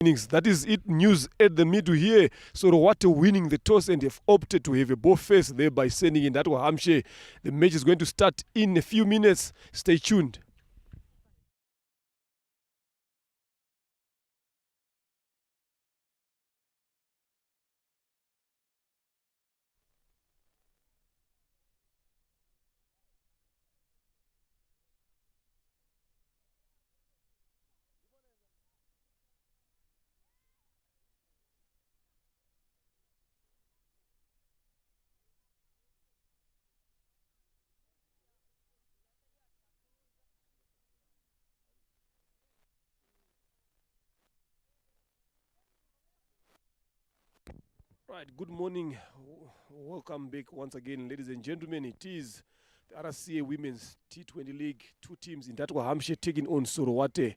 innings. That is it. News at the middle here. So Sorowate winning the toss and have opted to have a ball first there by sending in that Hampshire. The match is going to start in a few minutes. Stay tuned. Right, good morning. Welcome back once again, ladies and gentlemen. It is the RCA Women's T20 League. Two teams in that Hampshire taking on Sorowate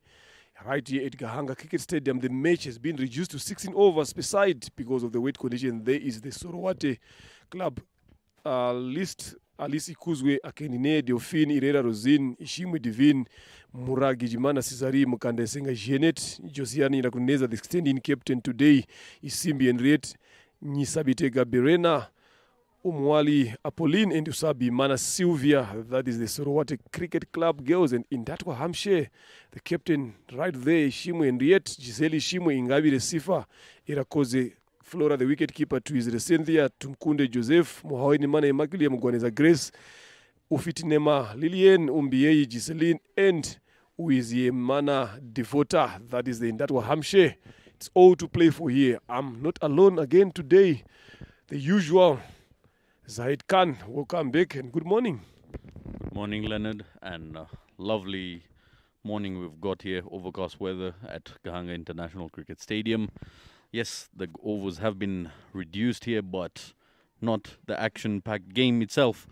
right here at Gahanga Cricket Stadium. The match has been reduced to 16 overs beside because of the weight condition. There is the Sorowate club list. Alisi Kuzwe, Akenine, Delphine, Irera Rosin, Ishimwe Divine, Muragi Jimana Cesari, Mukande Senga Jeanette, Josiani Nakuneza, the standing captain today, Isimbi Henriette, Nisabitega Berena, Umwali Apolline and Usabi Mana Sylvia. That is the Sorowate Cricket Club girls. And in that Hampshire, the captain right there, Shimwe Henriette, Gisele Shimwe, Ingabi Sifa, Irakoze Flora, the wicketkeeper, to his Cynthia, Tumkunde Joseph, Mohaweni Mana Immaculée Mugwaneza Grace, Ufitinema Lillian, Umbiei Giseline, and Uizie Mana Devota. That is the Ndatwa Hampshire. It's all to play for here. I'm not alone again today. The usual Zahid Khan, welcome back and good morning. Good morning, Leonard, and lovely morning we've got here. Overcast weather at Gahanga International Cricket Stadium. Yes, the overs have been reduced here, but not the action-packed game itself.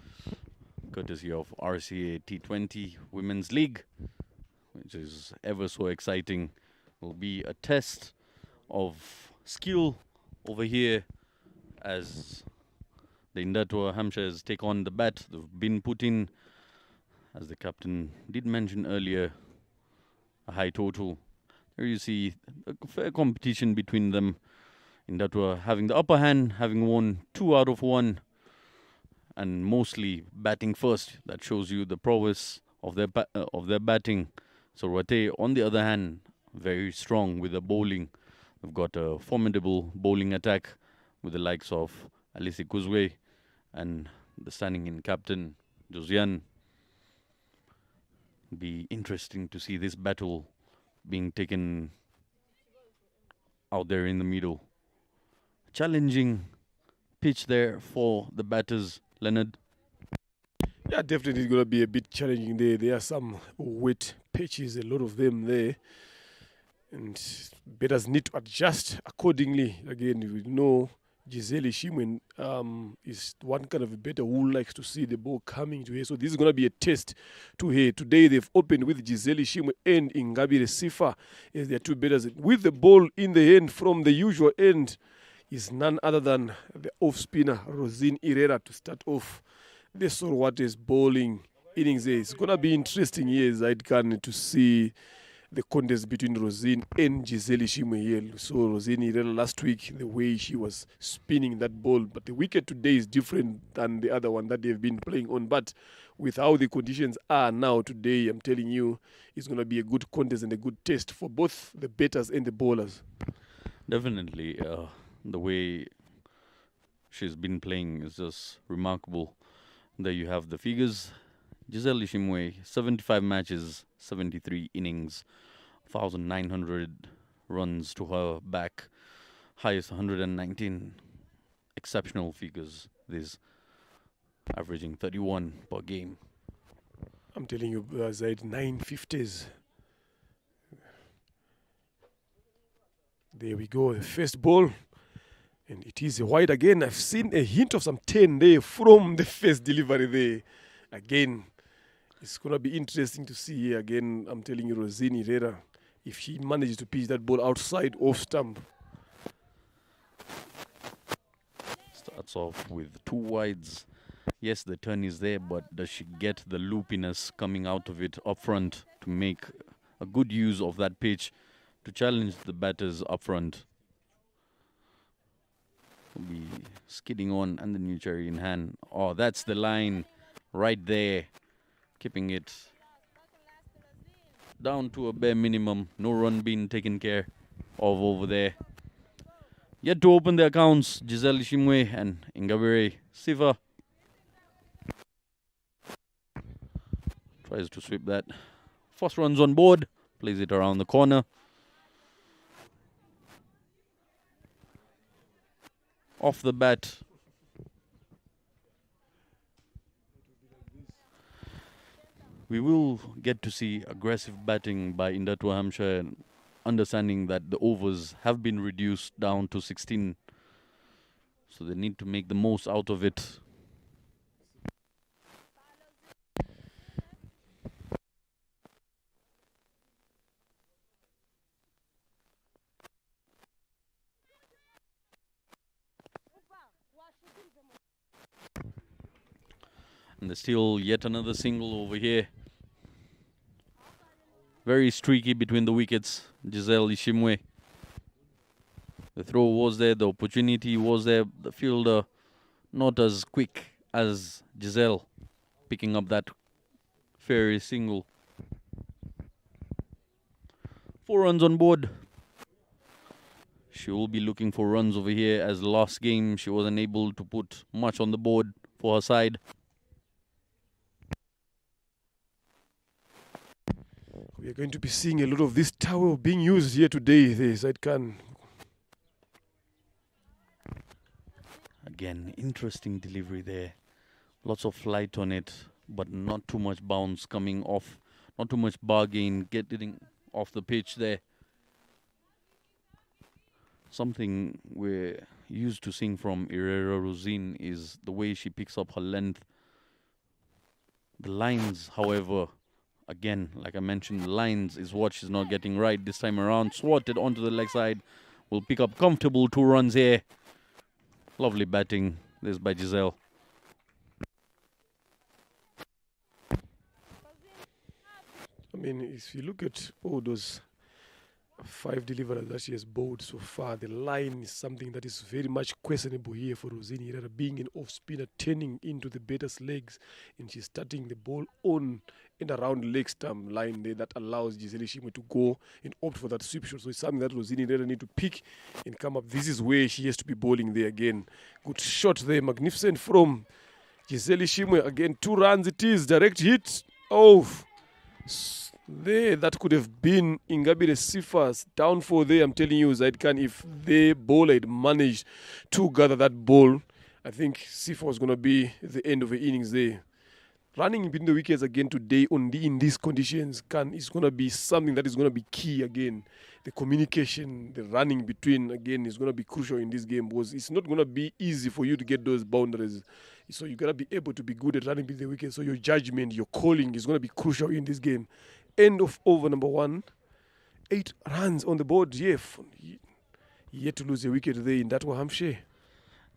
Courtesy of RCA T20 Women's League, which is ever so exciting. Will be a test of skill over here as the Ndatwa Hampshires take on the bat. They've been put in, as the captain did mention earlier, a high total. There you see a fair competition between them. Ndatwa having the upper hand, having won 2 out of 1, and mostly batting first. That shows you the prowess of their batting. Sorowate, on the other hand, very strong with the bowling. We've got a formidable bowling attack with the likes of Alisi Kuzwe and the standing-in captain, Josiane. Be interesting to see this battle being taken out there in the middle. Challenging pitch there for the batters, Leonard. Yeah, definitely it's going to be a bit challenging there. There are some wet pitches, a lot of them there. And batters need to adjust accordingly. Again, we know Gisele Shimwen is one kind of a batter who likes to see the ball coming to her. So this is going to be a test to her. Today they've opened with Gisele Shimwe and Ingabi Sifa as their two batters. With the ball in the end from the usual end is none other than the off-spinner, Rosine Irera, to start off the Sorowate's bowling innings. It's going to be interesting here, Zaid Khan, to see the contest between Rosine and Gisele Shimwe here. So Rosine Irera last week, the way she was spinning that ball. But the wicket today is different than the other one that they've been playing on. But with how the conditions are now today, I'm telling you, it's going to be a good contest and a good test for both the batters and the bowlers. Definitely. The way she's been playing is just remarkable. There you have the figures. Gisele Shimwe, 75 matches, 73 innings, 1,900 runs to her back, highest 119. Exceptional figures, this averaging 31 per game. I'm telling you, Zaid, 950s. There we go, the first ball. And it is a wide again. I've seen a hint of some 10 there from the first delivery there. Again, it's going to be interesting to see here again. I'm telling you, Rosine Irera, if she manages to pitch that ball outside off stump. Starts off with 2 wides. Yes, the turn is there, but does she get the loopiness coming out of it up front to make a good use of that pitch to challenge the batters up front. Will be skidding on and the new cherry in hand. Oh, that's the line right there. Keeping it down to a bare minimum. No run being taken care of over there. Yet to open the accounts, Giselle Ishimwe and Ingabire Sifa. Tries to sweep that. First runs on board. Plays it around the corner. Off the bat. We will get to see aggressive batting by Indatwa Hampshire, understanding that the overs have been reduced down to 16. So they need to make the most out of it. And there's still yet another single over here. Very streaky between the wickets. Giselle Ishimwe. The throw was there, the opportunity was there. The fielder not as quick as Giselle, picking up that fairy single. 4 runs on board. She will be looking for runs over here, as last game she wasn't able to put much on the board for her side. We are going to be seeing a lot of this tower being used here today. The side can. Again, interesting delivery there. Lots of flight on it, but not too much bounce coming off. Not too much bar gain getting off the pitch there. Something we're used to seeing from Herrera Rosine is the way she picks up her length. The lines, however, again, like I mentioned, the lines is what she's not getting right this time around. Swatted onto the leg side. Will pick up comfortable 2 runs here. Lovely batting. This by Giselle. I mean, if you look at all those 5 deliveries that she has bowled so far, the line is something that is very much questionable here for Rosini. Herrera being an off-spinner, turning into the batter's legs, and she's starting the ball on and around leg stump line there that allows Giselle Ishimwe to go and opt for that sweep shot. So it's something that Rosini Herrera need to pick and come up. This is where she has to be bowling there again. Good shot there, magnificent from Giselle Ishimwe. Again, 2 runs it is, direct hit. Oh, there, that could have been Ingabire Sifa's downfall there. I'm telling you, Zaidkan, if the bowler had managed to gather that ball, I think Sifa was going to be the end of the innings there. Running between the wickets again today only in these conditions is going to be something that is going to be key again. The communication, the running between, again, is going to be crucial in this game, because it's not going to be easy for you to get those boundaries. So you got to be able to be good at running between the wickets. So your judgment, your calling is going to be crucial in this game. End of over number 1. 8 runs on the board. Yeah, yet to lose a wicket there in that Hampshire.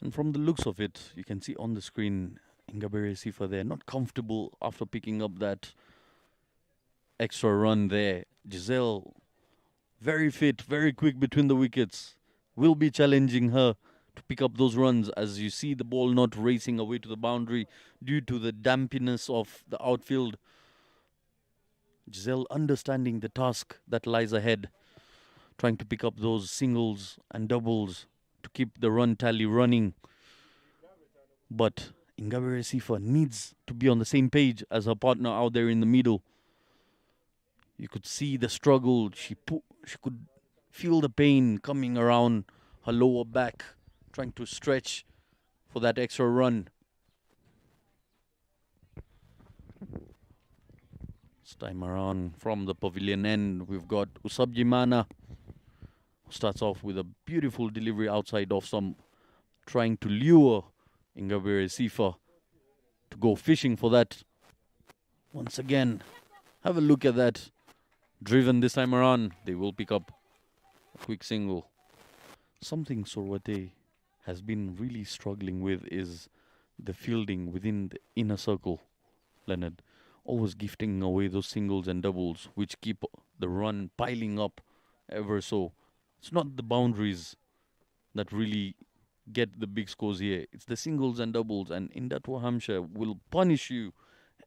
And from the looks of it, you can see on the screen Ingabire Sifa there, not comfortable after picking up that extra run there. Giselle, very fit, very quick between the wickets, will be challenging her to pick up those runs, as you see the ball not racing away to the boundary due to the dampiness of the outfield. Giselle understanding the task that lies ahead, trying to pick up those singles and doubles to keep the run tally running. But Ingabire Sifa needs to be on the same page as her partner out there in the middle. You could see the struggle. She could feel the pain coming around her lower back, trying to stretch for that extra run. This time around from the pavilion end, we've got Usabjimana, who starts off with a beautiful delivery outside off stump, trying to lure Ingabire Sifa to go fishing for that. Once again, have a look at that. Driven this time around, they will pick up a quick single. Something Sorwate has been really struggling with is the fielding within the inner circle, Leonard. Always gifting away those singles and doubles, which keep the run piling up ever so. It's not the boundaries that really get the big scores here. It's the singles and doubles, and Indatwa Hampshire will punish you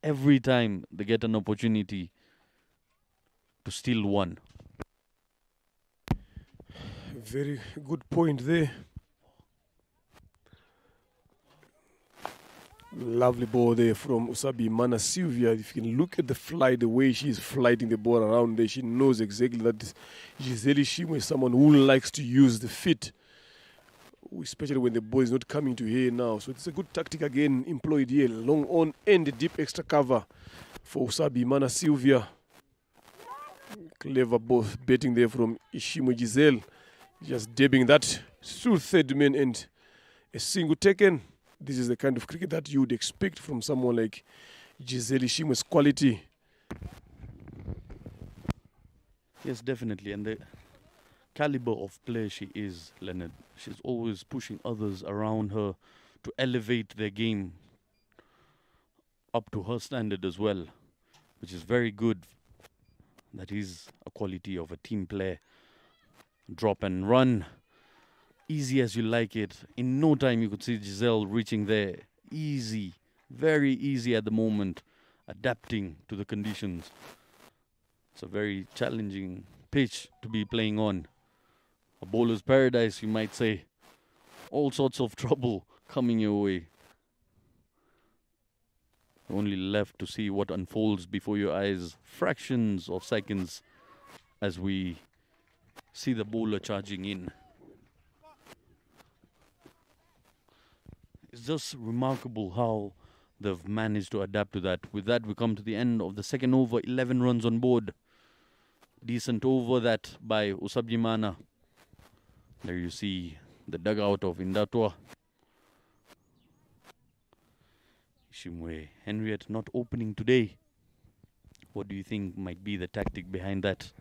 every time they get an opportunity to steal one. Very good point there. Lovely ball there from Usabi Mana Sylvia. If you can look at the fly, the way she's flighting the ball around there, she knows exactly that Gisele Shimo is someone who likes to use the feet, especially when the ball is not coming to her now. So it's a good tactic again employed here. Long on and deep extra cover for Usabi Mana Sylvia. Clever ball betting there from Ishimo Giselle. Just dabbing that through third man and a single taken. This is the kind of cricket that you would expect from someone like Giselle Ishimo's quality. Yes, definitely. And the caliber of player she is, Leonard. She's always pushing others around her to elevate their game up to her standard as well, which is very good. That is a quality of a team player. Drop and run. Easy as you like it. In no time you could see Giselle reaching there. Easy. Very easy at the moment. Adapting to the conditions. It's a very challenging pitch to be playing on. A bowler's paradise, you might say. All sorts of trouble coming your way. Only left to see what unfolds before your eyes. Fractions of seconds as we see the bowler charging in. It's just remarkable how they've managed to adapt to that. With that, we come to the end of the second over. 11 runs on board. Decent over that by Usabji Mana. There you see the dugout of Indatwa. Ishimwe Henriette not opening today. What do you think might be the tactic behind that?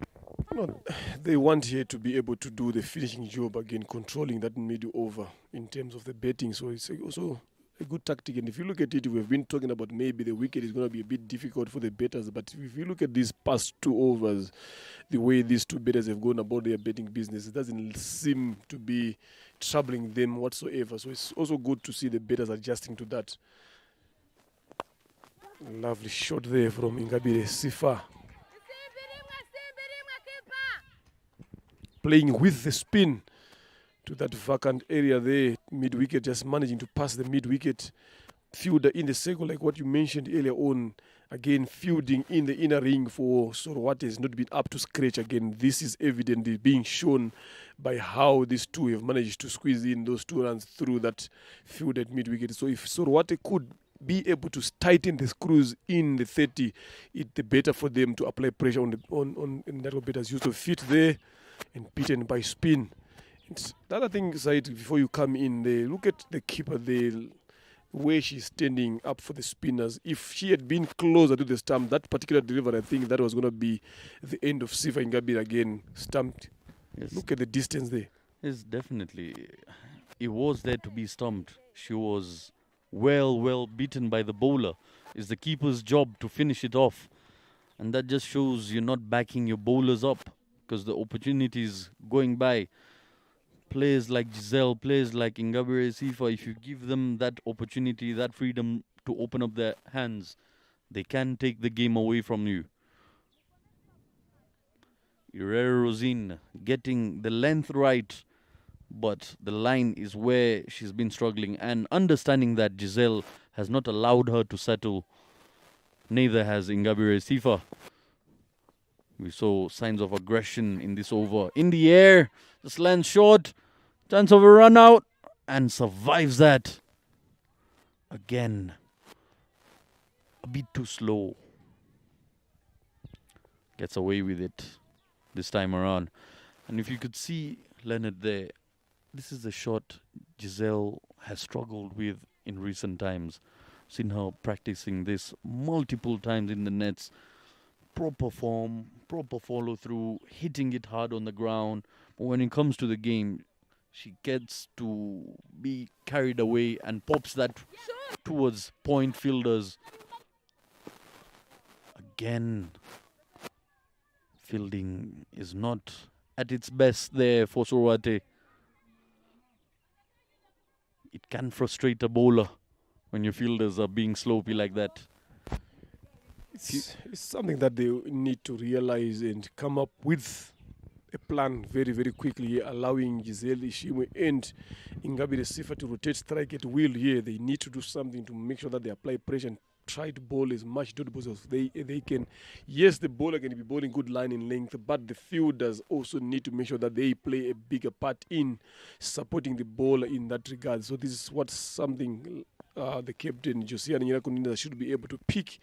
No, they want here to be able to do the finishing job again, controlling that mid over in terms of the betting. So it's also a good tactic. And if you look at it, we've been talking about maybe the wicket is going to be a bit difficult for the batters. But if you look at these past two overs, the way these two batters have gone about their betting business, it doesn't seem to be troubling them whatsoever. So it's also good to see the batters adjusting to that. Lovely shot there from Ingabire Sifa. Playing with the spin to that vacant area there, mid-wicket, just managing to pass the mid-wicket. Fielder in the circle, like what you mentioned earlier on. Again, fielding in the inner ring for Sorowate has not been up to scratch again. This is evidently being shown by how these two have managed to squeeze in those 2 runs through that field at mid-wicket. So if Sorowate could be able to tighten the screws in the 30, the better for them to apply pressure on that better's use of feet there. And beaten by spin. It's the other thing, Said, before you come in there, look at the keeper there, where she's standing up for the spinners. If she had been closer to the stump, that particular delivery, I think that was going to be the end of Sifa Ingabire again, stumped. Yes. Look at the distance there. Yes, definitely. It was there to be stumped. She was well beaten by the bowler. It's the keeper's job to finish it off. And that just shows you're not backing your bowlers up. Because the opportunities going by, players like Giselle, players like Ingabire Sifa, if you give them that opportunity, that freedom to open up their hands, they can take the game away from you. Herrera Rosine getting the length right, but the line is where she's been struggling. And understanding that Giselle has not allowed her to settle, neither has Ingabire Sifa. We saw signs of aggression in this over. In the air, just lands short. Chance of a run out. And survives that. Again. A bit too slow. Gets away with it this time around. And if you could see Leonard there, this is the shot Giselle has struggled with in recent times. Seen her practicing this multiple times in the nets. Proper form, proper follow through, hitting it hard on the ground. But when it comes to the game, she gets to be carried away and pops that towards point fielders. Again, fielding is not at its best there for Sorwate. It can frustrate a bowler when your fielders are being sloppy like that. It's something that they need to realize and come up with a plan very, very quickly, allowing Giselle Ishimwe and Ingabire Sifa to rotate strike at will here. They need to do something to make sure that they apply pressure and try to bowl as much dot balls as they can. Yes, the bowler can be bowling good line in length, but the fielders also need to make sure that they play a bigger part in supporting the bowler in that regard. So this is what something the captain, Josiah Nyirakuninda, should be able to pick,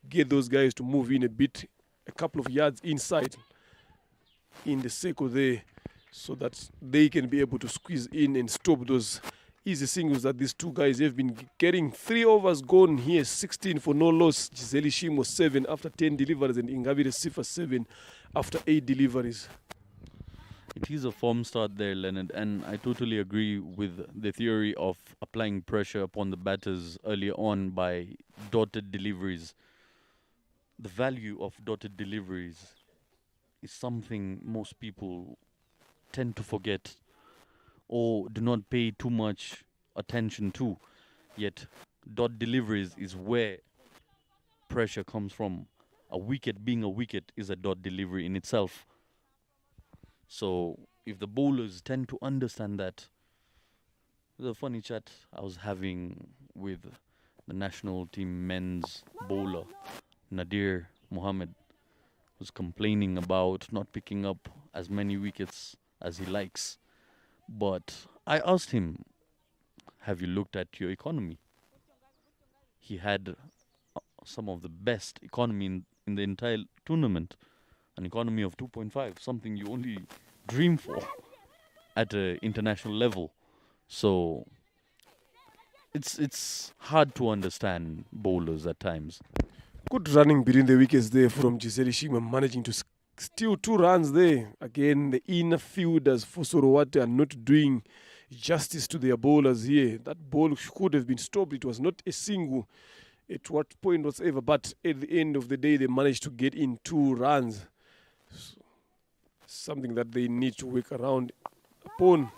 get those guys to move in a couple of yards inside in the circle there, so that they can be able to squeeze in and stop those easy singles that these two guys have been getting. 3 overs gone here, 16 for no loss. Giselle Ishimwe 7 after 10 deliveries and Ingabire Sifa 7 after 8 deliveries. It is a form start there, Leonard, and I totally agree with the theory of applying pressure upon the batters earlier on by dotted deliveries. The value of dotted deliveries is something most people tend to forget or do not pay too much attention to. Yet, dot deliveries is where pressure comes from. A wicket being a wicket is a dot delivery in itself. So, if the bowlers tend to understand that, there's a funny chat I was having with the national team men's bowler, Nadir Mohammed, who's complaining about not picking up as many wickets as he likes. But I asked him, have you looked at your economy? He had some of the best economy in the entire tournament. An economy of 2.5, something you only dream for at an international level. So it's hard to understand bowlers at times. Good running between the wickets there from Giselle Ishimwe, managing to steal 2 runs there. Again, the inner fielders for Sorowate are not doing justice to their bowlers here. That ball could have been stopped. It was not a single at what point whatsoever, but at the end of the day, they managed to get in 2 runs. So, something that they need to work around upon.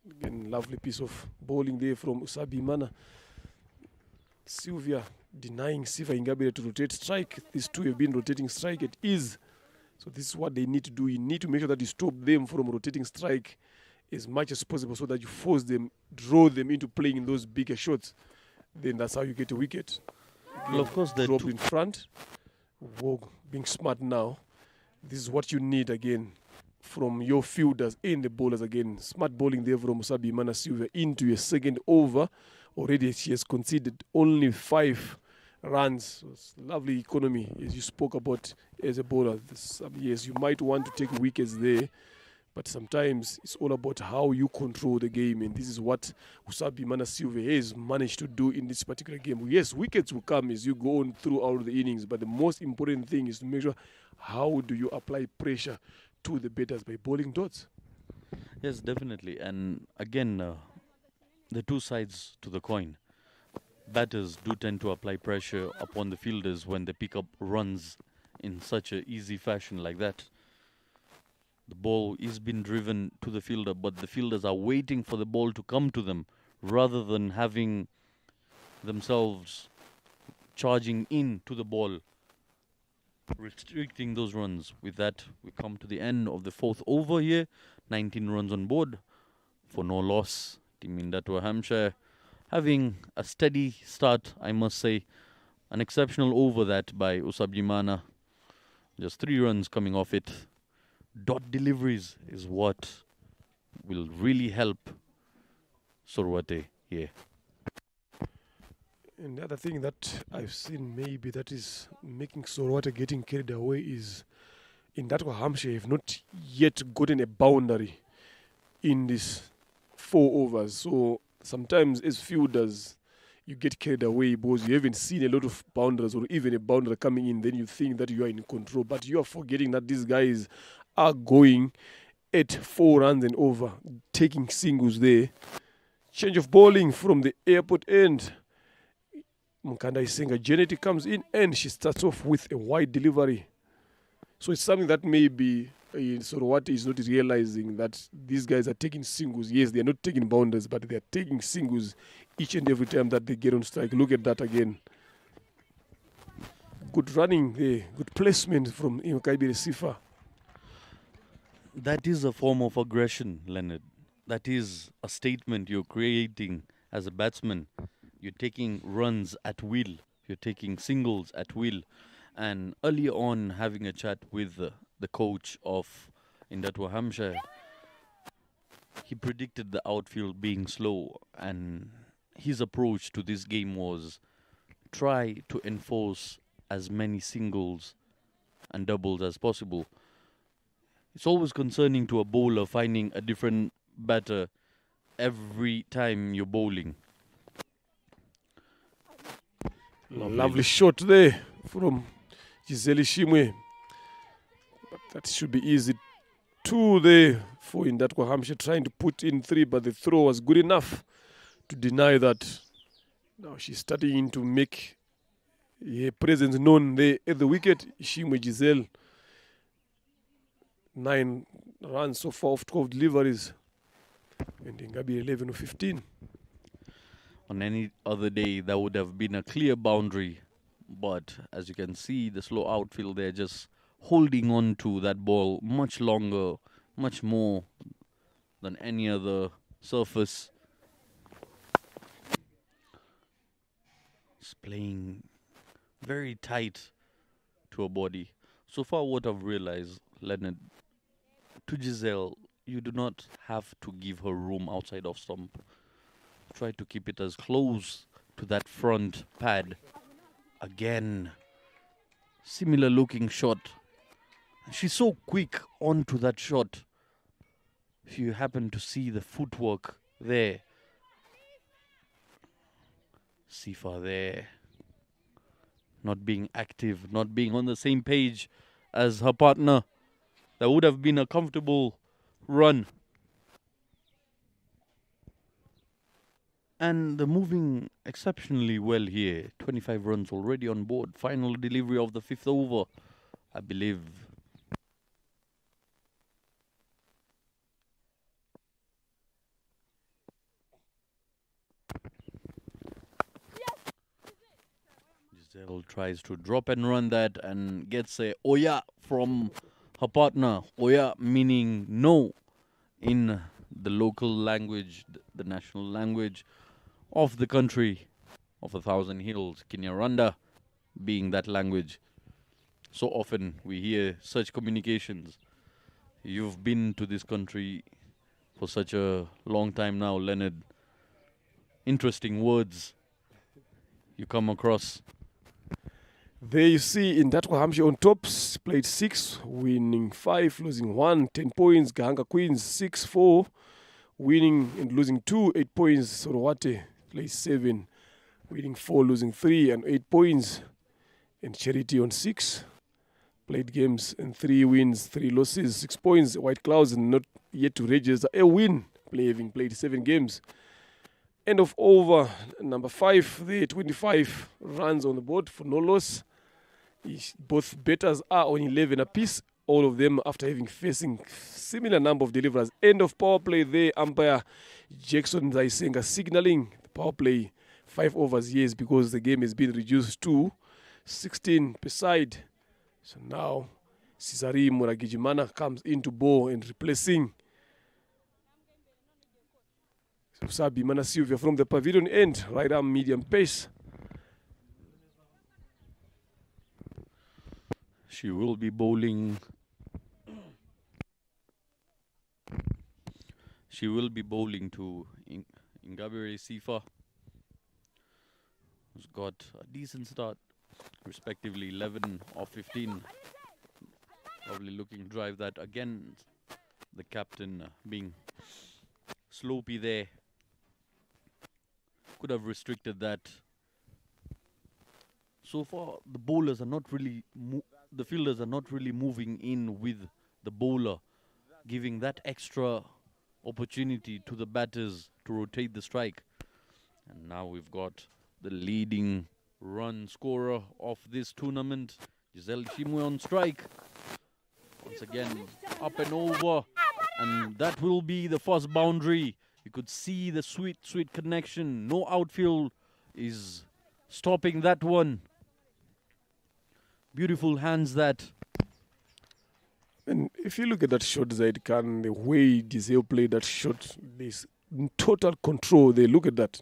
Again, lovely piece of bowling there from Usabi Mana. Sylvia denying Sifa Ingabire to rotate strike. These two have been rotating strike at ease. So this is what they need to do. You need to make sure that you stop them from rotating strike as much as possible so that you force them, draw them into playing in those bigger shots. Then that's how you get a wicket. Again, Well, of course, the drop in front. Whoa, being smart now. This is what you need again from your fielders and the bowlers again. Smart bowling there from Musabi Mana Silva into a second over. Already she has conceded only 5 runs. So it's lovely economy as you spoke about as a bowler. Yes, you might want to take wickets there, but sometimes it's all about how you control the game, and this is what Usabi Mana Silva has managed to do in this particular game. Yes, wickets will come as you go on throughout the innings, but the most important thing is to make sure how do you apply pressure to the batters by bowling dots. Yes, definitely. And again, the two sides to the coin. Batters do tend to apply pressure upon the fielders when they pick up runs in such an easy fashion like that. The ball is being driven to the fielder, but the fielders are waiting for the ball to come to them rather than having themselves charging in to the ball, restricting those runs. With that, we come to the end of the 4th over here. 19 runs on board for no loss. Team Indatwa Hampshire having a steady start, I must say. An exceptional over that by Usabjimana. Just 3 runs coming off it. Dot deliveries is what will really help Sorwate here. And the other thing that I've seen maybe that is making Sorwate getting carried away is in that Hampshire have not yet gotten a boundary in this 4 overs. So sometimes as fielders, you get carried away because you haven't seen a lot of boundaries or even a boundary coming in. Then you think that you are in control, but you are forgetting that these guys are going at 4 runs and over, taking singles there. Change of bowling from the airport end. Mkanda Isenga Janet comes in and she starts off with a wide delivery. So it's something that maybe Sorowate is not realizing that these guys are taking singles. Yes, they are not taking boundaries, but they are taking singles each and every time that they get on strike. Look at that again. Good running there, good placement from Imakaibire Sifa. That is a form of aggression, Leonard. That is a statement you're creating as a batsman. You're taking runs at will. You're taking singles at will. And earlier on, having a chat with the coach of Indatwa Hampshire, he predicted the outfield being slow. And his approach to this game was try to enforce as many singles and doubles as possible. It's always concerning to a bowler finding a different batter every time you're bowling. Lovely shot there from Giselle Shimwe. But that should be easy. 2 there for Indatwa Hampshire, trying to put in 3, but the throw was good enough to deny that. Now she's starting to make her presence known there at the wicket. Shimwe Giselle, 9 runs so far off 12 deliveries. And Ngabi 11 or 15. On any other day, that would have been a clear boundary. But as you can see, the slow outfield, they're just holding on to that ball much longer, much more than any other surface. It's playing very tight to a body. So far, what I've realized, Leonard, to Giselle, you do not have to give her room outside of stump. Try to keep it as close to that front pad. Again, similar looking shot. She's so quick onto that shot. If you happen to see the footwork there. Sifa there. Not being active, not being on the same page as her partner. That would have been a comfortable run. And they're moving exceptionally well here. 25 runs already on board. Final delivery of the 5th over, I believe. Giselle tries to drop and run that and gets a Oya from her partner. Oya meaning no in the local language, the national language of the country of 1,000 hills, Kinyarwanda being that language. So often we hear such communications. You've been to this country for such a long time now, Leonard. Interesting words you come across. There you see Indatwa Hampshire on top, played 6, winning 5, losing 1, 10 points. Gahanga Queens 6-4, winning and losing 2, 8 points. Sorowate plays 7, winning 4, losing 3 and 8 points. And Charity on 6, played games and 3 wins, 3 losses, 6 points. White Clouds not yet to register a win, having played 7 games. End of over, number 5, there 25 runs on the board for no loss. Both batters are on 11 apiece, all of them after having facing similar number of deliverers. End of power play there, umpire Jackson Zaisenga signaling the power play 5 overs, yes, because the game has been reduced to 16 per side. So now Cesari Muragijimana comes into bowl and replacing Sabi Mana Silvia from the pavilion end, right arm medium pace. She will be bowling. She will be bowling to Ingabire Sifa, who's got a decent start, respectively 11 of 15. Probably looking to drive that again. The captain being slopey there. Could have restricted that. So far, the bowlers are not really, the fielders are not really moving in with the bowler, giving that extra opportunity to the batters to rotate the strike. And now we've got the leading run scorer of this tournament, Giselle Shimwe on strike. Once again, up and over. And that will be the first boundary. You could see the sweet, sweet connection. No outfield is stopping that one. Beautiful hands that. And if you look at that shot, Zaid Khan, the way Giselle played that shot, this total control. They look at that.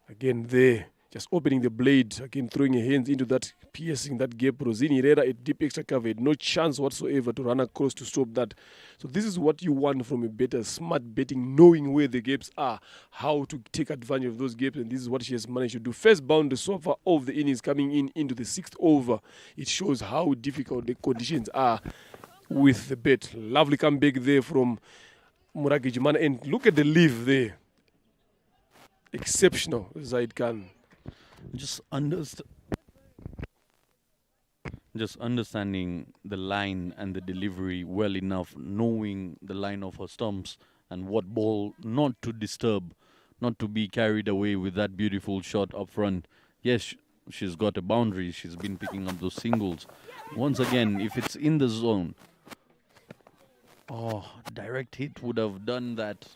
Again, there, just opening the blade, again, throwing her hands into that, piercing that gap. Rosini Herrera, a deep extra cover, had no chance whatsoever to run across to stop that. So this is what you want from a better, smart betting, knowing where the gaps are, how to take advantage of those gaps, and this is what she has managed to do. First boundary so far of the innings coming in into the sixth over. It shows how difficult the conditions are with the bet. Lovely comeback there from Muragi Jumana, and look at the leave there. Exceptional, Zaid Khan. Just understanding the line and the delivery well enough, knowing the line of her stumps and what ball not to disturb, not to be carried away with that beautiful shot up front. Yes, she's got a boundary. She's been picking up those singles. Once again, if it's in the zone, direct hit would have done that.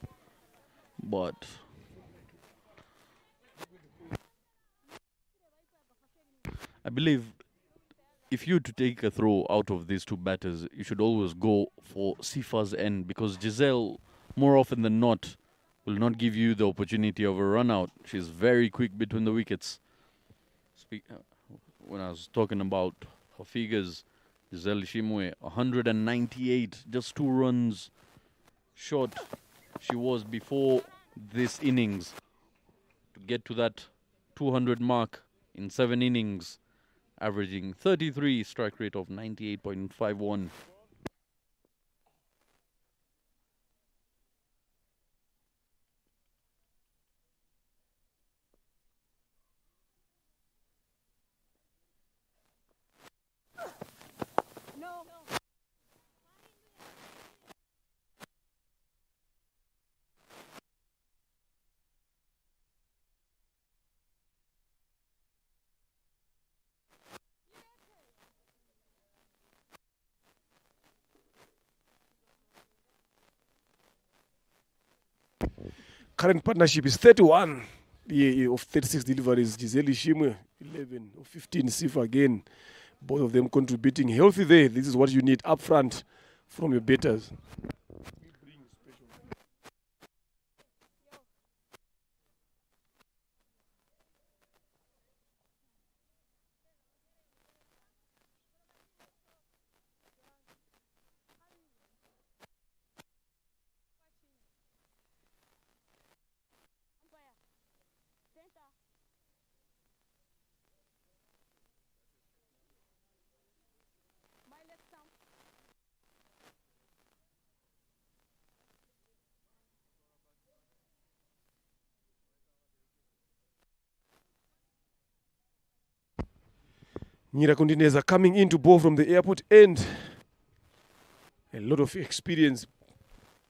But I believe if you to take a throw out of these two batters, you should always go for Sifa's end, because Giselle, more often than not, will not give you the opportunity of a run out. She's very quick between the wickets. When I was talking about her figures, Giselle Shimwe, 198, just 2 runs short she was before this innings to get to that 200 mark in 7 innings, averaging 33, strike rate of 98.51. Current partnership is 31 of 36 deliveries. Giselle Shimwe, 11 of 15. Sifa again. Both of them contributing healthy there. This is what you need up front from your betters. Nyira Kundineza coming in to bowl from the airport end. A lot of experience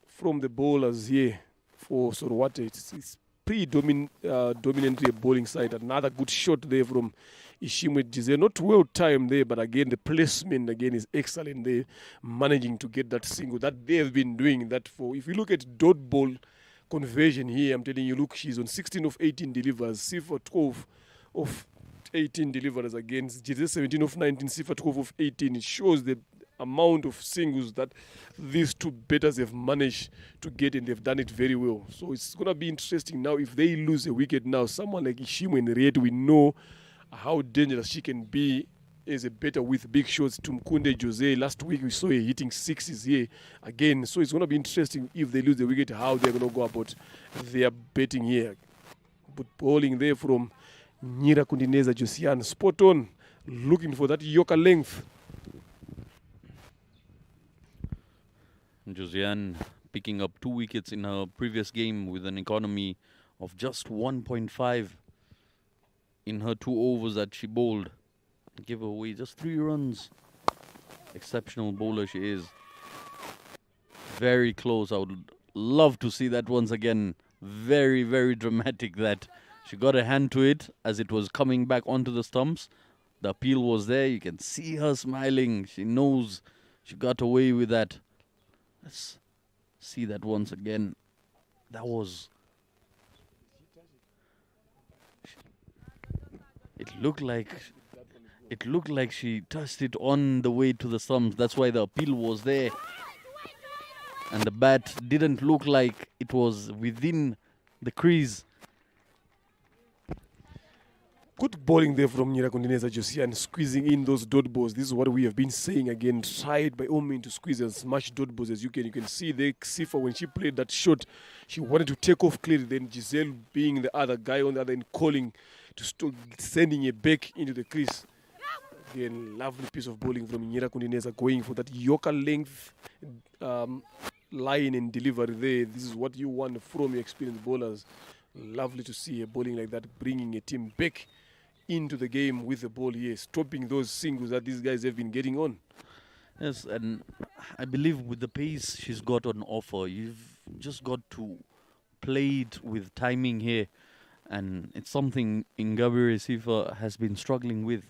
from the bowlers here for Sorowate. It's dominantly a bowling side. Another good shot there from Ishimwe Giselle. Not well timed there, but again, the placement again is excellent there, managing to get that single that they have been doing that for. If you look at dot ball conversion here, I'm telling you, look, she's on 16 of 18 delivers, Sifa 12 of 18 deliveries against Giselle, 17 of 19, Sifa 12 of 18. It shows the amount of singles that these two batters have managed to get, and they've done it very well. So it's going to be interesting now if they lose a wicket now. Someone like Ishimwe in red, we know how dangerous she can be as a batter with big shots. Tumkunde Jose, last week we saw her hitting 6s here again. So it's going to be interesting if they lose the wicket, how they're going to go about their betting here. But bowling there from Nyira Kundineza Josiane, spot on, looking for that Yorker length. Josiane picking up 2 wickets in her previous game with an economy of just 1.5 in her 2 overs that she bowled. Give away just 3 runs. Exceptional bowler she is. Very close. I would love to see that once again. Very, very dramatic that she got a hand to it as it was coming back onto the stumps. The appeal was there. You can see her smiling. She knows She got away with that. Let's see that once again. That was... It looked like she touched it on the way to the stumps. That's why the appeal was there. And the bat didn't look like it was within the crease. Good bowling there from Nyirakundineza Josiane, squeezing in those dot balls. This is what we have been saying again. Tried by all means to squeeze as much dot balls as you can. You can see the Sifa, when she played that shot, she wanted to take off clearly. Then Giselle, being the other guy on the other end, calling to stop sending it back into the crease. Again, lovely piece of bowling from Nyirakundineza, going for that Yorker length line and delivery there. This is what you want from your experienced bowlers. Lovely to see a bowling like that, bringing a team back into the game with the ball here, stopping those singles that these guys have been getting on. Yes, and I believe with the pace she's got on offer, you've just got to play it with timing here. And it's something Ingabire Sifa has been struggling with,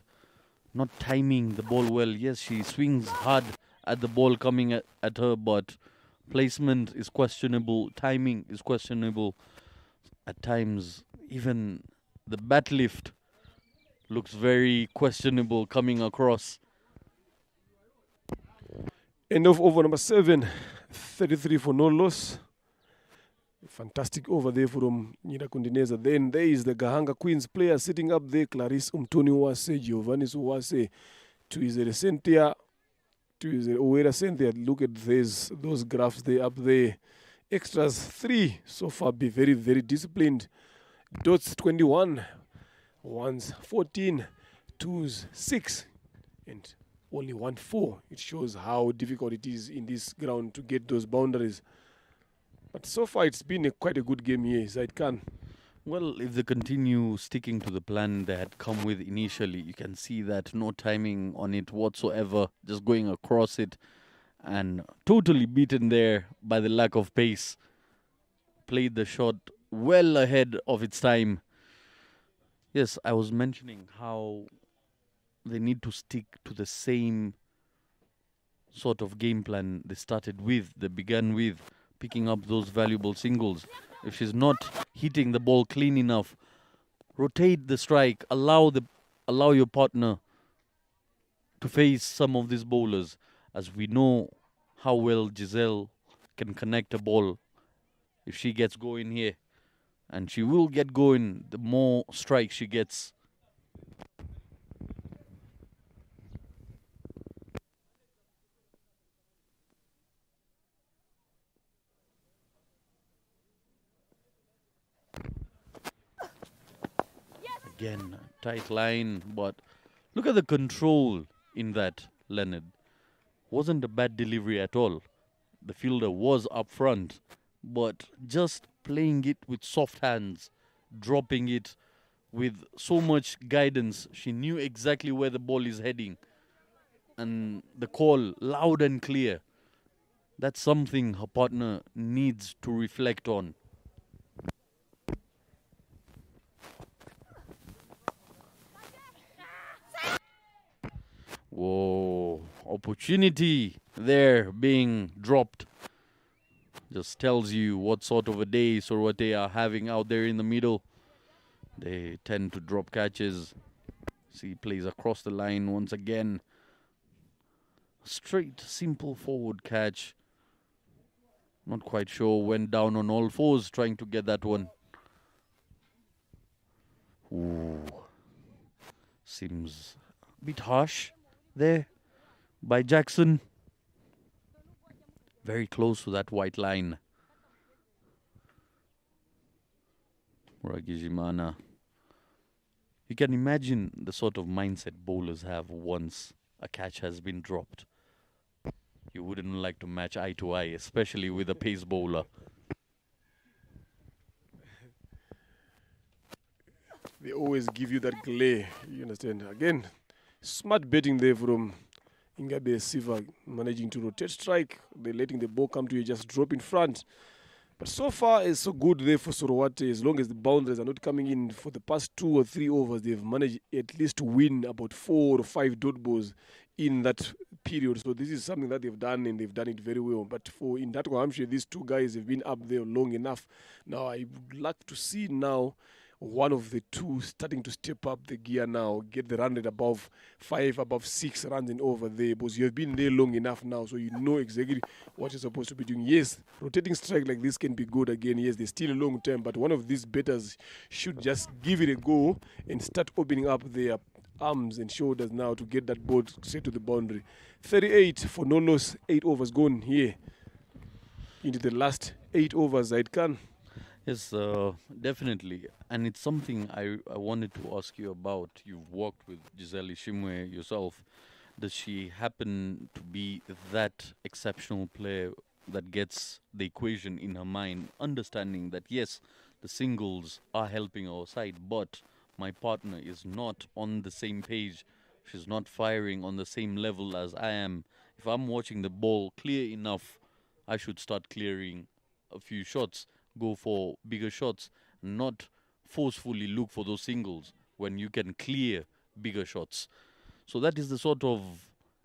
not timing the ball well. Yes, she swings hard at the ball coming at her, but placement is questionable, timing is questionable. At times, even the bat lift looks very questionable coming across. End of over number 7, 33 for no loss. Fantastic over there from Nyirakundineza. Then there is the Gahanga Queens player sitting up there, Clarice Umtoni Uwase, Giovanni Uwase, to his Cynthia, to his Uwera Cynthia. Look at those graphs there up there. Extras 3 so far, be very, very disciplined. Dots 21, ones 14, twos 6, and only 1 4. It shows how difficult it is in this ground to get those boundaries. But so far, it's been quite a good game here, Zaid Khan. Well, if they continue sticking to the plan they had come with initially, you can see that no timing on it whatsoever, just going across it and totally beaten there by the lack of pace. Played the shot well ahead of its time. Yes, I was mentioning how they need to stick to the same sort of game plan they started with, they began with, picking up those valuable singles. If she's not hitting the ball clean enough, rotate the strike, allow your partner to face some of these bowlers, as we know how well Giselle can connect a ball if she gets going here. And she will get going the more strikes she gets. Again, tight line, but look at the control in that, Leonard. Wasn't a bad delivery at all. The fielder was up front, but just playing it with soft hands, dropping it with so much guidance. She knew exactly where the ball is heading. And the call, loud and clear. That's something her partner needs to reflect on. Whoa, opportunity there being dropped. Just tells you what sort of a day Sorwate are having out there in the middle. They tend to drop catches. See, plays across the line once again. Straight, simple forward catch. Not quite sure, went down on all fours trying to get that one. Ooh. Seems a bit harsh there by Jackson. Very close to that white line. Ragijimana. You can imagine the sort of mindset bowlers have once a catch has been dropped. You wouldn't like to match eye to eye, especially with a pace bowler. They always give you that glare, you understand. Again, smart betting there from Ingabe Siva, managing to rotate strike. They're letting the ball come to you, just drop in front. But so far, it's so good there for Sorowate. As long as the boundaries are not coming in for the past 2 or 3 overs, they've managed at least to win about 4 or 5 dot balls in that period. So this is something that they've done, and they've done it very well. But for in that Hampshire, these two guys have been up there long enough. Now I would like to see now one of the two starting to step up the gear now, get the run rate above 5, above 6 runs and over there, because you have been there long enough now, so you know exactly what you're supposed to be doing. Yes, rotating strike like this can be good again. Yes, there's still a long term, but one of these batters should just give it a go and start opening up their arms and shoulders now to get that ball straight to the boundary. 38 for no loss, 8 overs gone here into the last 8 overs. Zaid Khan. Yes, definitely. And it's something I wanted to ask you about. You've worked with Giselle Ishimwe yourself. Does she happen to be that exceptional player that gets the equation in her mind, understanding that, yes, the singles are helping our side, but my partner is not on the same page. She's not firing on the same level as I am. If I'm watching the ball clear enough, I should start clearing a few shots, go for bigger shots, not forcefully look for those singles when you can clear bigger shots. So that is the sort of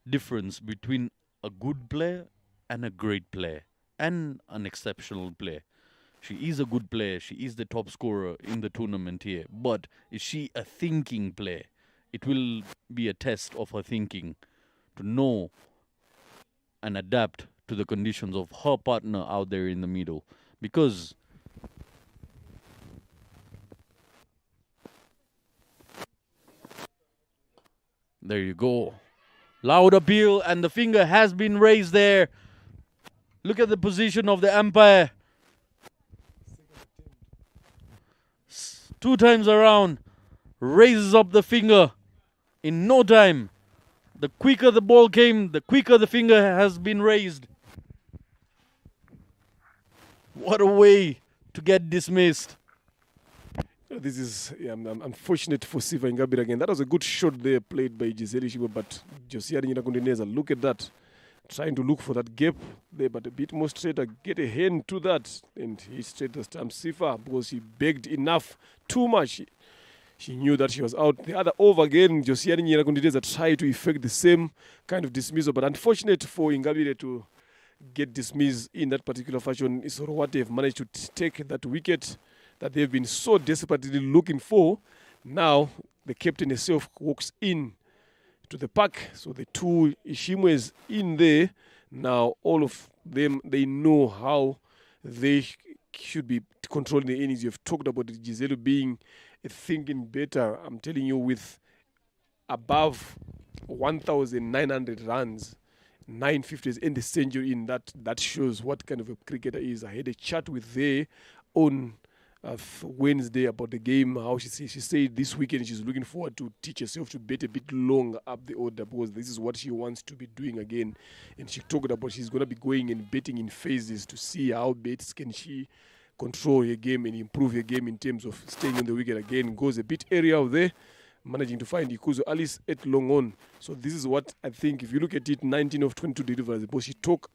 difference between a good player and a great player and an exceptional player. She is a good player. She is the top scorer in the tournament here. But is she a thinking player? It will be a test of her thinking to know and adapt to the conditions of her partner out there in the middle. Because there you go. Loud appeal, and the finger has been raised there. Look at the position of the umpire. 2 times around, raises up the finger in no time. The quicker the ball came, the quicker the finger has been raised. What a way to get dismissed. This is unfortunate for Siva Ingabire again. That was a good shot there played by Giselle Ishimwe, but Josiah Nyinakundineza, look at that. Trying to look for that gap there, but a bit more straighter. Get a hand to that. And he straight the stamp Sifa because he begged enough, too much. She knew that she was out. The other over again, Josiah Nyinakundineza tried to effect the same kind of dismissal, but unfortunate for Ingabire to get dismissed in that particular fashion. Isorowate have managed to take that wicket that they've been so desperately looking for. Now the captain herself walks in to the park. So the two Ishimwes in there. Now all of them, they know how they should be controlling the innings. You've talked about Giselle being thinking better. I'm telling you, with above 1,900 runs, 950s in the century in that shows what kind of a cricketer is. I had a chat with her on Wednesday about the game, how she said this weekend she's looking forward to teach herself to bet a bit long up the order because this is what she wants to be doing again. And she talked about she's going to be going and betting in phases to see how bets can she control her game and improve her game in terms of staying on the wicket again. Goes a bit area out there, managing to find Ikuzo Alice at long on. So this is what I think, if you look at it, 19 of 22 deliveries, but she talked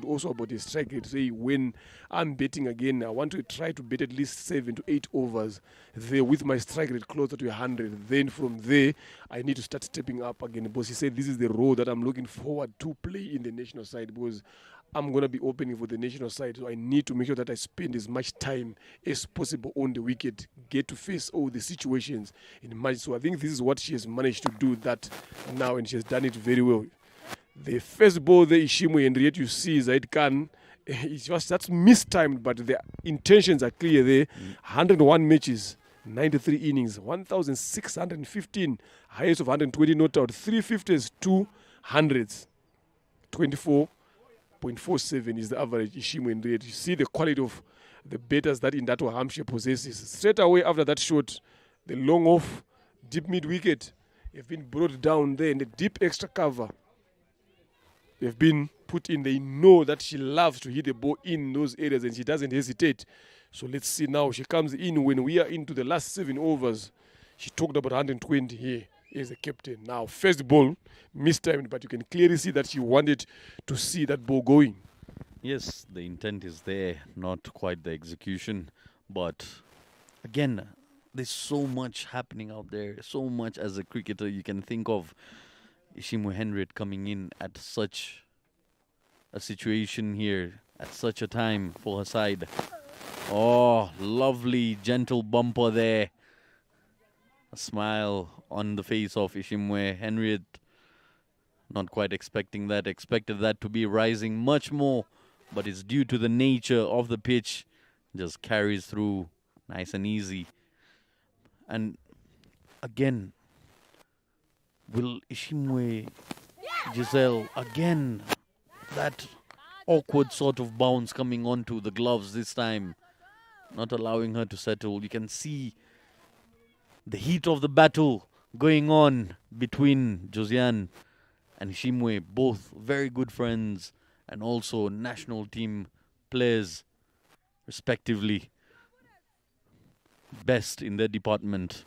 also about the strike rate. Say, when I'm betting again, I want to try to bet at least 7 to 8 overs there with my strike rate closer to 100. Then from there, I need to start stepping up again. Because he said this is the role that I'm looking forward to play in the national side, because I'm going to be opening for the national side. So I need to make sure that I spend as much time as possible on the wicket, get to face all the situations in match. So I think this is what she has managed to do that now, and she has done it very well. The first ball there, Ishimwe, and yet you see Zaid Khan, it's just that's mistimed, but the intentions are clear there. 101 matches, 93 innings, 1,615, highest of 120 not out, 350s, 200s, 24.47 is the average Ishimwe in rate. You see the quality of the batters that Indatwa Hampshire possesses. Straight away after that shot, the long off, deep mid wicket, have been brought down there in the deep extra cover. They've been put in. They know that she loves to hit the ball in those areas and she doesn't hesitate. So let's see now. She comes in when we are into the last 7 overs. She talked about 120 here as the captain. Now, first ball, mistimed, but you can clearly see that she wanted to see that ball going. Yes, the intent is there, not quite the execution. But again, there's so much happening out there, so much as a cricketer you can think of. Ishimwe Henriette coming in at such a situation here, at such a time for her side. Oh, lovely, gentle bumper there. A smile on the face of Ishimwe Henriette. Not quite expecting that. Expected that to be rising much more. But it's due to the nature of the pitch. Just carries through nice and easy. And again, will Ishimwe Giselle again, that awkward sort of bounce coming onto the gloves this time, not allowing her to settle. You can see the heat of the battle going on between Josiane and Ishimwe, both very good friends and also national team players respectively, best in their department.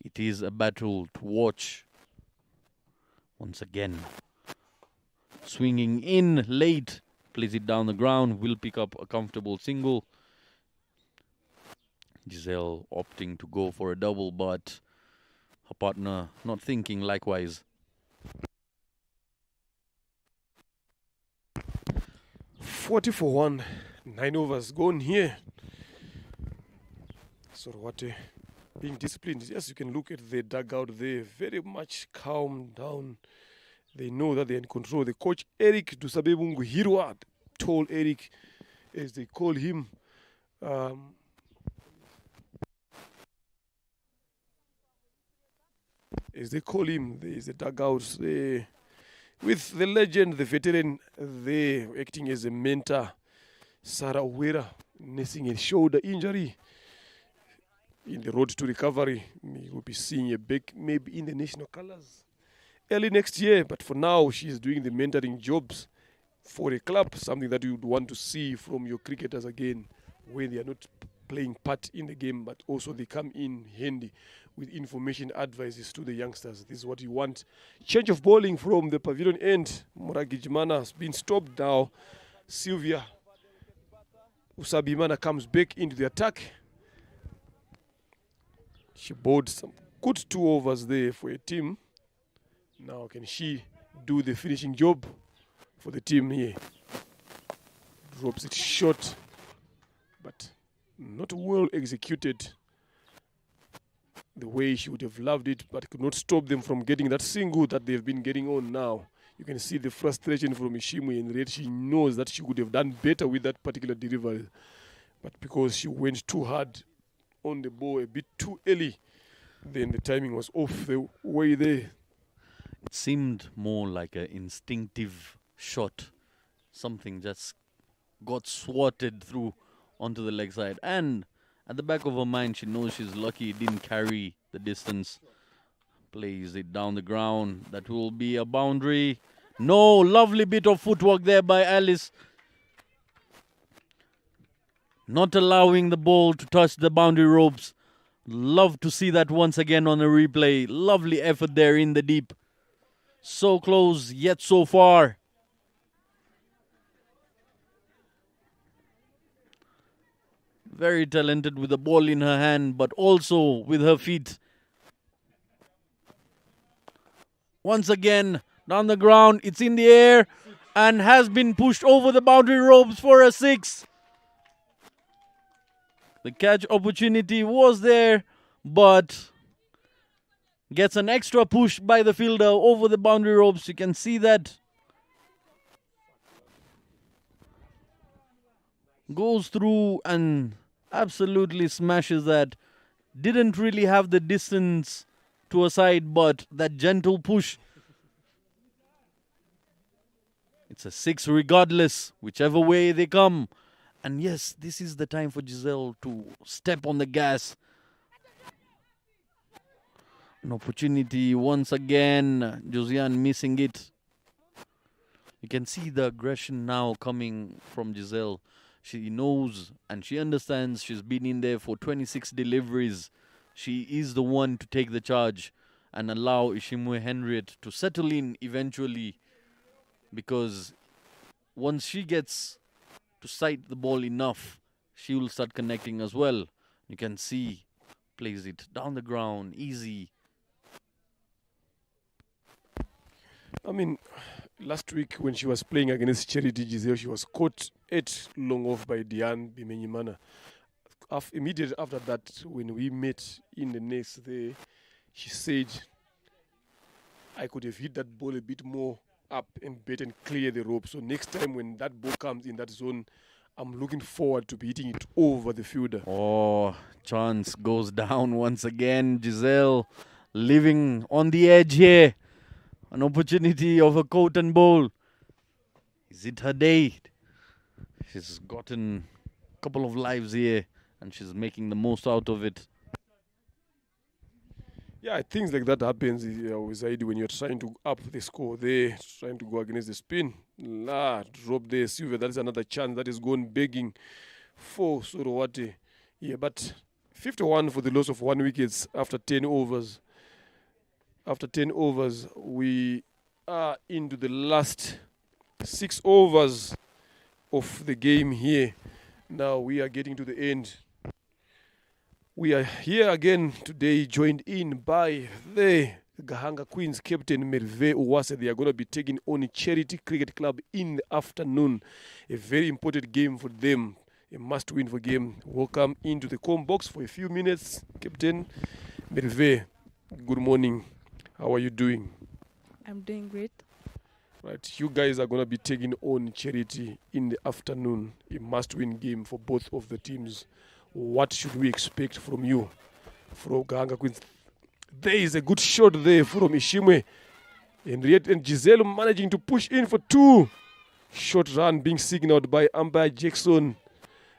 It is a battle to watch. Once again, swinging in late, plays it down the ground, will pick up a comfortable single. Giselle opting to go for a double, but her partner not thinking likewise. 40-1, 9 overs gone here. Sorowate being disciplined. Yes, you can look at the dugout there, very much calmed down. They know that they're in control. The coach, Eric Dusabebungu Hirwa, told Eric, as they call him, there's a dugout there with the legend, the veteran there, acting as a mentor, Sarah Uwera, nursing a shoulder injury. In the road to recovery, we will be seeing a back maybe in the national colors early next year. But for now, she is doing the mentoring jobs for a club, something that you would want to see from your cricketers again, when they are not playing part in the game, but also they come in handy with information advices to the youngsters. This is what you want. Change of bowling from the pavilion end. Moragijimana has been stopped now. Sylvia Usabimana comes back into the attack. She bowled some good 2 overs there for a team. Now can she do the finishing job for the team here? Drops it short, but not well executed the way she would have loved it, but could not stop them from getting that single that they've been getting on now. You can see the frustration from Ishimwe in red. She knows that she could have done better with that particular delivery, but because she went too hard on the ball a bit too early, then the timing was off the way there. It seemed more like an instinctive shot. Something just got swatted through onto the leg side. And at the back of her mind, she knows she's lucky it didn't carry the distance. Plays it down the ground. That will be a boundary. No, lovely bit of footwork there by Alice. Not allowing the ball to touch the boundary ropes. Love to see that once again on a replay. Lovely effort there in the deep. So close, yet so far. Very talented with the ball in her hand, but also with her feet. Once again, down the ground, it's in the air and has been pushed over the boundary ropes for a 6. The catch opportunity was there, but gets an extra push by the fielder over the boundary ropes. You can see that. Goes through and absolutely smashes that. Didn't really have the distance to a side, but that gentle push. It's a 6 regardless, whichever way they come. And yes, this is the time for Giselle to step on the gas. An opportunity once again. Josiane missing it. You can see the aggression now coming from Giselle. She knows and she understands she's been in there for 26 deliveries. She is the one to take the charge and allow Ishimwe Henriette to settle in eventually, because once she gets to sight the ball enough, she will start connecting as well. You can see, plays it down the ground, easy. I mean, last week when she was playing against Charity Giselle, she was caught 8 long off by Diane Bimenyimana. Immediately after that, when we met in the next day, she said, I could have hit that ball a bit more up and bet and clear the rope. So next time when that ball comes in that zone, I'm looking forward to be hitting it over the fielder. Oh, chance goes down once again. Giselle living on the edge here. An opportunity of a cotton bowl. Is it her day? She's gotten a couple of lives here and she's making the most out of it. Yeah, things like that happens with Zaidi when you're trying to up the score there, trying to go against the spin. Drop there, Silver. That is another chance that is going begging for Sorowate. Yeah, but 51 for the loss of 1 wicket after 10 overs. After 10 overs, we are into the last 6 overs of the game here. Now we are getting to the end. We are here again today, joined in by the Gahanga Queens captain Merve Uwase. They are going to be taking on Charity Cricket Club in the afternoon. A very important game for them, a must-win for game. Welcome into the com box for a few minutes, Captain Merve. Good morning. How are you doing? I'm doing great. Right, you guys are going to be taking on Charity in the afternoon. A must-win game for both of the teams. What should we expect from you, from Gahanga Queens? There is a good shot there from Ishimwe. Henriette and Giselle managing to push in for 2. Short run being signaled by umpire Jackson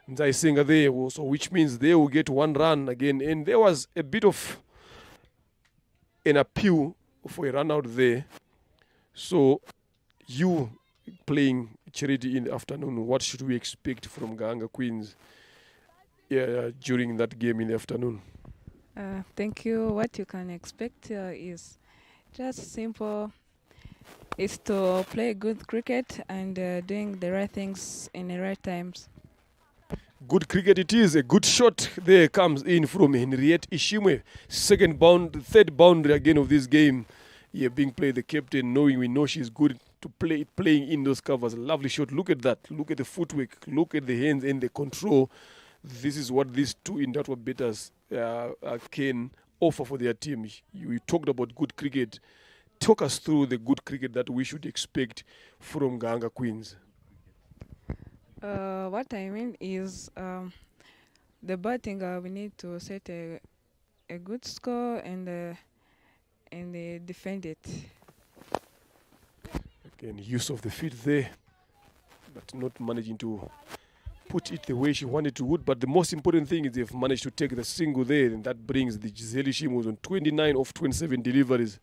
Nzaisenga there, so which means they will get 1 run again. And there was a bit of an appeal for a run out there. So you playing Charity in the afternoon, what should we expect from Gahanga Queens during that game in the afternoon? Thank you. What you can expect is just simple. Is to play good cricket and doing the right things in the right times. Good cricket it is. A good shot there comes in from Henriette Ishimwe. Third boundary again of this game. Yeah, being played the captain, we know she's good to playing in those covers. Lovely shot. Look at that. Look at the footwork. Look at the hands and the control. This is what these two Indatwa betters can offer for their team. You talked about good cricket. Talk us through the good cricket that we should expect from Gahanga Queens. What I mean is the batting. We need to set a good score and defend it. Again, use of the feet there, but not managing to put it the way she wanted to would. But the most important thing is they've managed to take the single there, and that brings the Giselle Ishimwe on 29 of 27 deliveries.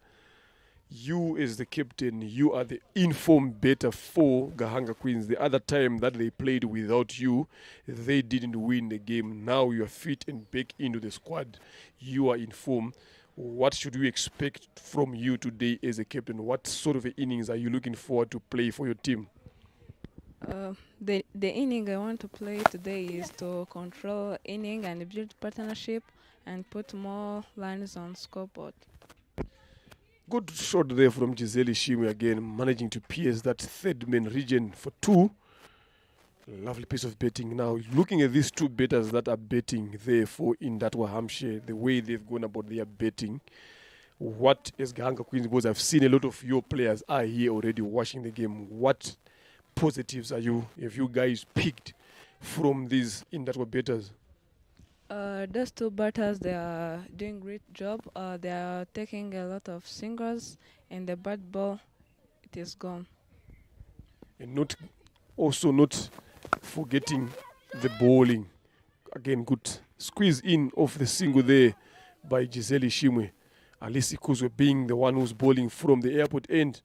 You as the captain, you are the informed better for Gahanga Queens. The other time that they played without you, they didn't win the game. Now you are fit and back into the squad. You are informed. What should we expect from you today as a captain? What sort of innings are you looking forward to play for your team? The inning I want to play today is to control inning and build partnership and put more lines on scoreboard. Good shot there from Giselle Ishimwe again, managing to pierce that third main region for 2. Lovely piece of betting. Now, looking at these two betters that are betting there for Indatwa Hampshire, the way they've gone about their betting, what is Gahanga Queens? Because I've seen a lot of your players are here already watching the game. What positives have you guys picked from these Indatwa betters? Those two batters, they are doing great job. They are taking a lot of singles, and the bad ball, it is gone. And not forgetting the bowling. Again, good squeeze in of the single there by Giselle Ishimwe. Alisi Kuzwe being the one who's bowling from the airport end.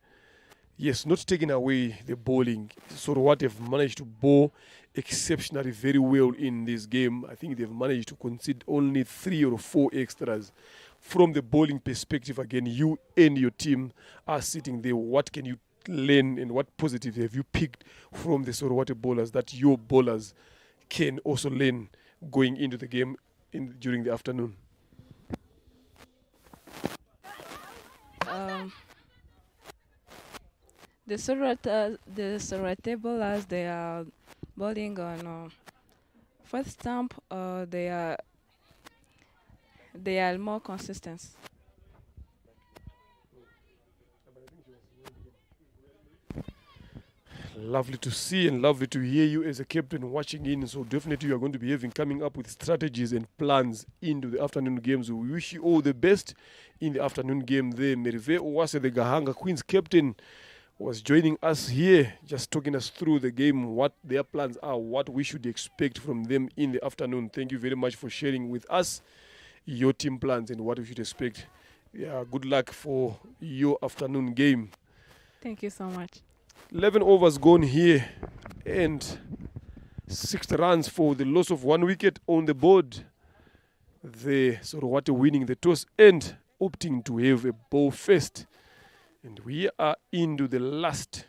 Yes, not taking away the bowling. So what they've managed to bowl exceptionally very well in this game. I think they've managed to concede only 3 or 4 extras. From the bowling perspective, again, you and your team are sitting there. What can you learn and what positive have you picked from the Sorowate bowlers that your bowlers can also learn going into the game during the afternoon? The Surrey table as they are bowling on first stump, they are more consistent. Lovely to see and lovely to hear you as a captain watching in. So definitely you are going to be coming up with strategies and plans into the afternoon games. We wish you all the best in the afternoon game there. Merive Owase, the Gahanga Queens captain, was joining us here, just talking us through the game, what their plans are, what we should expect from them in the afternoon. Thank you very much for sharing with us your team plans and what we should expect. Yeah, good luck for your afternoon game. Thank you so much. 11 overs gone here and 6 runs for the loss of 1 wicket on the board. The Sorowate winning the toss and opting to have a bow first. And we are into the last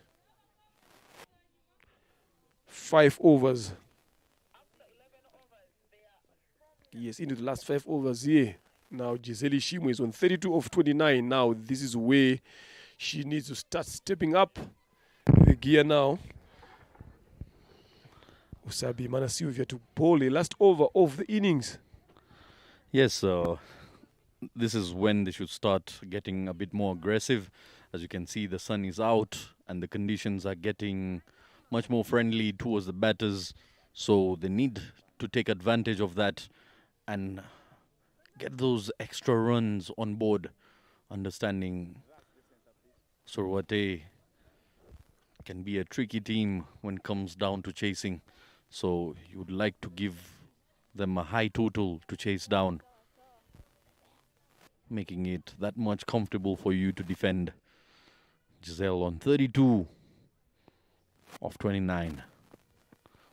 5 overs. Yes, into the last 5 overs here. Now Giselle Shimo is on 32 of 29. Now this is where she needs to start stepping up the gear now. Usabi Mana Sylvia to bowl the last over of the innings. Yes, this is when they should start getting a bit more aggressive. As you can see, the sun is out and the conditions are getting much more friendly towards the batters. So they need to take advantage of that and get those extra runs on board. Understanding Sorowate can be a tricky team when it comes down to chasing. So you would like to give them a high total to chase down, making it that much comfortable for you to defend. Giselle on 32 of 29.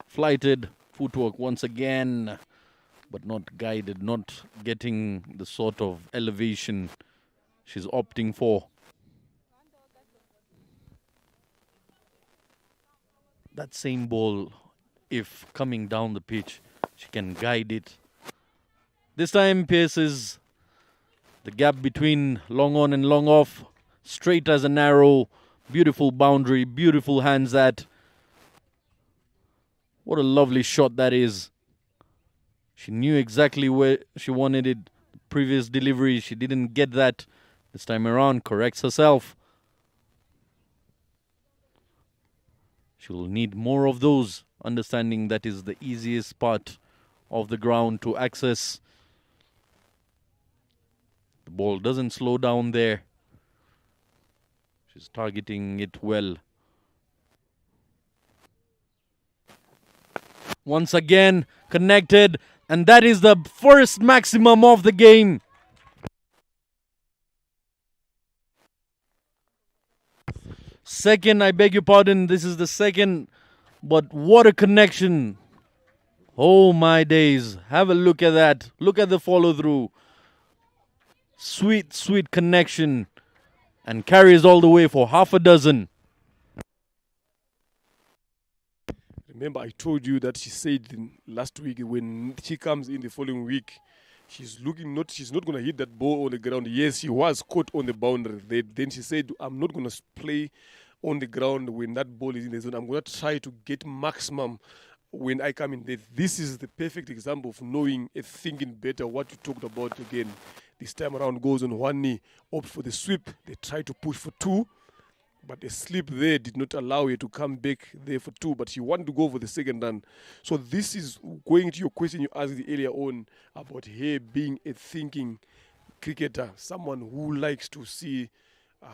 Flighted, footwork once again, but not guided, not getting the sort of elevation she's opting for. That same ball, if coming down the pitch, she can guide it. This time pierces the gap between long on and long off, straight as an arrow. Beautiful boundary, beautiful hands that. What a lovely shot that is. She knew exactly where she wanted it. The previous delivery, she didn't get that. This time around, corrects herself. She will need more of those, understanding that is the easiest part of the ground to access. The ball doesn't slow down there. She's targeting it well. Once again, connected, and that is the first maximum of the game. Second, I beg your pardon, this is the second, but what a connection. Oh my days, have a look at that. Look at the follow through. Sweet, sweet connection, and carries all the way for half a dozen. Remember, I told you that she said last week when she comes in the following week, she's not going to hit that ball on the ground. Yes, she was caught on the boundary. Then she said, I'm not going to play on the ground when that ball is in the zone. I'm going to try to get maximum when I come in there. This is the perfect example of knowing and thinking better what you talked about again. This time around goes on one knee, opt for the sweep. They try to push for 2, but the slip there did not allow her to come back there for 2, but she wanted to go for the second run. So this is going to your question you asked earlier on about her being a thinking cricketer, someone who likes to see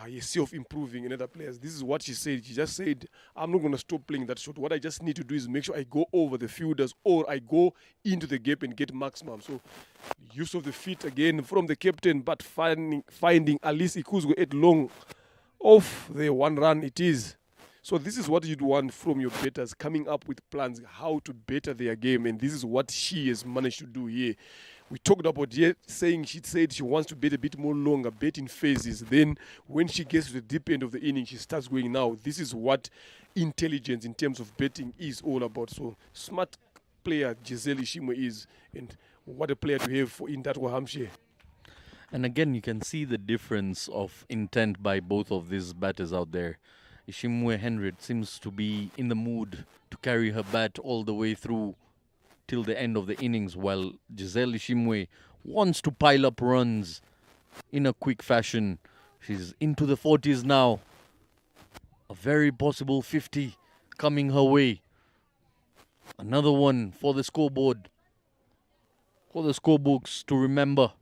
herself improving in other players. This is what she said. She just said, I'm not going to stop playing that shot. What I just need to do is make sure I go over the fielders or I go into the gap and get maximum. So use of the feet again from the captain, but finding Alice Ikuzwe at long off the 1 run it is. So this is what you'd want from your batters, coming up with plans how to better their game, and this is what she has managed to do here. We talked about she said she wants to bet a bit more longer, bet in phases. Then when she gets to the deep end of the inning, she starts going now. This is what intelligence in terms of betting is all about. So smart player Giselle Ishimwe is, and what a player to have for in that Hampshire. And again, you can see the difference of intent by both of these batters out there. Ishimwe Henriette seems to be in the mood to carry her bat all the way through till the end of the innings, while Giselle Ishimwe wants to pile up runs in a quick fashion. She's into the 40s now. A very possible 50 coming her way. Another one for the scoreboard, for the scorebooks to remember.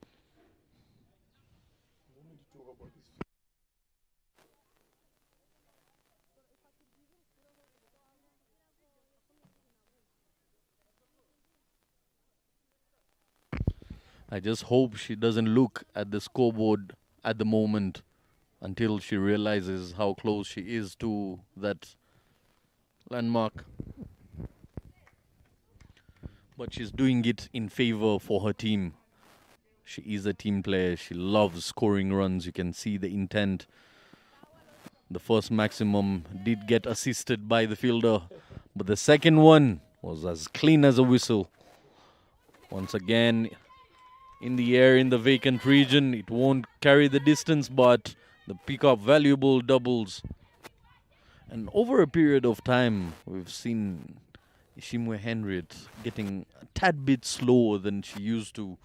I just hope she doesn't look at the scoreboard at the moment until she realizes how close she is to that landmark. But she's doing it in favor for her team. She is a team player. She loves scoring runs. You can see the intent. The first maximum did get assisted by the fielder, but the second one was as clean as a whistle. Once again, in the air in the vacant region, it won't carry the distance, but they pick up valuable doubles. And over a period of time, we've seen Ishimwe Henriette getting a tad bit slower than she used to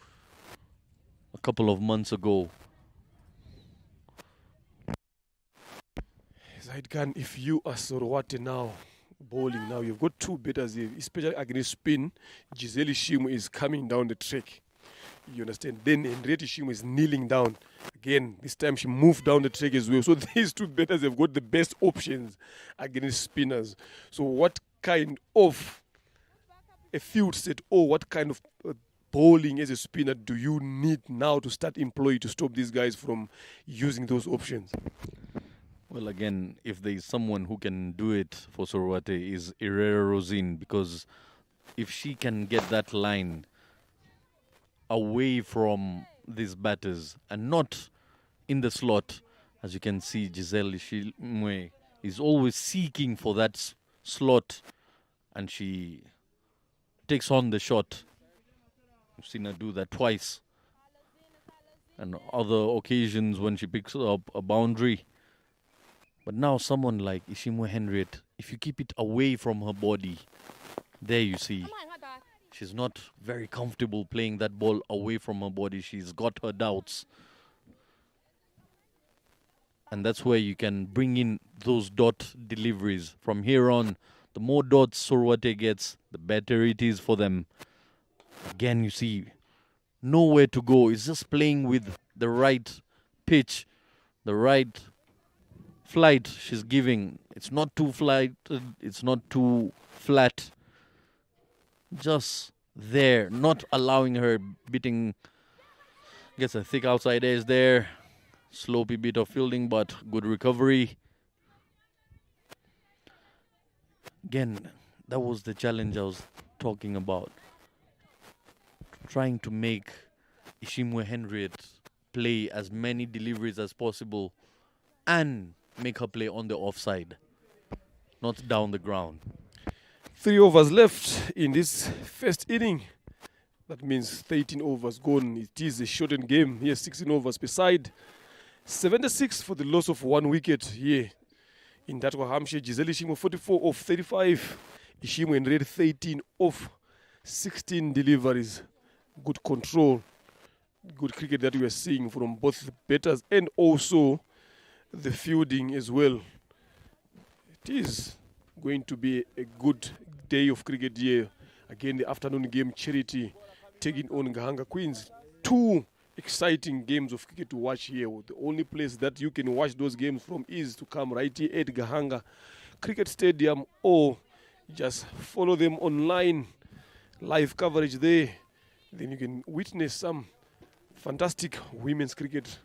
a couple of months ago. Zaid Khan, if you are Sorowate now, bowling now, you've got two batters here, especially against spin. Giselle Ishimwe is coming down the track. You understand? Then Henriette Ishimwe is kneeling down. Again, this time she moved down the track as well. So these two batters have got the best options against spinners. So what kind of a field set or what kind of bowling as a spinner do you need now to start employing to stop these guys from using those options? Well, again, if there is someone who can do it for Sorowate is Herrera Rosine, because if she can get that line away from these batters and not in the slot, as you can see, Giselle Ishimwe is always seeking for that slot, and she takes on the shot. You've seen her do that twice, and other occasions when she picks up a boundary. But now someone like Ishimwe Henriette, if you keep it away from her body, there you see, she's not very comfortable playing that ball away from her body. She's got her doubts. And that's where you can bring in those dot deliveries. From here on, the more dots Sorowate gets, the better it is for them. Again, you see, nowhere to go. It's just playing with the right pitch, the right flight she's giving. It's not too flighted, it's not too flat. Just there, not allowing her beating. Gets a thick outside edge there. Slopey bit of fielding, but good recovery. Again, that was the challenge I was talking about. Trying to make Ishimwe Henriette play as many deliveries as possible and make her play on the offside, not down the ground. 3 overs left in this first inning. That means 13 overs gone. It is a shortened game. Here, 16 overs per side. 76 for the loss of 1 wicket here in Datwa Hampshire. Giselle Ishimwe 44 of 35. Ishimwe Henriette 13 of 16 deliveries. Good control. Good cricket that we are seeing from both the batters and also the fielding as well. It is going to be a good day of cricket here. Again, the afternoon game, Charity taking on Gahanga Queens. 2 exciting games of cricket to watch here. The only place that you can watch those games from is to come right here at Gahanga Cricket Stadium, or just follow them online. Live coverage there. Then you can witness some fantastic women's cricket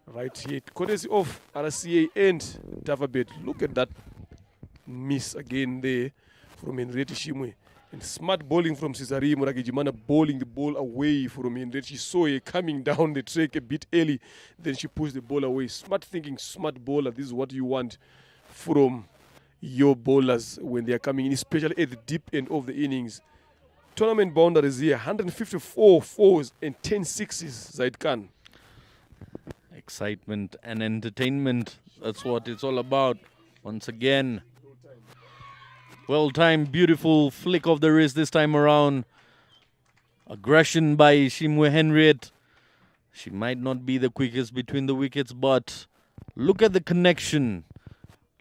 right here. Courtesy of RCA and Davabet. Look at that miss again there from Henriette Ishimwe. And smart bowling from Cesare Muragijimana, bowling the ball away from Henriette. She saw her coming down the track a bit early. Then she pushed the ball away. Smart thinking, smart bowler. This is what you want from your bowlers when they are coming in, especially at the deep end of the innings. Tournament boundaries here, 154 fours and 10 sixes, Zaid Khan. Excitement and entertainment, that's what it's all about. Once again. Well-timed, beautiful flick of the wrist this time around. Aggression by Ishimwe Henriette. She might not be the quickest between the wickets, but look at the connection.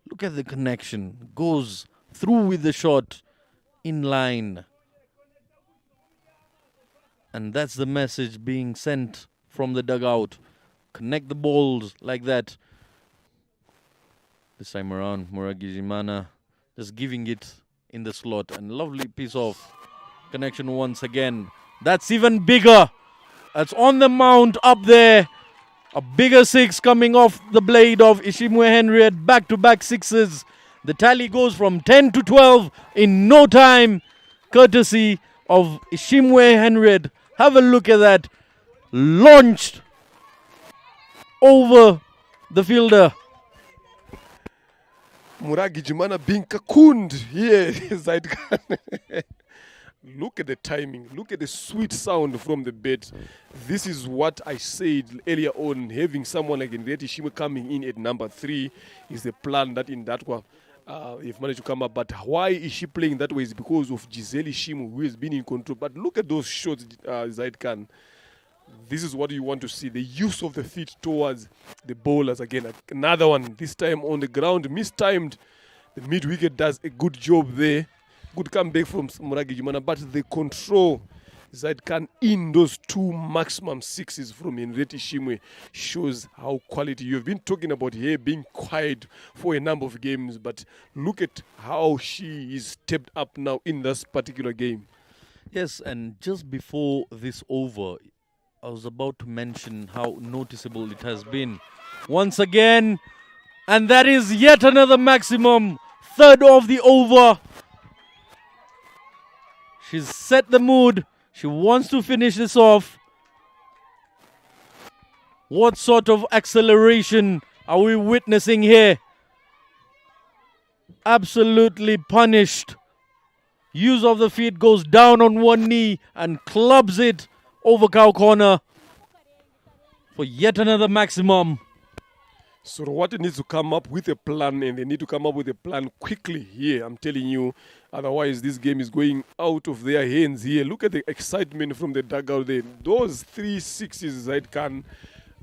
Look at the connection. Goes through with the shot in line. And that's the message being sent from the dugout. Connect the balls like that. This time around, Muragijimana just giving it in the slot. And lovely piece of connection once again. That's even bigger. That's on the mount up there. A bigger six coming off the blade of Ishimwe Henriette. Back-to-back sixes. The tally goes from 10 to 12 in no time. Courtesy of Ishimwe Henriette. Have a look at that. Launched over the fielder. Muragijimana being cocooned here. Look at the timing. Look at the sweet sound from the bat. This is what I said earlier on. Having someone like Henriette Ishimwe coming in at number 3 is the plan that in that one you've managed to come up. But why is she playing that way? Is because of Giselle Ishimwe, who has been in control. But look at those shots, Zaid Khan. This is what you want to see. The use of the feet towards the bowlers again. Another one, this time on the ground, mistimed. The mid-wicket does a good job there. Good comeback from Muragijimana. But the control, Zaid Khan, in those 2 maximum sixes from Henriette Ishimwe shows how quality. You've been talking about her being quiet for a number of games. But look at how she is stepped up now in this particular game. Yes, and just before this over, I was about to mention how noticeable it has been. Once again, and that is yet another maximum. Third of the over. She's set the mood. She wants to finish this off. What sort of acceleration are we witnessing here? Absolutely punished. Use of the feet, goes down on one knee and clubs it over cow corner for yet another maximum. So what needs to come up with a plan, and they need to come up with a plan quickly here, I'm telling you. Otherwise, this game is going out of their hands here. Look at the excitement from the dugout there. Those 3 sixes, Zaid Khan,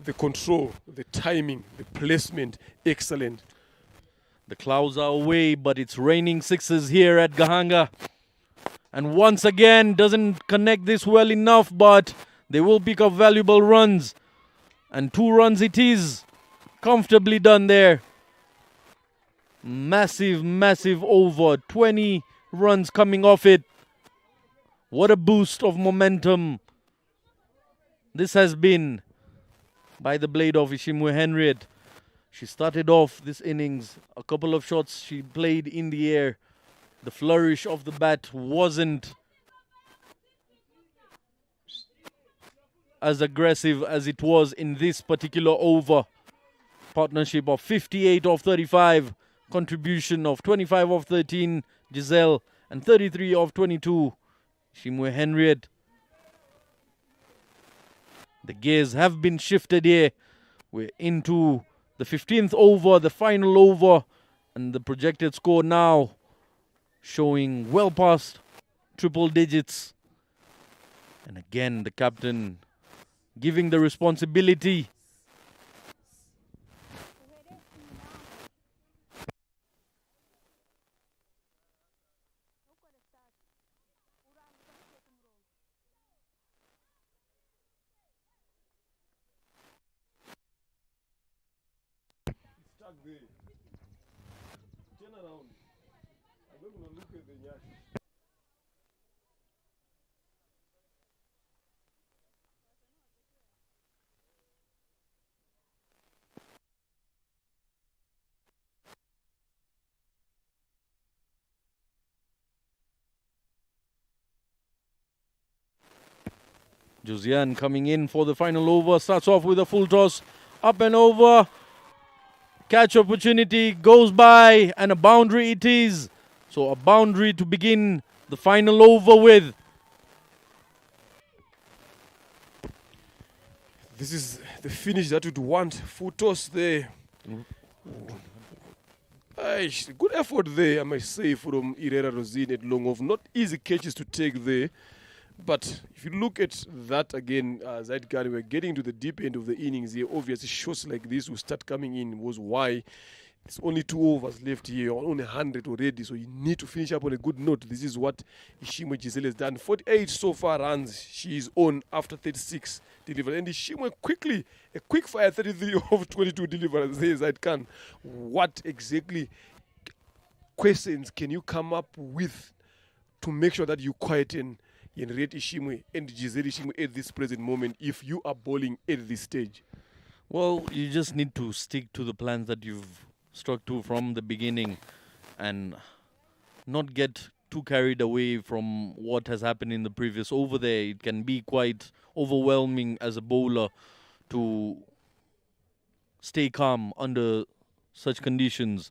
the control, the timing, the placement, excellent. The clouds are away, but it's raining sixes here at Gahanga. And once again, doesn't connect this well enough, but they will pick up valuable runs. And 2 runs it is. Comfortably done there. Massive, massive over. 20 runs coming off it. What a boost of momentum this has been by the blade of Ishimwe Henriette. She started off this innings. A couple of shots she played in the air. The flourish of the bat wasn't as aggressive as it was in this particular over. Partnership of 58 of 35. Contribution of 25 of 13. Giselle. And 33 of 22. Ishimwe Henriette. The gears have been shifted here. We're into the 15th over, the final over. And the projected score now showing well past triple digits. And again, the captain giving the responsibility. Turn around. I'm not going to look at the yash. Josiane coming in for the final over. Starts off with a full toss. Up and over. Catch opportunity. Goes by. And a boundary it is. So a boundary to begin the final over with. This is the finish that you'd want. Full toss there. Good effort there, I must say, from Irera Rosine at long off. Not easy catches to take there. But if you look at that again, Zaidgani, we're getting to the deep end of the innings here. Obviously, shots like this will start coming in. Was why it's only 2 overs left here, only 100 already. So you need to finish up on a good note. This is what Ishimwe Giselle has done. 48 so far runs she is on after 36 delivered. And Ishimwe quickly, a quick fire 33 of 22 deliveries there, Zaidkan. What exactly questions can you come up with to make sure that you quieten Henriette Ishimwe and Giselle Ishimwe at this present moment if you are bowling at this stage? Well, you just need to stick to the plans that you've stuck to from the beginning and not get too carried away from what has happened in the previous over there. It can be quite overwhelming as a bowler to stay calm under such conditions.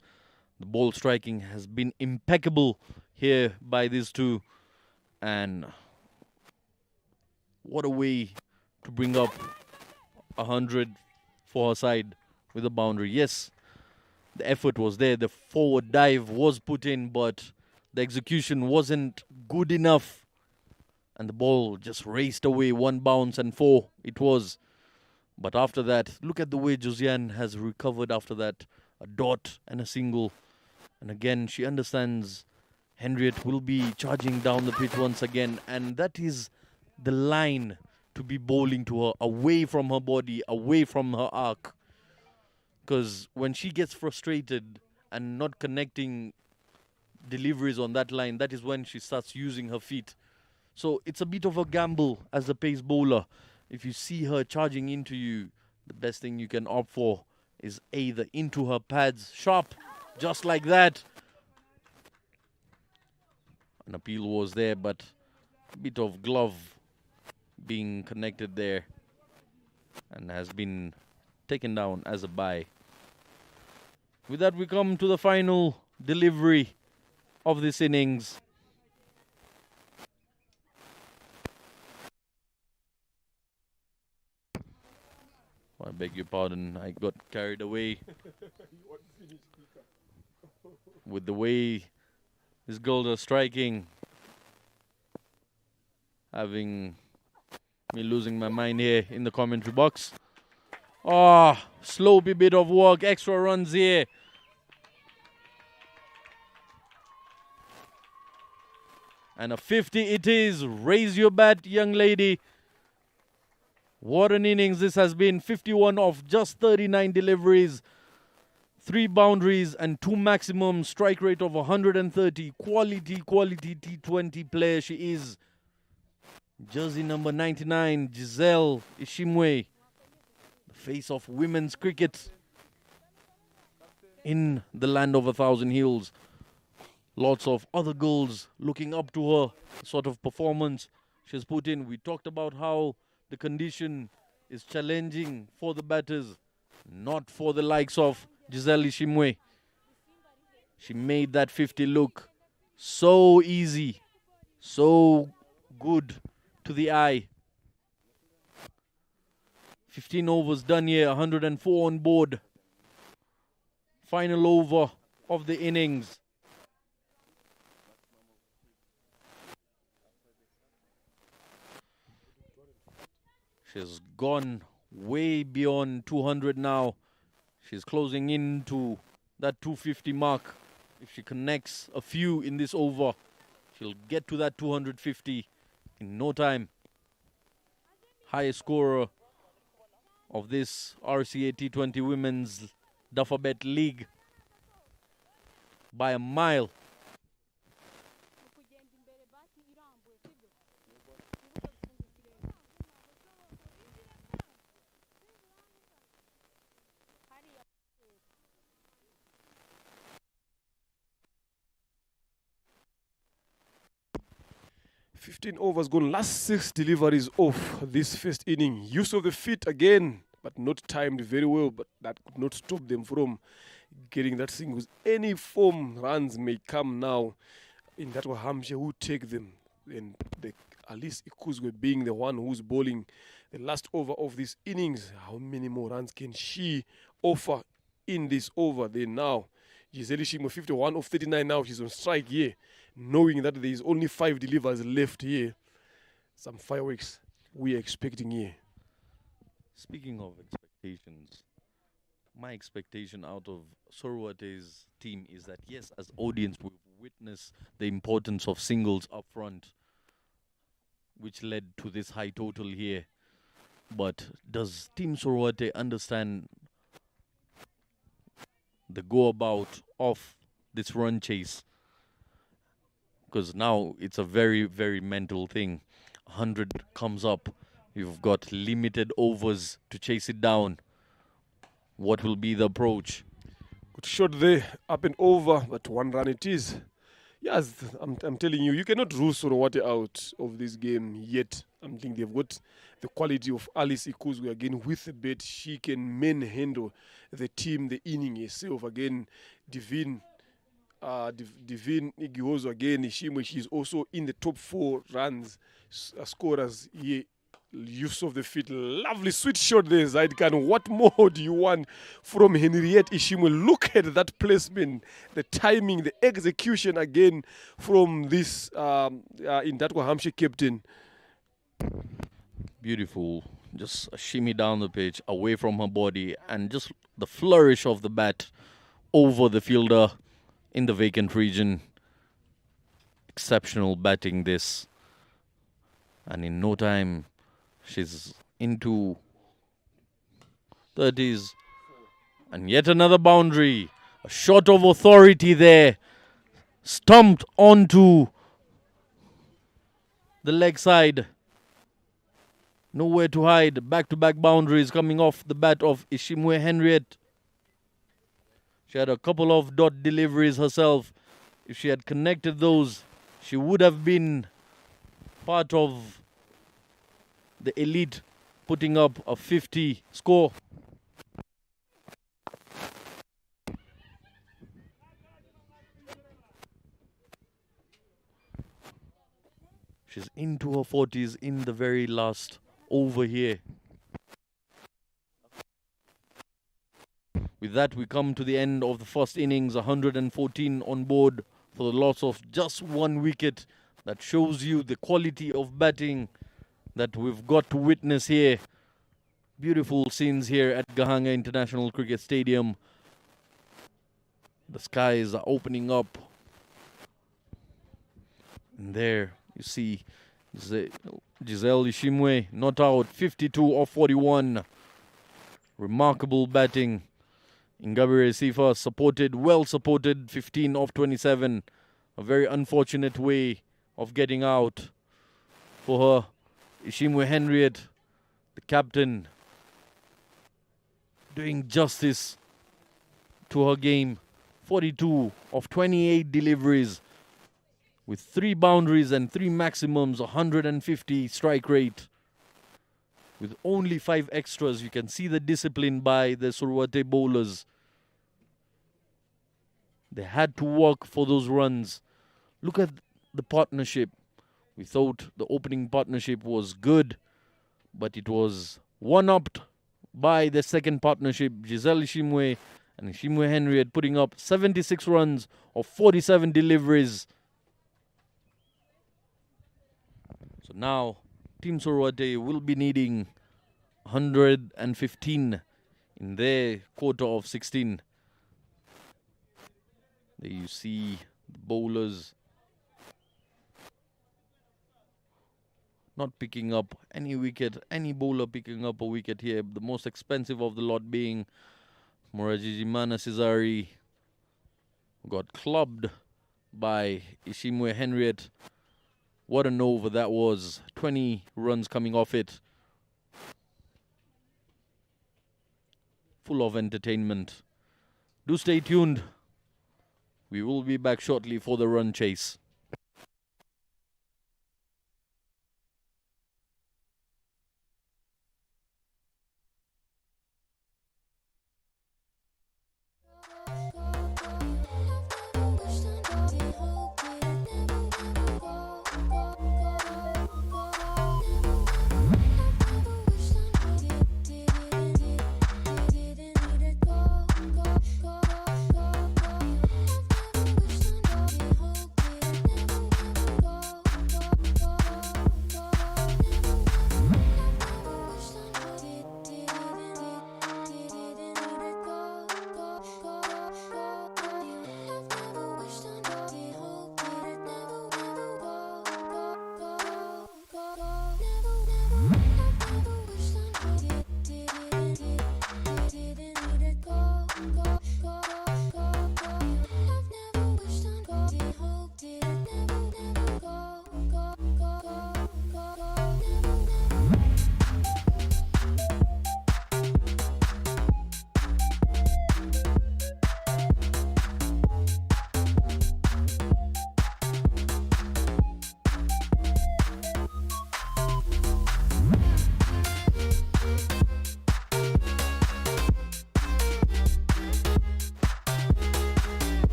The ball striking has been impeccable here by these two, and what a way to bring up 100 for her side with a boundary. Yes, the effort was there. The forward dive was put in, but the execution wasn't good enough. And the ball just raced away. 1 bounce and 4 it was. But after that, look at the way Josiane has recovered after that. A dot and a single. And again, she understands Henriette will be charging down the pitch once again. And that is the line to be bowling to her, away from her body, away from her arc. Because when she gets frustrated and not connecting deliveries on that line, that is when she starts using her feet. So it's a bit of a gamble as a pace bowler. If you see her charging into you, the best thing you can opt for is either into her pads, sharp, just like that. An appeal was there, but a bit of glove being connected there and has been taken down as a bye. With that, we come to the final delivery of this innings. I beg your pardon, I got carried away with the way this girls are striking, having me losing my mind here in the commentary box. Slow bit of work, extra runs here. And a 50 it is. Raise your bat, young lady. What an innings this has been. 51 of just 39 deliveries. 3 boundaries and 2 maximum. Strike rate of 130. Quality T20 player she is. Jersey number 99, Giselle Ishimwe. The face of women's cricket in the land of 1,000 hills. Lots of other girls looking up to her sort of performance she's put in. We talked about how the condition is challenging for the batters, not for the likes of Giselle Ishimwe. She made that 50 look so easy, so good to the eye. 15 overs done here, 104 on board. Final over of the innings. She's gone way beyond 200 now. She's closing into that 250 mark. If she connects a few in this over, she'll get to that 250 in no time. Highest scorer of this RCA T20 Women's Duffabet League by a mile. Fifteen overs gone. Last 6 deliveries off this first inning. Use of the feet again, but not timed very well. But that could not stop them from getting that singles. Any form runs may come now in that Hampshire who take them. And Alice Ikuzwe being the one who's bowling the last over of this innings. How many more runs can she offer in this over? Then now Giselle Ishimwe, 51 of 39 now. She's on strike here, knowing that there is only 5 delivers left here. Some fireworks we are expecting here. Speaking of expectations, my expectation out of Sorowate's team is that, yes, as audience, we've witnessed the importance of singles up front, which led to this high total here. But does Team Sorowate understand the go-about of this run chase? Because now it's a very, very mental thing. 100 comes up. You've got limited overs to chase it down. What will be the approach? Good shot there, up and over, but 1 run it is. Yes, I'm telling you, you cannot rule Sorowate out of this game yet. I think they've got the quality of Alice Ikuzwe again with the bet. She can manhandle the team, the inning herself. Again, Divine Igiozo again, Ishimwe, she's also in the top 4 runs scorers here. Use of the feet, lovely sweet shot there, Zaidkan. What more do you want from Henriette Ishimwe? Look at that placement, the timing, the execution again from this Indatwa Hampshire captain. Beautiful. Just a shimmy down the pitch, away from her body, and just the flourish of the bat over the fielder in the vacant region. Exceptional batting this. And in no time, she's into 30s. And yet another boundary. A shot of authority there. Stumped onto the leg side. Nowhere to hide. Back-to-back boundaries coming off the bat of Ishimwe Henriette. She had a couple of dot deliveries herself. If she had connected those, she would have been part of the elite, putting up a 50 score. She's into her 40s in the very last over here. With that, we come to the end of the first innings. 114 on board for the loss of just 1 wicket. That shows you the quality of batting that we've got to witness here. Beautiful scenes here at Gahanga International Cricket Stadium. The skies are opening up. And there you see Giselle Ishimwe not out, 52 of 41. Remarkable batting. Ingabire Sifa supported, well supported, 15 of 27. A very unfortunate way of getting out for her. Ishimwe Henriette, the captain, doing justice to her game. 42 of 28 deliveries with 3 boundaries and 3 maximums, 150 strike rate. With only 5 extras, you can see the discipline by the Sorowate bowlers. They had to work for those runs. Look at the partnership. We thought the opening partnership was good, but it was one-upped by the second partnership, Giselle Ishimwe and Ishimwe Henriette, putting up 76 runs of 47 deliveries. So now, Team Sorowate will be needing 115 in their quarter of 16. There you see the bowlers not picking up any wicket, any bowler picking up a wicket here. The most expensive of the lot being Morajijimana Cesari, got clubbed by Ishimwe Henriette. What an over that was. 20 runs coming off it. Full of entertainment. Do stay tuned. We will be back shortly for the run chase.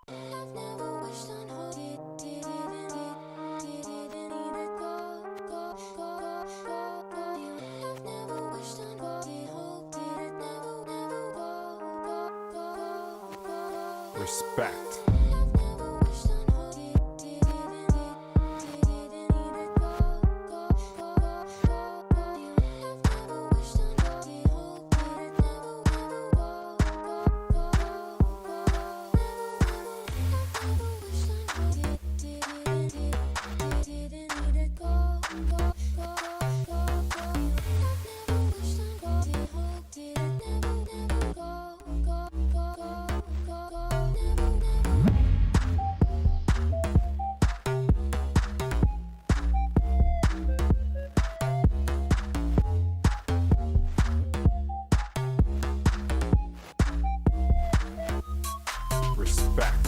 Respect. Respect.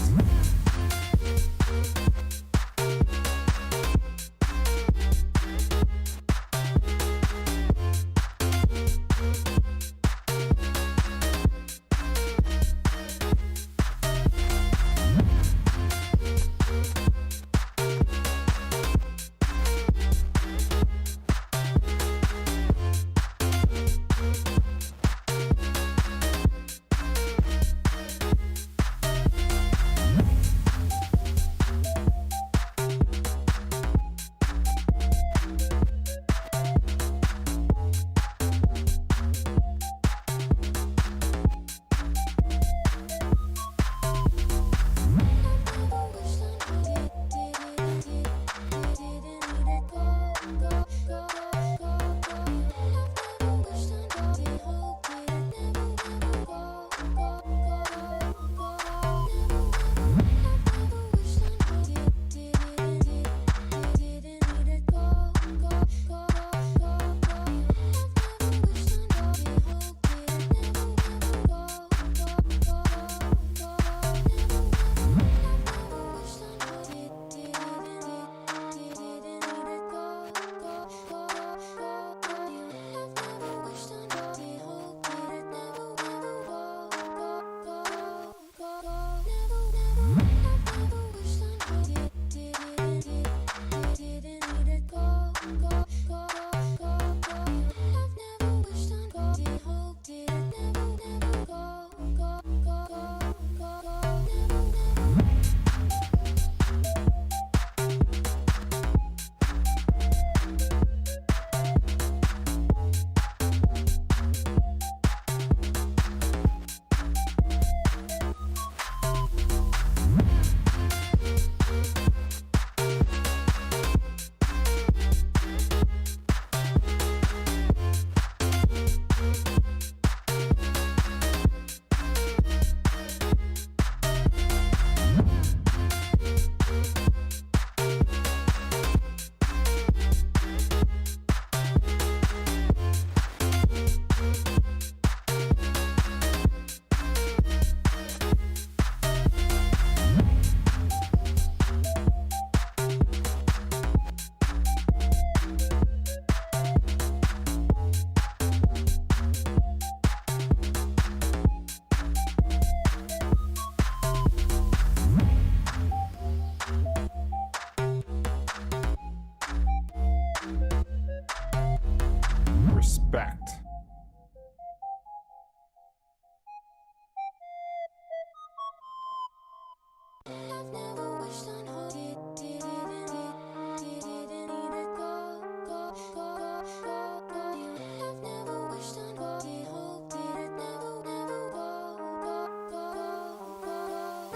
Respect.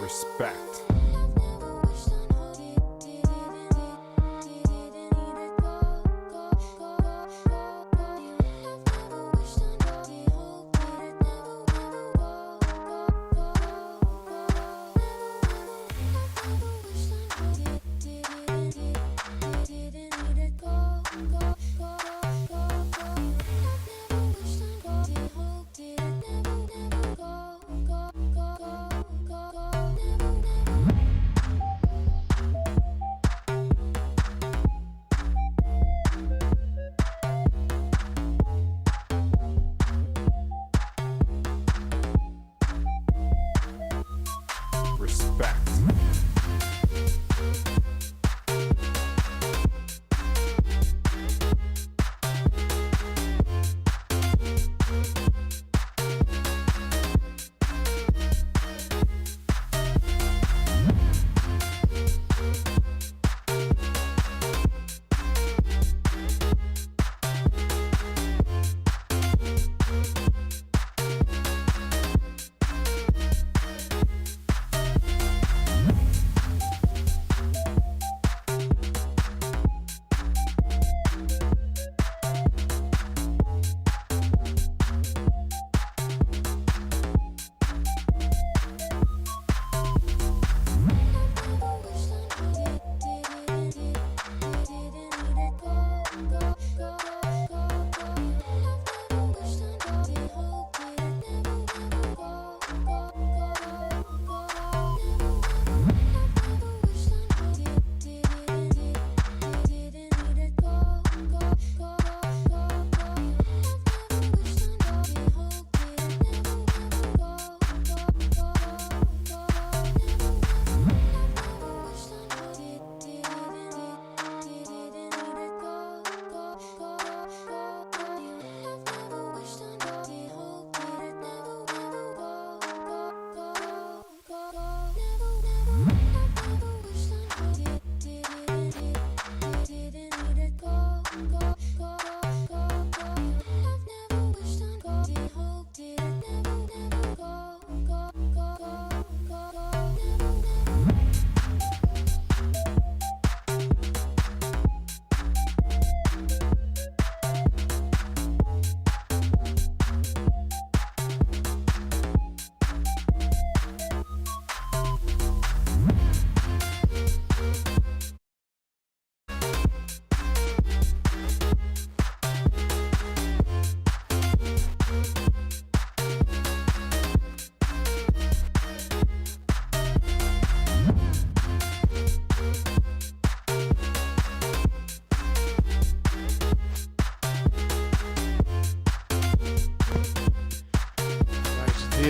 Respect.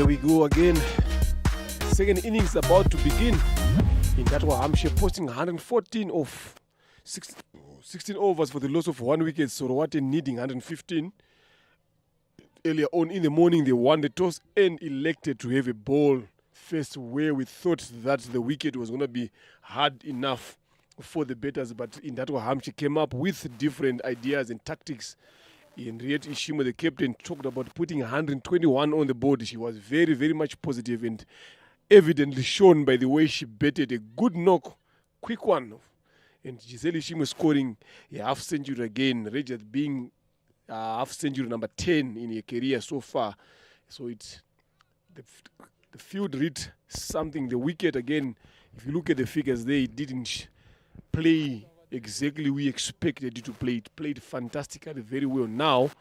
There we go again. Second innings about to begin. In that one, Hampshire posting 114 of 16 overs for the loss of 1 wicket. Sorowate needing 115. Earlier on in the morning, they won the toss and elected to have a ball first, where we thought that the wicket was going to be hard enough for the batters. But in that one, Hampshire came up with different ideas and tactics. Henriette Ishima, the captain, talked about putting 121 on the board. She was very, very much positive and evidently shown by the way she batted. A good knock, quick one. And Giselle Ishima scoring a half century again. Rajat being half century number 10 in her career so far. So it's the field read something. The wicket again, if you look at the figures there, it didn't play exactly we expected it to play. It played fantastically, very well. Now,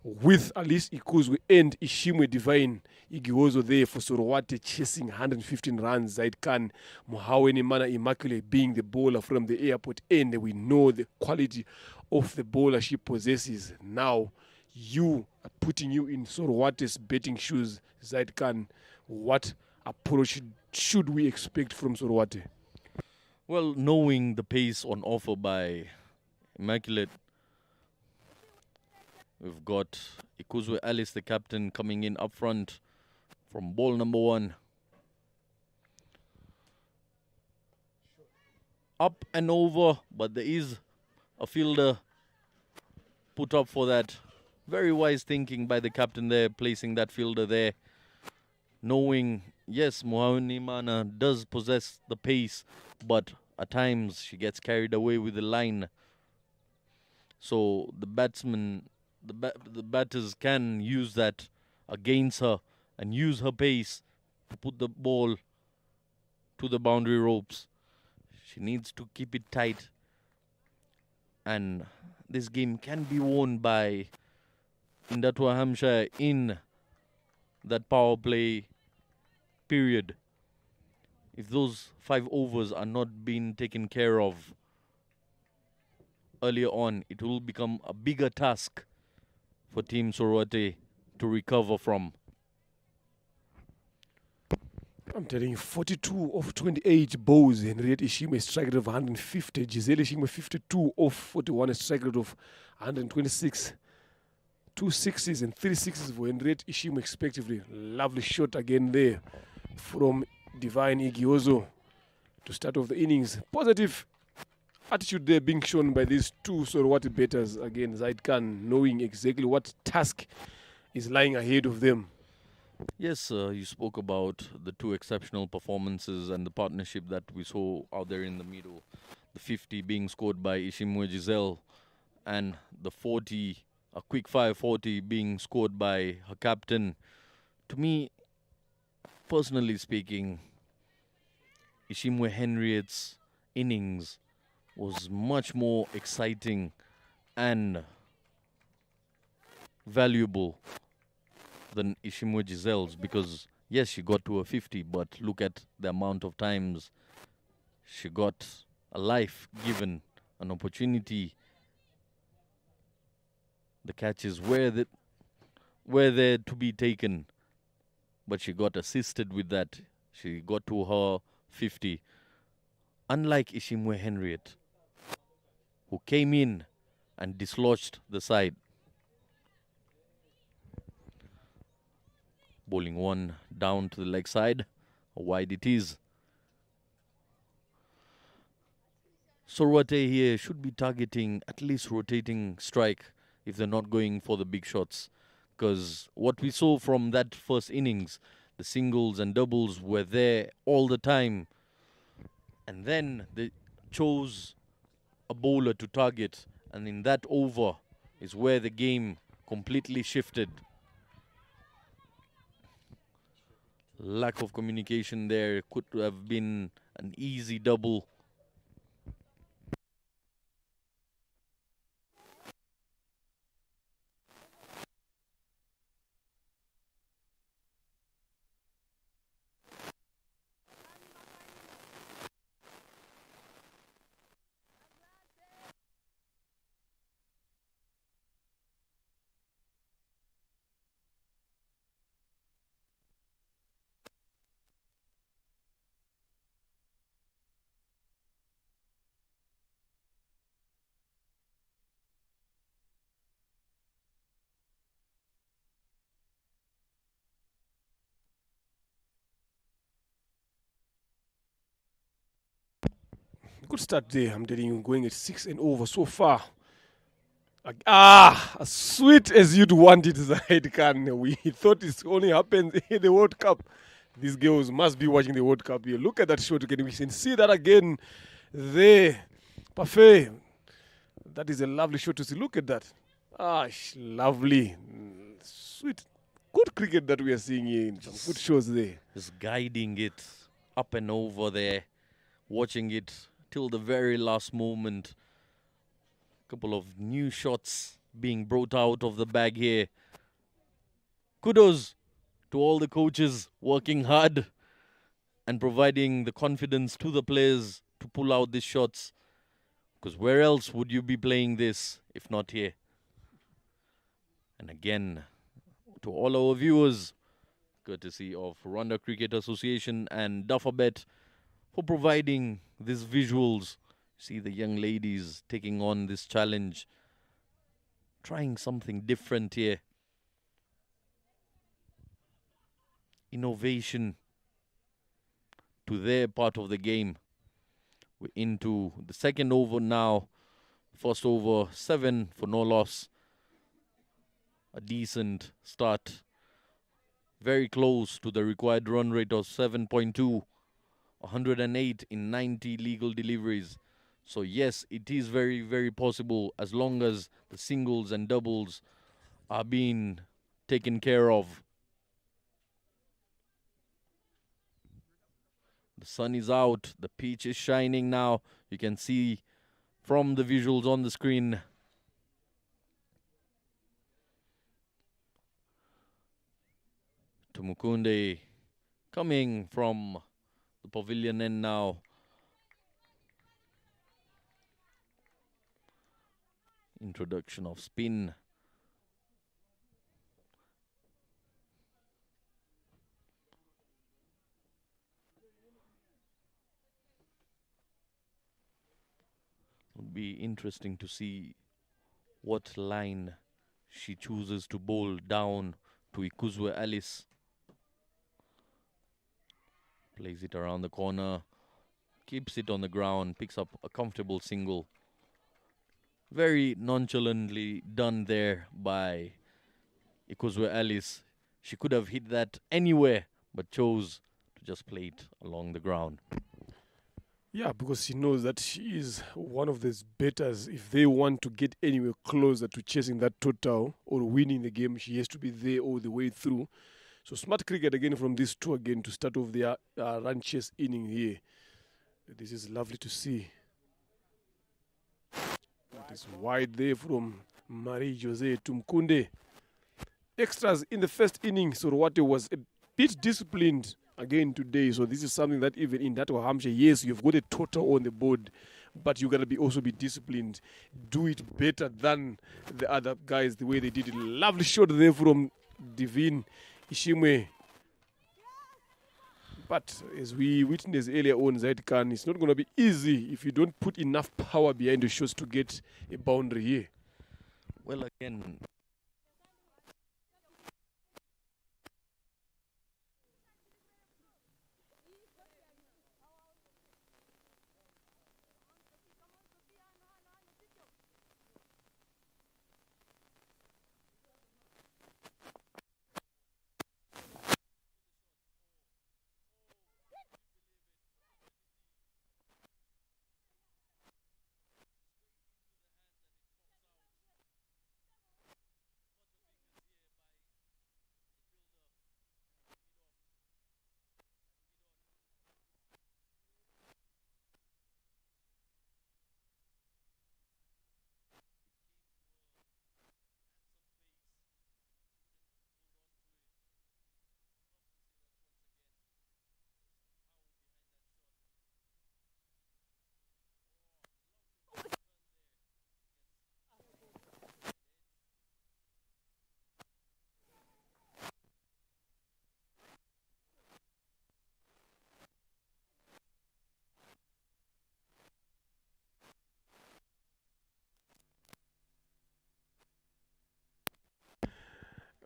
with Alice Ikuzwe and Ishimwe Divine Igiozo there for Sorowate chasing 115 runs, Zaid Khan, Muhaweni Mana Immaculate being the bowler from the airport end. We know the quality of the bowler she possesses. Now, you are putting you in Sorowate's betting shoes, Zaid Khan. What approach should we expect from Sorowate? Well, knowing the pace on offer by Immaculate, we've got Ikuzwe Alice, the captain, coming in up front from ball number 1. Up and over, but there is a fielder put up for that. Very wise thinking by the captain there, placing that fielder there. Knowing, yes, Muhaweni Mana does possess the pace, but at times she gets carried away with the line. So the batsmen, the batters can use that against her and use her pace to put the ball to the boundary ropes. She needs to keep it tight. And this game can be won by Indatwa Hampshire in that power play period. If those 5 overs are not being taken care of earlier on, it will become a bigger task for Team Sorowate to recover from. I'm telling you, 42 of 28 bowls. Henriette Ishima, a strike rate of 150. Giselle Ishima, 52 of 41, a strike rate of 126. 2 sixes and 3 sixes for Henriette Ishima, respectively. Lovely shot again there from Divine Igiozo to start off the innings. Positive attitude there being shown by these two Sorowate batters. Again, Zaid Khan knowing exactly what task is lying ahead of them. Yes, you spoke about the 2 exceptional performances and the partnership that we saw out there in the middle. The 50 being scored by Ishimwe Giselle and the 40, a quick fire 40 being scored by her captain. To me, personally speaking, Ishimwe Henriette's innings was much more exciting and valuable than Ishimwe Giselle's, because yes, she got to a 50, but look at the amount of times she got a life given, an opportunity. The catches were there to be taken, but she got assisted with that. She got to her 50. Unlike Ishimwe Henriette, who came in and dislodged the side. Bowling 1 down to the leg side. Wide it is. Sorowate here should be targeting at least rotating strike if they're not going for the big shots. Because what we saw from that first innings, the singles and doubles were there all the time. And then they chose a bowler to target. And in that over is where the game completely shifted. Lack of communication there. Could have been an easy double. Good start there. I'm telling you, going at 6 and over so far. As sweet as you'd want it, Zaid Khan. We thought it only happens in the World Cup. These girls must be watching the World Cup here. Look at that shot again. We can see that again there. Parfait. That is a lovely shot to see. Look at that. Lovely. Sweet. Good cricket that we are seeing here. Some good shows there. Just guiding it up and over there, watching it till the very last moment. Couple of new shots being brought out of the bag here. Kudos to all the coaches working hard and providing the confidence to the players to pull out these shots. Because where else would you be playing this if not here? And again, to all our viewers, courtesy of Rwanda Cricket Association and Dufferbet for providing these visuals. See the young ladies taking on this challenge, trying something different here. Innovation to their part of the game. We're into the second over now. First over, 7 for no loss. A decent start. Very close to the required run rate of 7.2. 108 in 90 legal deliveries. So yes, it is very, very possible as long as the singles and doubles are being taken care of. The sun is out. The pitch is shining now. You can see from the visuals on the screen. Tumukunde coming from the pavilion end now. Introduction of spin. Would be interesting to see what line she chooses to bowl down to Ikuzwe Alice. Plays it around the corner, keeps it on the ground, picks up a comfortable single. Very nonchalantly done there by Ikuzwe Alice. She could have hit that anywhere, but chose to just play it along the ground. Yeah, because she knows that she is one of those batters. If they want to get anywhere closer to chasing that total or winning the game, she has to be there all the way through. So smart cricket again from these two again to start off their run chase inning here. This is lovely to see. That is wide there from Marie-Jose Tumukunde. Extras in the first inning. So Rwate was a bit disciplined again today. So this is something that even in that Hampshire, yes, you've got a total on the board, but you got to be also be disciplined. Do it better than the other guys, the way they did it. Lovely shot there from Divine Ishimwe. But as we witnessed earlier on, Zaid Khan, it's not going to be easy if you don't put enough power behind the shots to get a boundary here. Well, again,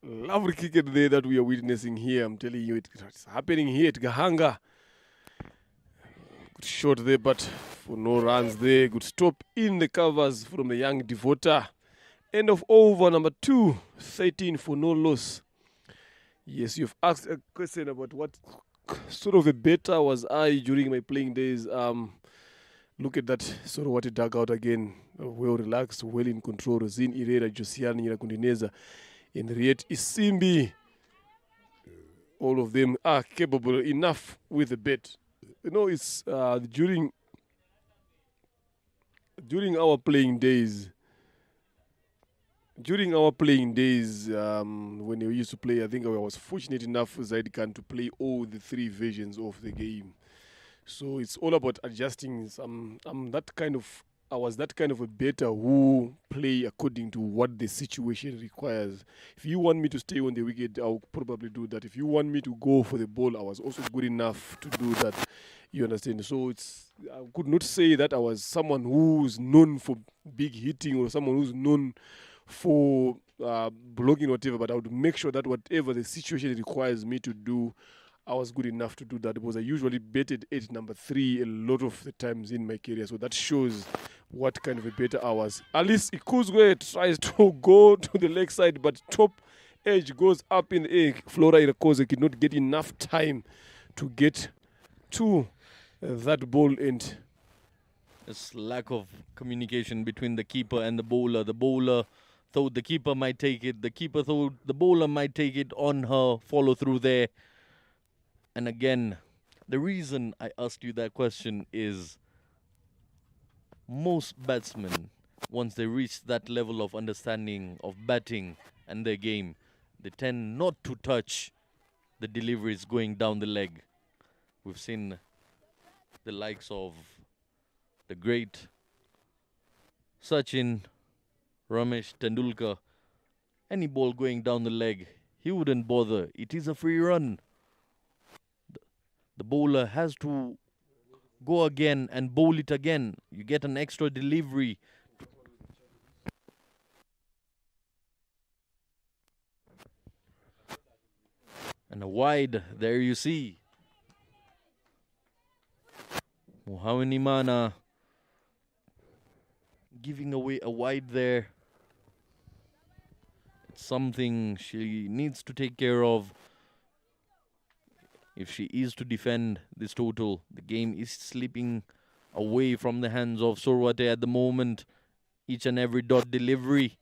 Lovely cricket there that we are witnessing here. I'm telling you, it's happening here at Gahanga. Good shot there, but for no runs there. Good stop in the covers from the young Devota. End of over number 2, 13 for no loss. Yes, you've asked a question about what sort of a better was I during my playing days. Look at that sort of what a dugout again. Well relaxed, well in control. Zin Irera, Josiane Nyirakundineza, Henriette Isimbi. All of them are capable enough with the bet. You know, it's during our playing days. During our playing days, when we used to play, I think I was fortunate enough, Zaidkan, to play all the 3 versions of the game. So it's all about adjusting. I was that kind of a batter who play according to what the situation requires. If you want me to stay on the wicket, I'll probably do that. If you want me to go for the ball, I was also good enough to do that. You understand? So I could not say that I was someone who's known for big hitting or someone who's known for blocking whatever, but I would make sure that whatever the situation requires me to do, I was good enough to do that, because I usually betted at number 3 a lot of the times in my career. So that shows what kind of a better I was. Alice Ikuzwe tries to go to the leg side, but top edge goes up in the air. Flora Irakoze could not get enough time to get to that ball, and This lack of communication between the keeper and the bowler. The bowler thought the keeper might take it. The keeper thought the bowler might take it on her follow through there. And again, the reason I asked you that question is most batsmen, once they reach that level of understanding of batting and their game, they tend not to touch the deliveries going down the leg. We've seen the likes of the great Sachin, Ramesh Tendulkar. Any ball going down the leg, he wouldn't bother. It is a free run. The bowler has to go again and bowl it again. You get an extra delivery. And a wide, there you see. Mohammed Imana giving away a wide there. It's something she needs to take care of. If she is to defend this total, the game is slipping away from the hands of Sorwate at the moment. Each and every dot delivery.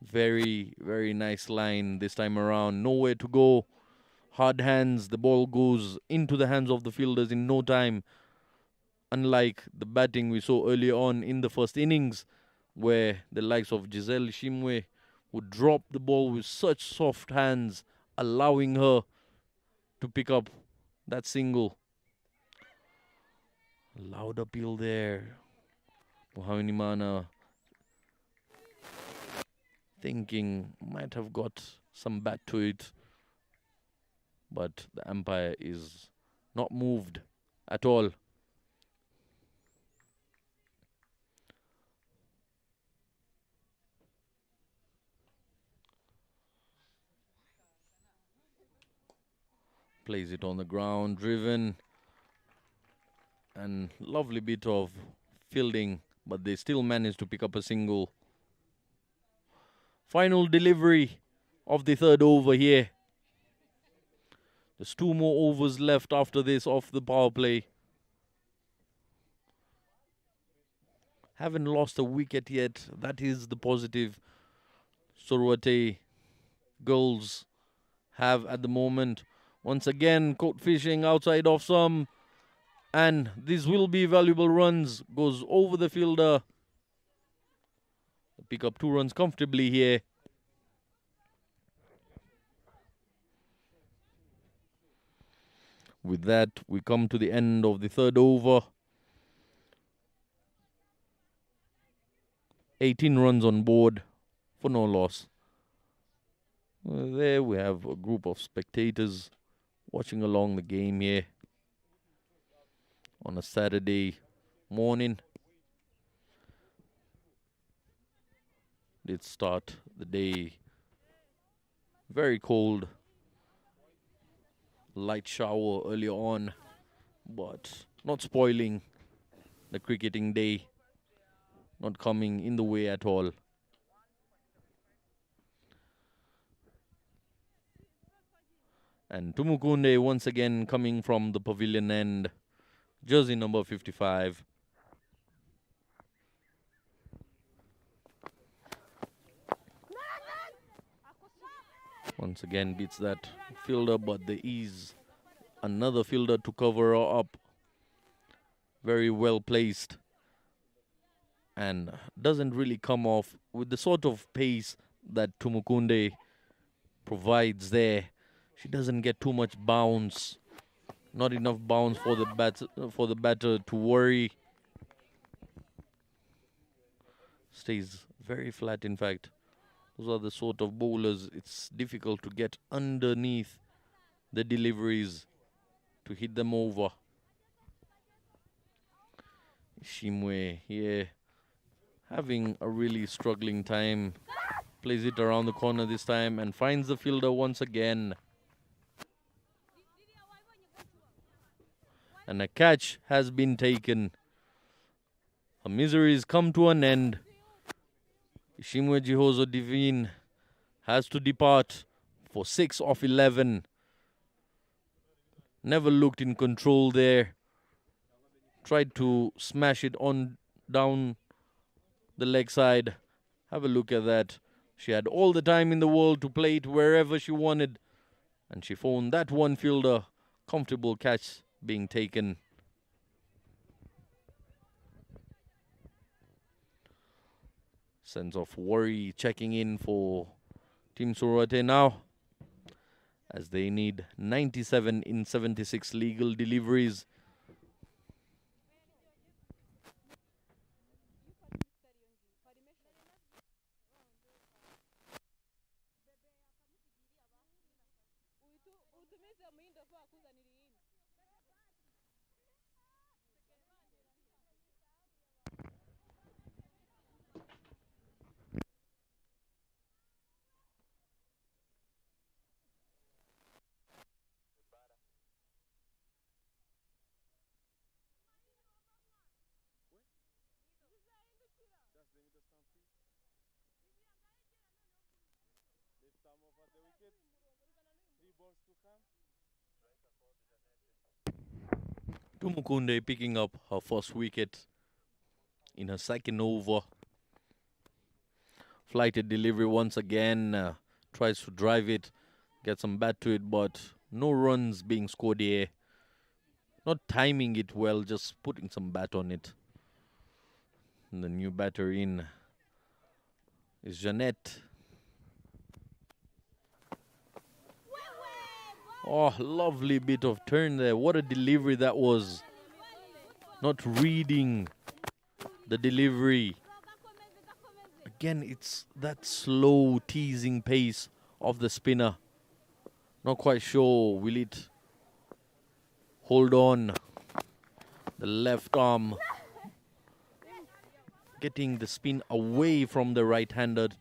Very, very nice line this time around. Nowhere to go. Hard hands. The ball goes into the hands of the fielders in no time. Unlike the batting we saw earlier on in the first innings, where the likes of Giselle Shimwe would drop the ball with such soft hands, allowing her to pick up that single. Loud appeal there. Mohammed Imana thinking might have got some bat to it, but the umpire is not moved at all. Plays it on the ground, driven, and lovely bit of fielding, but they still managed to pick up a single. Final delivery of the third over here. There's 2 more overs left after this off the power play. Haven't lost a wicket yet. That is the positive Sorwate girls have at the moment. Once again, caught fishing outside off some. And these will be valuable runs. Goes over the fielder. Pick up 2 runs comfortably here. With that, we come to the end of the third over. 18 runs on board for no loss. There we have a group of spectators watching along the game here on a Saturday morning. Did start the day very cold. Light shower earlier on, but not spoiling the cricketing day not coming in the way at all. And Tumukunde once again coming from the pavilion end. Jersey number 55. Once again beats that fielder, but there is another fielder to cover her up. Very well placed. And doesn't really come off with the sort of pace that Tumukunde provides there. She doesn't get too much bounce. Not enough bounce for the batter to worry. Stays very flat, in fact. Those are the sort of bowlers it's difficult to get underneath the deliveries to hit them over. Shimwe here having a really struggling time. Plays it around the corner this time and finds the fielder once again. And a catch has been taken. Her miseries come to an end. Ishimwe Jihozo Divine has to depart for 6 of 11. Never looked in control there. Tried to smash it on down the leg side. Have a look at that. She had all the time in the world to play it wherever she wanted. And she found that one fielder. Comfortable catch being taken. Sense of worry checking in for Team Surate now, as they need 97 in 76 legal deliveries. Tumukunde picking up her first wicket in her second over. Flighted delivery once again. Tries to drive it, get some bat to it, but no runs being scored here. Not timing it well, just putting some bat on it. And the new batter in is Jeanette. Oh, lovely bit of turn there. What a delivery that was. Not reading the delivery. Again, it's that slow teasing pace of the spinner. Not quite sure. Will it hold on? The left arm getting the spin away from the right-handed.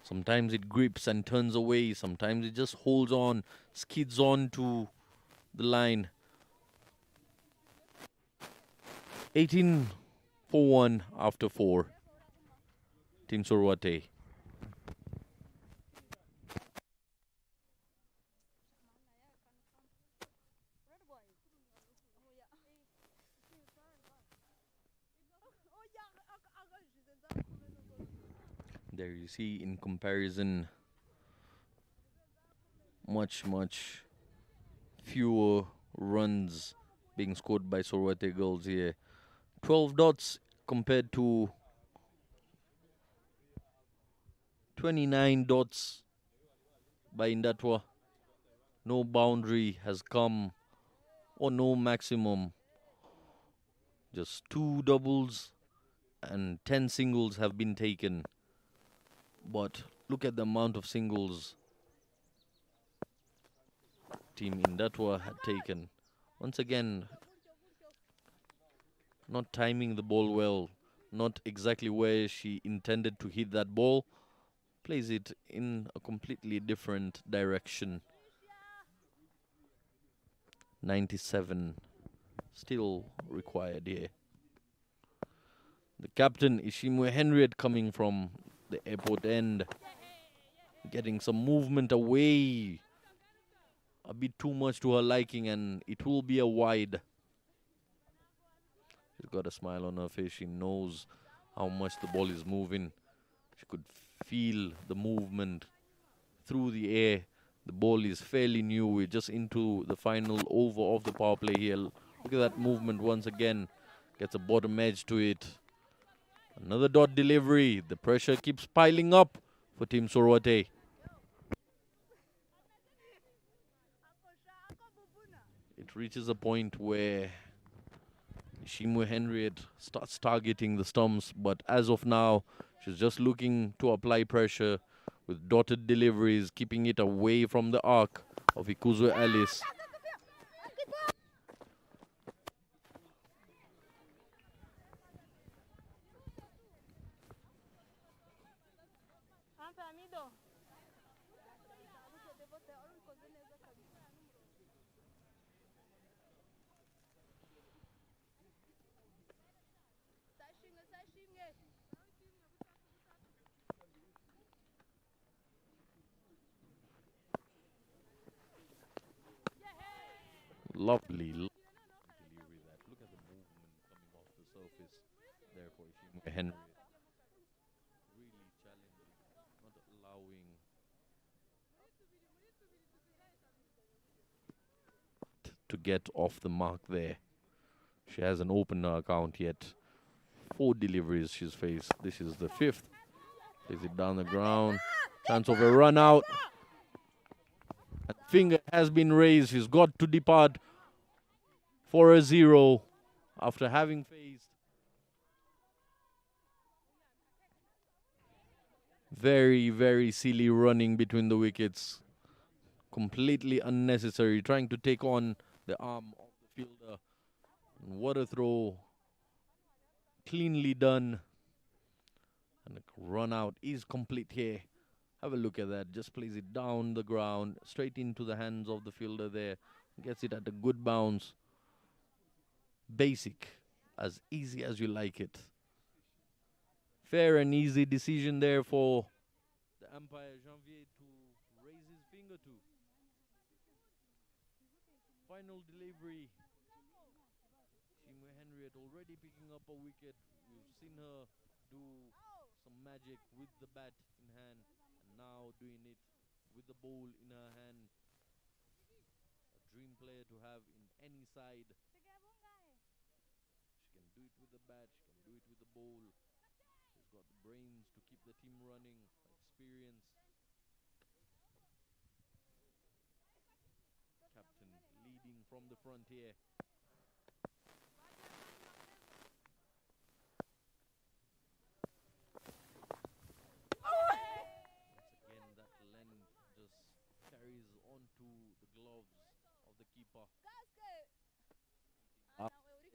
Sometimes it grips and turns away. Sometimes it just holds on, skids on to the line. 18 for 1 after 4. Team Sorwate. There you see, in comparison, much fewer runs being scored by Sorwate girls here. 12 dots compared to 29 dots by Indatwa. No boundary has come, or no maximum. Just 2 doubles and 10 singles have been taken. But look at the amount of singles Team Indatwa had taken. Once again, not timing the ball well, not exactly where she intended to hit that ball. Plays it in a completely different direction. 97, still required here. The captain, Ishimwe Henriette, coming from the airport end, getting some movement away. A bit too much to her liking, and it will be a wide. She's got a smile on her face. She knows how much the ball is moving. She could feel the movement through the air. The ball is fairly new. We're just into the final over of the power play here. Look at that movement once again. Gets a bottom edge to it. Another dot delivery. The pressure keeps piling up for Team Sorwate. It reaches a point where Ishimwe Henriette starts targeting the stumps, but as of now, she's just looking to apply pressure with dotted deliveries, keeping it away from the arc of Ikuzwe Alice. Lovely delivery that. Look at the movement coming off the surface there for Ishimwe Henriette. Really challenging, not allowing to get off the mark there. She hasn't opened her account yet. 4 deliveries she's faced. This is the 5th. Plays it down the ground. Chance of a run out. And finger has been raised. She's got to depart for a 0 after having faced very, very silly running between the wickets. Completely unnecessary. Trying to take on the arm of the fielder. And what a throw. Cleanly done. And the run out is complete here. Have a look at that. Just plays it down the ground, straight into the hands of the fielder there. Gets it at a good bounce. Basic. As easy as you like it. Fair and easy decision there for the umpire Janvier to raise his finger to. Final delivery. Ishimwe Henriette already picking up a wicket. We've seen her do some magic with the bat in hand. Now doing it with the ball in her hand. A dream player to have in any side. She can do it with the bat, she can do it with the ball. She's got the brains to keep the team running, experience. Captain leading from the front here.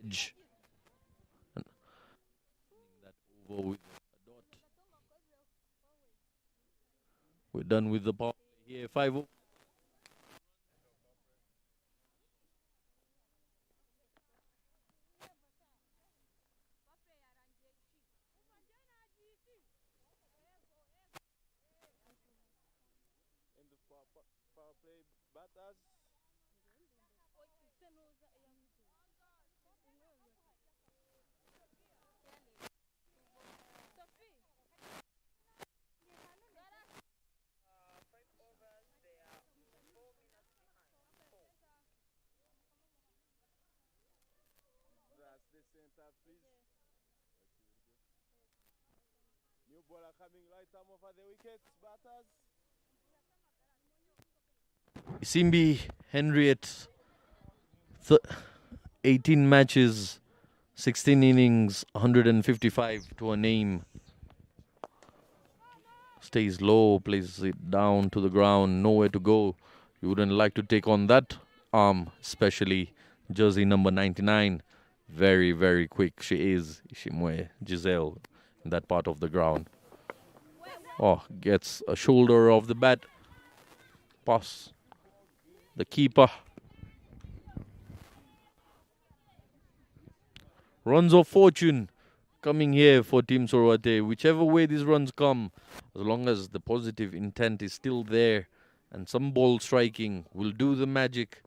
Edge. And that over with a dot. We're done with the ball here. 5-0. In the power play batters. The center, please. New bowler coming right arm over the wickets, batters. Simbi Henriette, 18 matches, 16 innings, 155 to her name. Stays low, plays it down to the ground, nowhere to go. You wouldn't like to take on that arm, especially jersey number 99. Very, very quick she is, Ishimwe Giselle, in that part of the ground. Oh, gets a shoulder of the bat. Pass the keeper. Runs of fortune coming here for Team Sorwate. Whichever way these runs come, as long as the positive intent is still there and some ball striking will do the magic.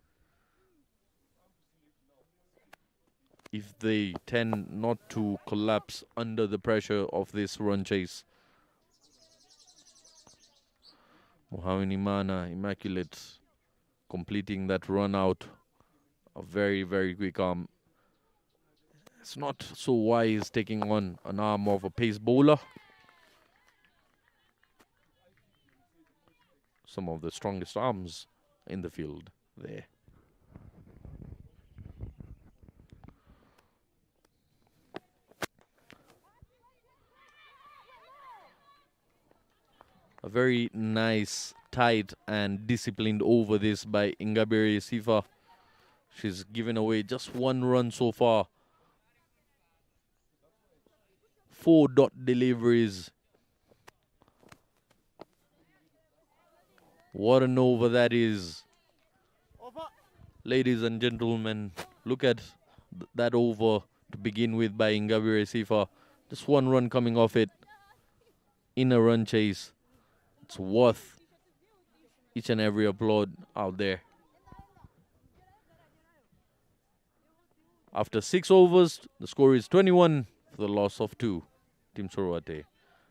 If they tend not to collapse under the pressure of this run chase. Mohammed Imana, immaculate, completing that run out. A very, very quick arm. It's not so wise taking on an arm of a pace bowler. Some of the strongest arms in the field there. A very nice, tight and disciplined over this by Ingabire Sifa. She's given away just one run so far. 4 dot deliveries. What an over that is. Ladies and gentlemen, look at that over to begin with by Ingabire Sifa. Just one run coming off it in a run chase. It's worth each and every applaud out there. After 6 overs, the score is 21 for the loss of 2. Team Sorwate.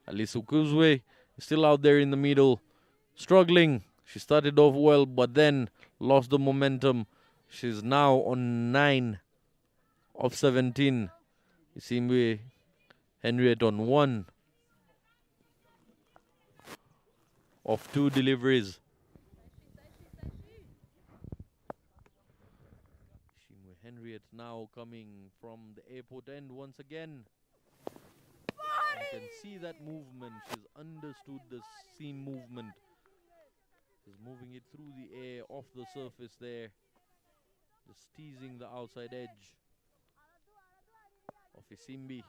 Alice Ukuzwe is still out there in the middle, struggling. She started off well, but then lost the momentum. She's now on 9 of 17. Isimwe Henriette on 1 of 2 deliveries. Isimwe Henriette now coming from the airport end once again. You can see that movement. She's understood the seam movement. She's moving it through the air, off the surface there. Just teasing the outside edge of Isimbi.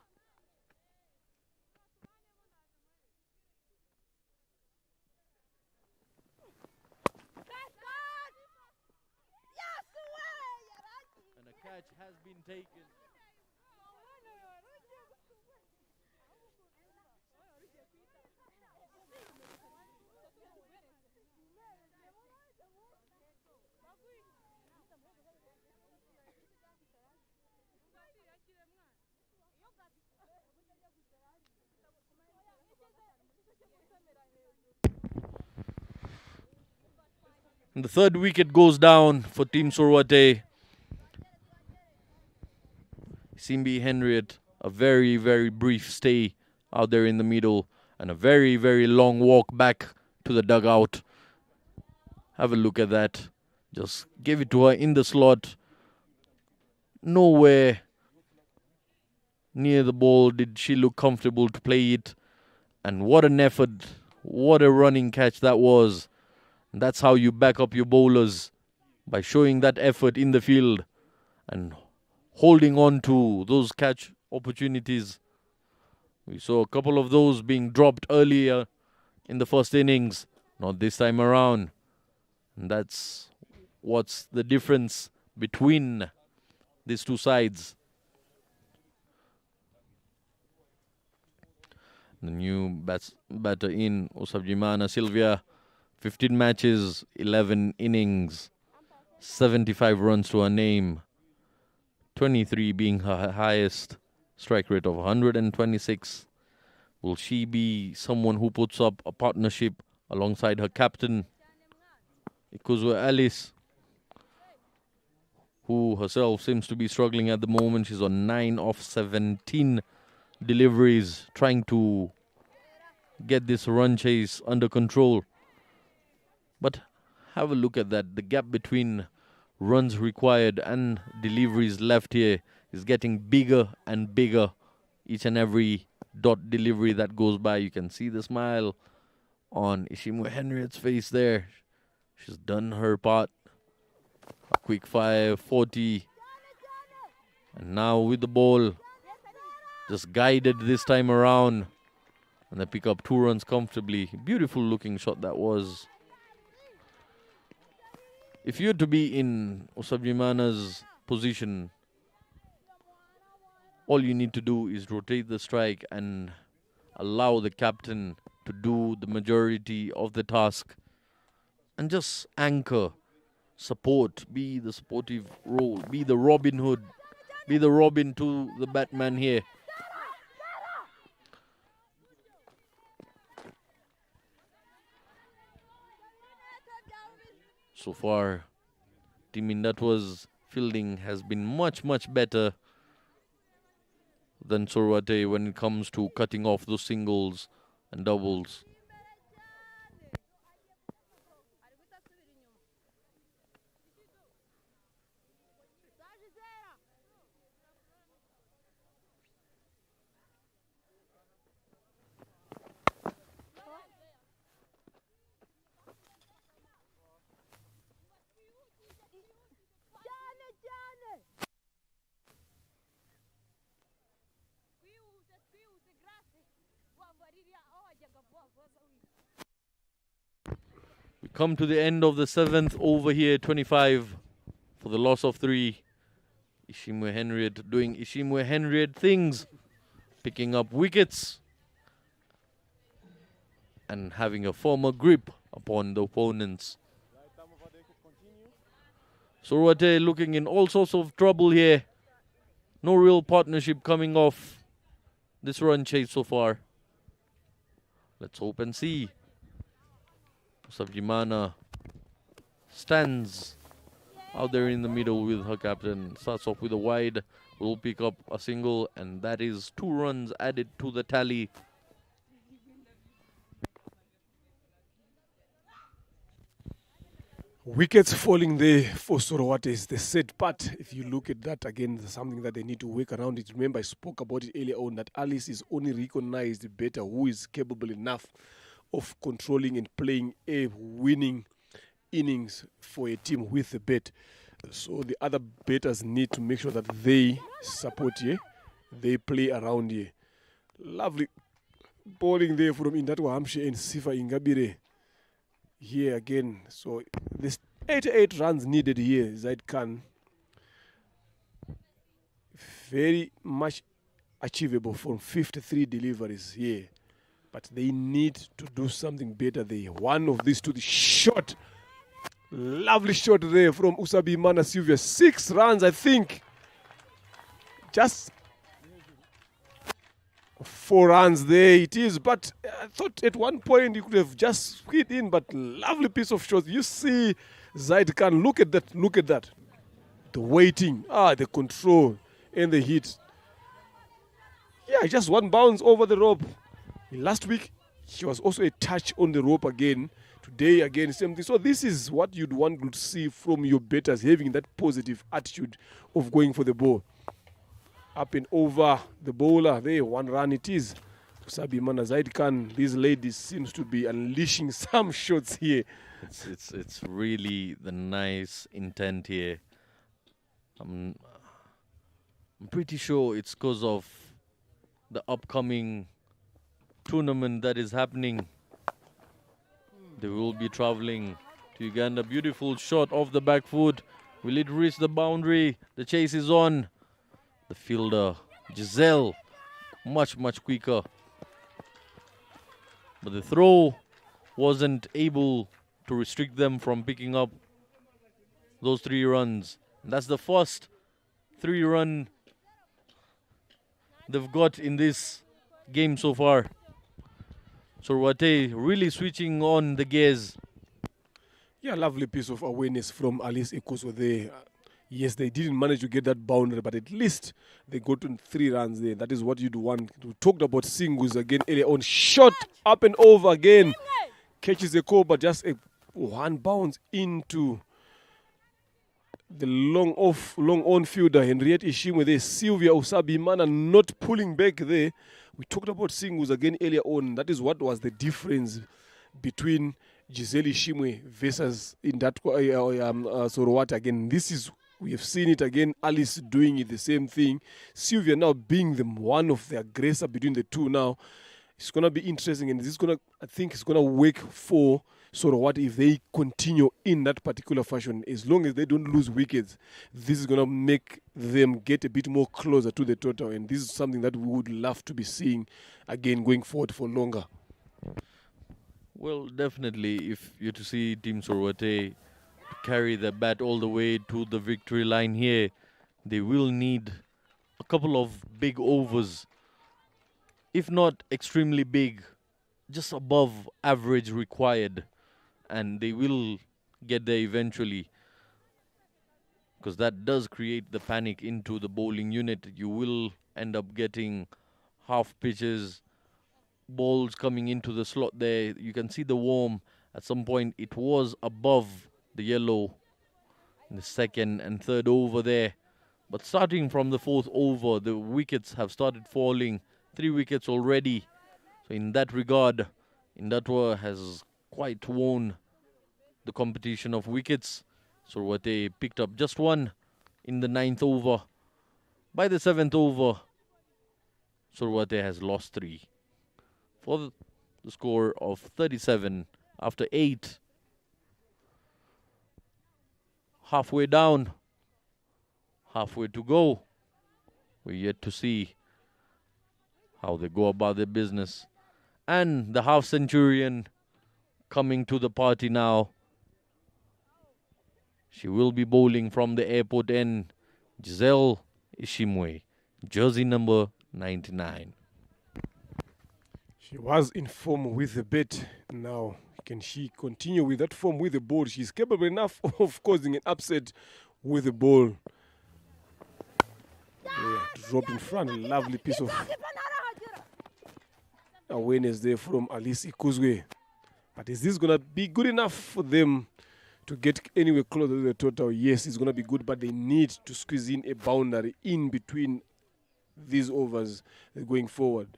And a catch has been taken. And the third wicket goes down for Team Sorwate. Simbi Henriette, a very, very brief stay out there in the middle and a very, very long walk back to the dugout. Have a look at that. Just give it to her in the slot. Nowhere near the ball did she look comfortable to play it. And what an effort. What a running catch that was. And that's how you back up your bowlers, by showing that effort in the field and holding on to those catch opportunities. We saw a couple of those being dropped earlier in the first innings, not this time around. And that's what's the difference between these two sides. The new batter in, Osabjimana Sylvia. 15 matches, 11 innings, 75 runs to her name, 23 being her highest, strike rate of 126. Will she be someone who puts up a partnership alongside her captain, Ikuzwe Alice, who herself seems to be struggling at the moment? She's on 9 of 17 deliveries, trying to get this run chase under control. But have a look at that. The gap between runs required and deliveries left here is getting bigger and bigger. Each and every dot delivery that goes by, you can see the smile on Ishimwe Henriette's face there. She's done her part. A quick fire, 40. And now with the ball, just guided this time around. And they pick up 2 runs comfortably. Beautiful looking shot that was. If you're to be in Osabjimana's position, all you need to do is rotate the strike and allow the captain to do the majority of the task and just anchor, support, be the supportive role, be the Robin Hood, be the Robin to the Batman here. So far, Team Indatwa's fielding has been much better than Sorwate when it comes to cutting off those singles and doubles. We come to the end of the 7th over here, 25 for the loss of 3. Ishimwe Henriette doing Ishimwe Henriette things, picking up wickets and having a firmer grip upon the opponents. Sorwate looking in all sorts of trouble here. No real partnership coming off this run chase so far. Let's hope and see. Sabjimana stands out there in the middle with her captain. Starts off with a wide, will pick up a single, and that is 2 runs added to the tally. Wickets falling there for Sorowate is the sad part. If you look at that again, there's something that they need to work around it. Remember, I spoke about it earlier on that Alice is only recognized better who is capable enough of controlling and playing a winning innings for a team with a bet. So the other batters need to make sure that they support here, they play around here. Lovely bowling there from Indatwa Hampshire and Sifa Ingabire here again. So this 88 runs needed here. Zaid Khan, very much achievable from 53 deliveries here. But they need to do something better there. One of these two, the shot. Lovely shot there from Usabi Mana Sylvia. 6 runs, I think. Just 4 runs there it is. But I thought at one point you could have just squeezed in. But lovely piece of shot. You see Zaid Khan. Look at that. Look at that. The waiting. The control and the hit. Yeah, just one bounce over the rope. Last week, she was also a touch on the rope again. Today, again, same thing. So this is what you'd want to see from your batters, having that positive attitude of going for the ball. Up and over the bowler. There, 1 run it is. Sabimana Zaid Khan, these ladies seems to be unleashing some shots here. It's really the nice intent here. I'm pretty sure it's because of the upcoming tournament that is happening. They will be traveling to Uganda. Beautiful shot off the back foot. Will it reach the boundary? The chase is on. The fielder, Giselle, much quicker. But the throw wasn't able to restrict them from picking up those 3 runs. And that's the first 3-run they've got in this game so far. Sorwate really switching on the gears. Yeah, lovely piece of awareness from Alice Ekoso there. Yes, they didn't manage to get that boundary, but at least they got to 3 runs there. That is what you'd want. We talked about singles again earlier on. Shot up and over again. Catches the call, but just a 1 bounce into the long on fielder. Henriette Ishimwe there. Sylvia Usabimana not pulling back there. We talked about singles again earlier on. That is what was the difference between Giselle Ishimwe versus Sorowate again. We have seen it again. Alice doing it the same thing. Sylvia now being one of the aggressor between the two now. It's going to be interesting, and I think it's going to work for So what if they continue in that particular fashion, as long as they don't lose wickets, this is going to make them get a bit more closer to the total. And this is something that we would love to be seeing again going forward for longer. Well, definitely, if you're to see Team Sorwate carry the bat all the way to the victory line here, they will need a couple of big overs, if not extremely big, just above average required, and they will get there eventually, because that does create the panic into the bowling unit. You will end up getting half pitches, balls coming into the slot there. You can see the worm. At some point, it was above the yellow in the second and third over there. But starting from the fourth over, the wickets have started falling. 3 wickets already. So in that regard, Indatwa has quite won the competition of wickets. Sorwate picked up just 1 in the 9th over. By the 7th over, Sorwate has lost 3 for the score of 37 after 8. Halfway down, halfway to go. We're yet to see how they go about their business. And the half-centurion coming to the party now. She will be bowling from the airport end. Giselle Ishimwe, jersey number 99. She was in form with the bat. Now, can she continue with that form with the ball? She's capable enough of causing an upset with the ball. Yeah, drop in front. A lovely piece of awareness there from Alice Ikuzwe. But is this going to be good enough for them to get anywhere closer to the total? Yes, it's going to be good, but they need to squeeze in a boundary in between these overs going forward.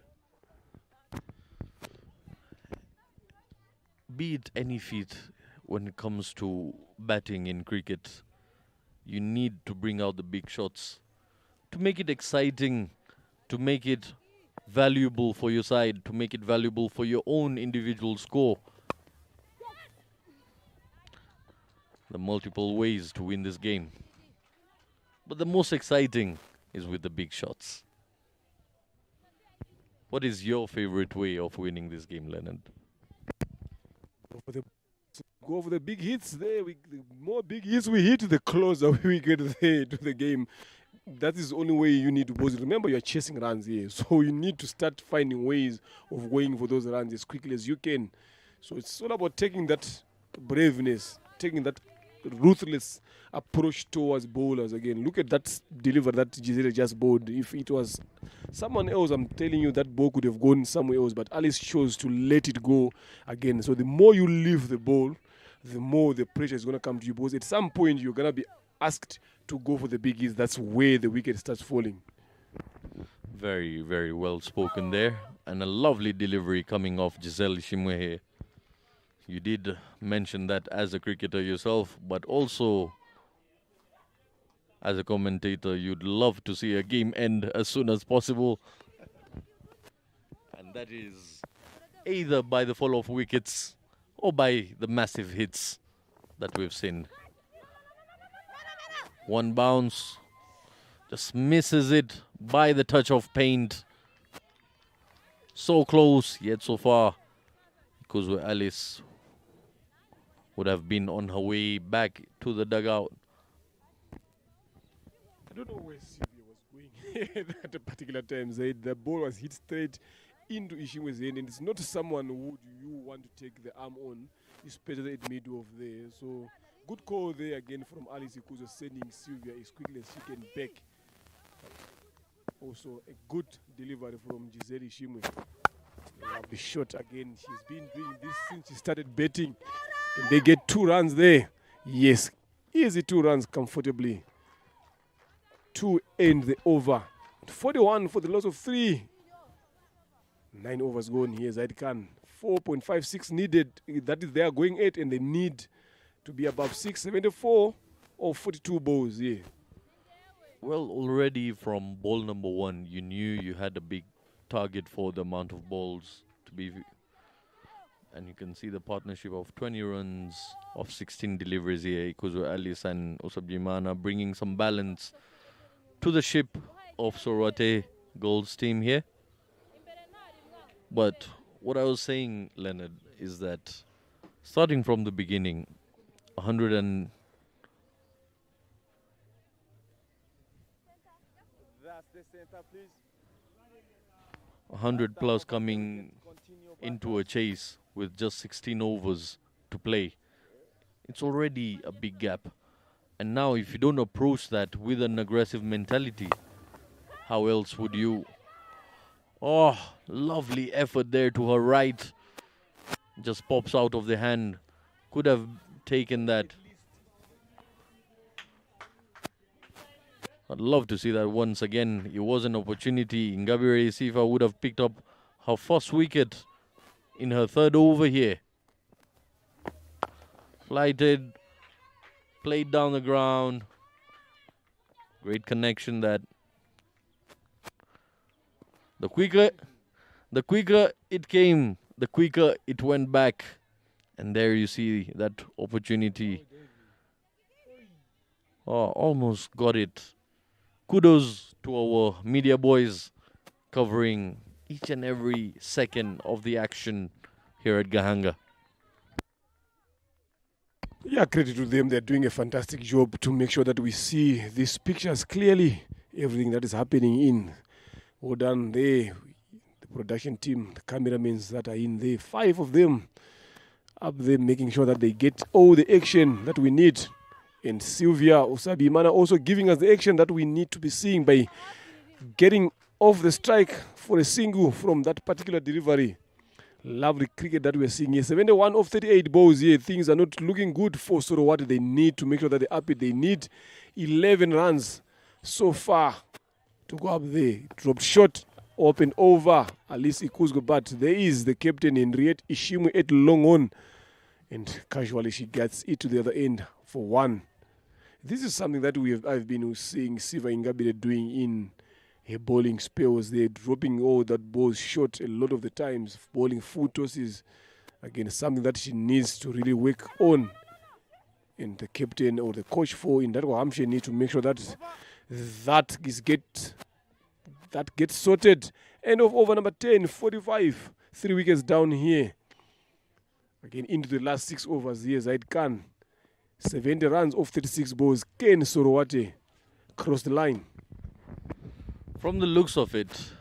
Be it any feat when it comes to batting in cricket, you need to bring out the big shots to make it exciting, to make it valuable for your side, to make it valuable for your own individual score. The multiple ways to win this game. But the most exciting is with the big shots. What is your favorite way of winning this game, Leonard? Go for the big hits there. The more big hits we hit, the closer we get there to the game. That is the only way you need to bowl. Remember, you're chasing runs here. So you need to start finding ways of going for those runs as quickly as you can. So it's all about taking that braveness, taking that ruthless approach towards bowlers again. Look at that deliver that Gisele just bowled. If it was someone else, I'm telling you that ball could have gone somewhere else, but Alice chose to let it go again. So the more you leave the ball, the more the pressure is going to come to you, because at some point you're going to be asked to go for the big hits. That's where the wicket starts falling. Very, very well spoken there. And a lovely delivery coming off Giselle Ishimwe here. You did mention that as a cricketer yourself, but also as a commentator, you'd love to see a game end as soon as possible. And that is either by the fall of wickets or by the massive hits that we've seen. One bounce, just misses it by the touch of paint. So close, yet so far. Because Alice would have been on her way back to the dugout. I don't know where Sylvia was going at a particular time. Zaid. The ball was hit straight into Ishimwe's hand, and it's not someone who you want to take the arm on, especially at middle of there. So good call there again from Alice Ikuzo, sending Sylvia as quickly as she can back. Also a good delivery from Giselle Ishimwe. Lovely shot again. She's been doing this since she started batting. And they get 2 runs there. Yes, easy 2 runs comfortably. 2 end the over. 41 for the loss of 3. 9 overs gone here, Zaid Khan. 4.56 needed. That is, they are going 8, and they need to be above 674 or 42 balls here. Well, already from ball number 1, you knew you had a big target for the amount of balls to be And you can see the partnership of 20 runs of 16 deliveries here. Ikuzu Alice and Usabjimana bringing some balance to the ship of Sorwate Gold's team here. But what I was saying, Leonard, is that starting from the beginning, 100 plus coming into a chase with just 16 overs to play. It's already a big gap. And now if you don't approach that with an aggressive mentality, how else would you? Oh, lovely effort there to her right. Just pops out of the hand. Could have taken that. I'd love to see that once again. It was an opportunity. Ngabire Sifa would have picked up her first wicket in her third over here. Flighted, played down the ground. Great connection that. The quicker it came, the quicker it went back. And there you see that opportunity. Oh, almost got it. Kudos to our media boys covering each and every second of the action here at Gahanga. Yeah, credit to them. They're doing a fantastic job to make sure that we see these pictures clearly, everything that is happening in. Well done there. The production team, the cameramen that are in there, 5 of them up there making sure that they get all the action that we need. And Sylvia Usabimana also giving us the action that we need to be seeing by getting off the strike for a single from that particular delivery. Lovely cricket that we're seeing here. 71 of 38 balls here. Things are not looking good for Sorowate. They need to make sure that they're up. They need 11 runs so far to go up there. Dropped short, open over. Alice Ikuzgo, but there is the captain Henriette Ishimu at long on. And casually she gets it to the other end for 1. This is something that I've been seeing Siva Ingabire doing in her bowling spells. They're dropping all that balls short a lot of the times, bowling full tosses. Again, something that she needs to really work on. And the captain or the coach for in that Hampshire needs to make sure that gets sorted. End of over number 10, 45. 3 wickets down here. Again, into the last 6 overs here, Zaid Khan. 70 runs off 36 balls. Ken Sorowate cross the line. From the looks of it,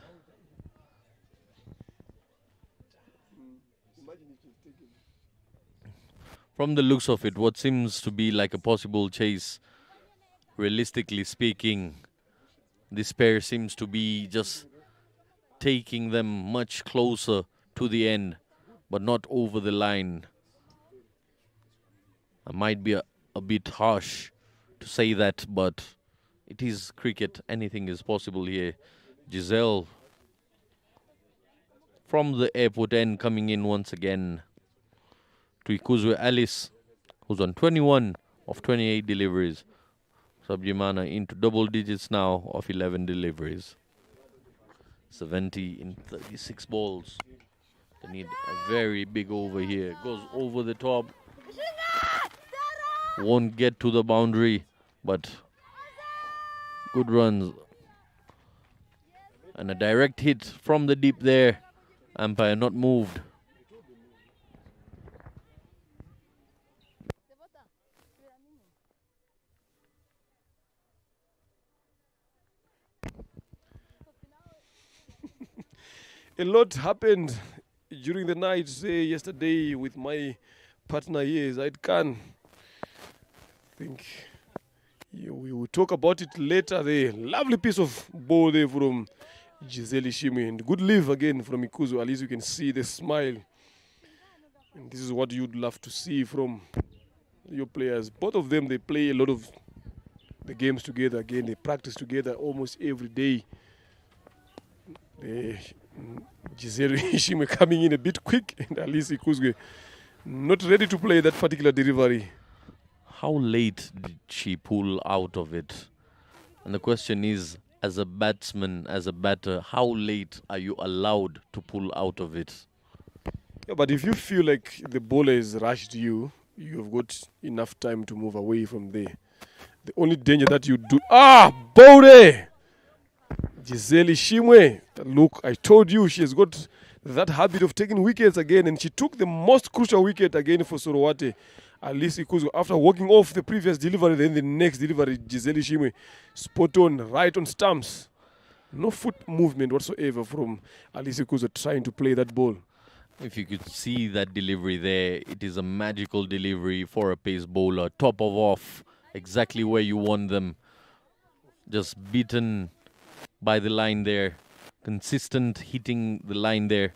what seems to be like a possible chase, realistically speaking, this pair seems to be just taking them much closer to the end, but not over the line. I might be a bit harsh to say that, but it is cricket. Anything is possible here. Giselle from the airport end coming in once again to Ikuzwe Alice, who's on 21 of 28 deliveries. Sabjimana into double digits now of 11 deliveries. 70 in 36 balls. They need a very big over here. Goes over the top. Won't get to the boundary, but good runs. And a direct hit from the deep there. Umpire not moved. A lot happened during the night, say yesterday with my partner here, Zaid Khan. I think we will talk about it later. The lovely piece of ball there from Giselle Ishimi, and good leave again from Ikuzu. At least you can see the smile. And this is what you'd love to see from your players. Both of them, they play a lot of the games together. Again, they practice together almost every day. Giselle Ishimi coming in a bit quick, and at least Ikuzu not ready to play that particular delivery. How late did she pull out of it? And the question is, as a batsman, as a batter, how late are you allowed to pull out of it? Yeah, but if you feel like the bowler has rushed you, you've got enough time to move away from there. The only danger that you do... Bode! Giselle Shimwe. Look, I told you she has got that habit of taking wickets again, and she took the most crucial wicket again for Sorowate. At least because after walking off the previous delivery, then the next delivery, Giselle Shimwe, spot on, right on stumps. No foot movement whatsoever from Alice Kuzo trying to play that ball. If you could see that delivery there, it is a magical delivery for a pace bowler. Top of off, exactly where you want them. Just beaten by the line there. Consistent hitting the line there.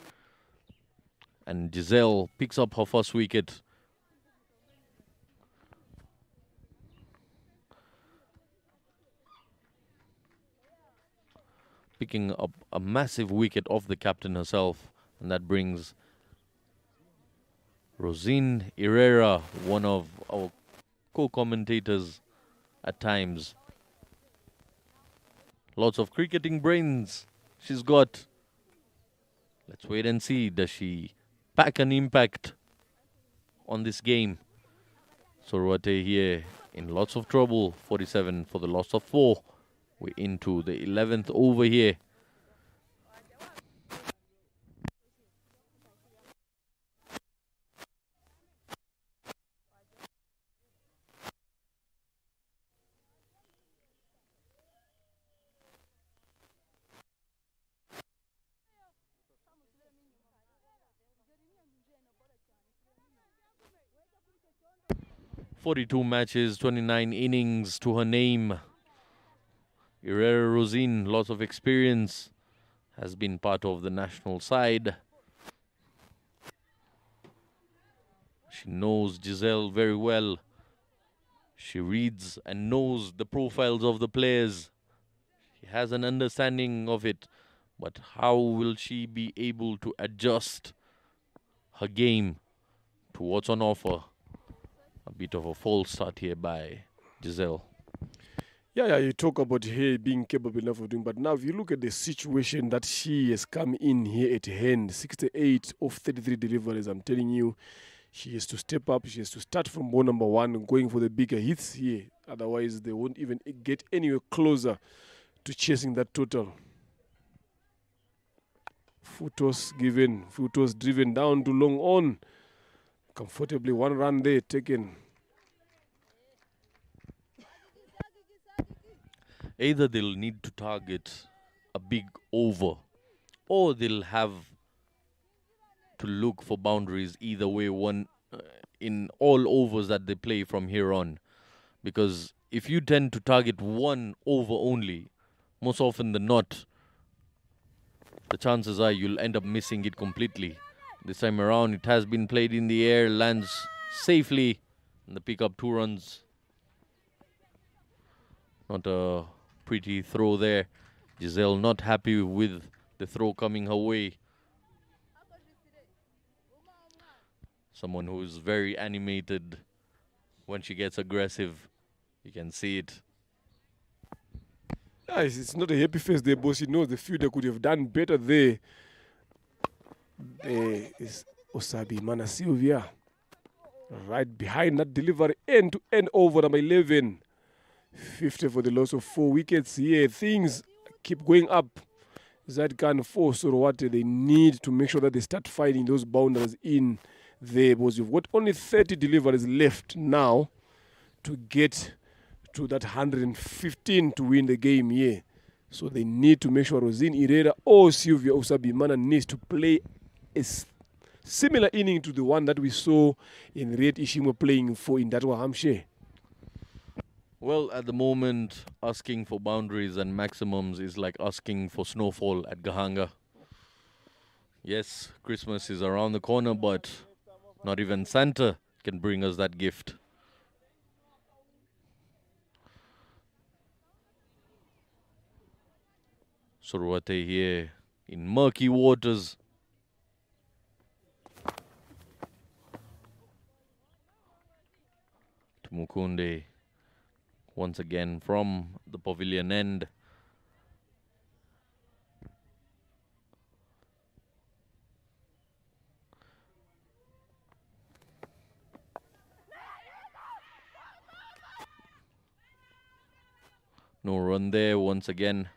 And Giselle picks up her first wicket. Picking up a massive wicket off the captain herself. And that brings Rosine Herrera, one of our co-commentators at times. Lots of cricketing brains she's got. Let's wait and see. Does she pack an impact on this game? Sorowate here in lots of trouble. 47 for the loss of 4. We're into the 11th over here. "42 matches, 29 innings to her name. Herrera Rosine, lots of experience, has been part of the national side. She knows Giselle very well. She reads and knows the profiles of the players. She has an understanding of it. But how will she be able to adjust her game to what's on offer? A bit of a false start here by Giselle. Yeah, you talk about her being capable enough of doing, but now if you look at the situation that she has come in here at hand, 68 of 33 deliveries, I'm telling you, she has to step up. She has to start from ball number 1, going for the bigger hits here. Otherwise, they won't even get anywhere closer to chasing that total. Futos given, Futos driven down to long on. Comfortably, 1 run there taken. Either they'll need to target a big over, or they'll have to look for boundaries either way, in all overs that they play from here on. Because if you tend to target one over only, most often than not, the chances are you'll end up missing it completely. This time around, it has been played in the air, lands safely, and they pick up 2 runs. Not a pretty throw there. Giselle not happy with the throw coming her way. Someone who is very animated when she gets aggressive. You can see it. Yeah, it's not a happy face there, boss. He knows the fielder could have done better there. There is Osabi Mana Sylvia. Right behind that delivery, end to end over number 11. 50 for the loss of 4 wickets here. Things keep going up. Zadkan 4, Sorowate, they need to make sure that they start finding those boundaries in there, because you've got only 30 deliveries left now to get to that 115 to win the game here. So they need to make sure Rosine Herrera or Sylvia Osabimana needs to play a similar inning to the one that we saw in Red Ishimo playing for in Datwa Hampshire. Well, at the moment, asking for boundaries and maximums is like asking for snowfall at Gahanga. Yes, Christmas is around the corner, but not even Santa can bring us that gift. Sorowate here in murky waters. Tumukunde once again from the pavilion end. No run there once again.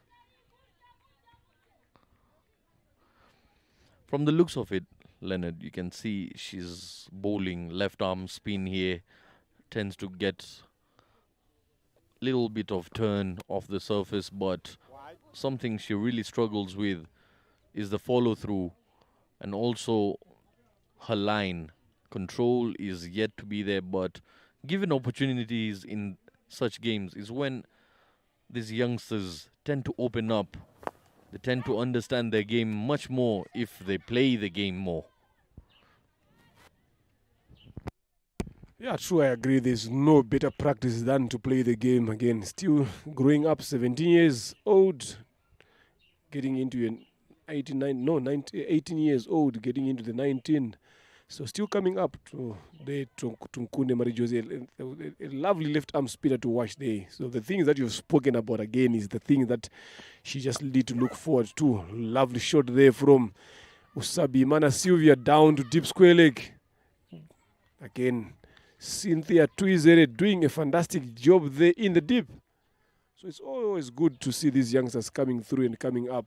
From the looks of it, Leonard, you can see she's bowling left arm spin here. Tends to get little bit of turn off the surface, but something she really struggles with is the follow through, and also her line control is yet to be there. But given opportunities in such games is when these youngsters tend to open up. They tend to understand their game much more if they play the game more. Yeah, true, I agree. There's no better practice than to play the game again. Still growing up, 17 years old, getting into an 18 years old, getting into the 19. So still coming up to the Tunkunde Marie-Jose, a lovely left arm spinner to watch there. So the things that you've spoken about again is the thing that she just need to look forward to. Lovely shot there from Usabi Mana Sylvia down to deep square leg. Again, Cynthia Tuizere doing a fantastic job there in the deep. So it's always good to see these youngsters coming through and coming up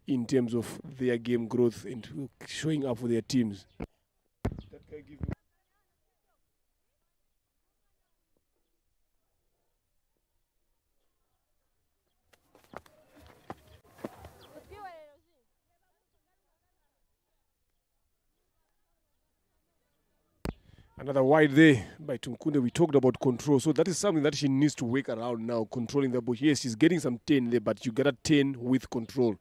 in terms of their game growth and showing up for their teams. Another wide there by Tunkunde. We talked about control. So that is something that she needs to work around now, controlling the ball. Yes, she's getting some 10 there, but you got a 10 with control.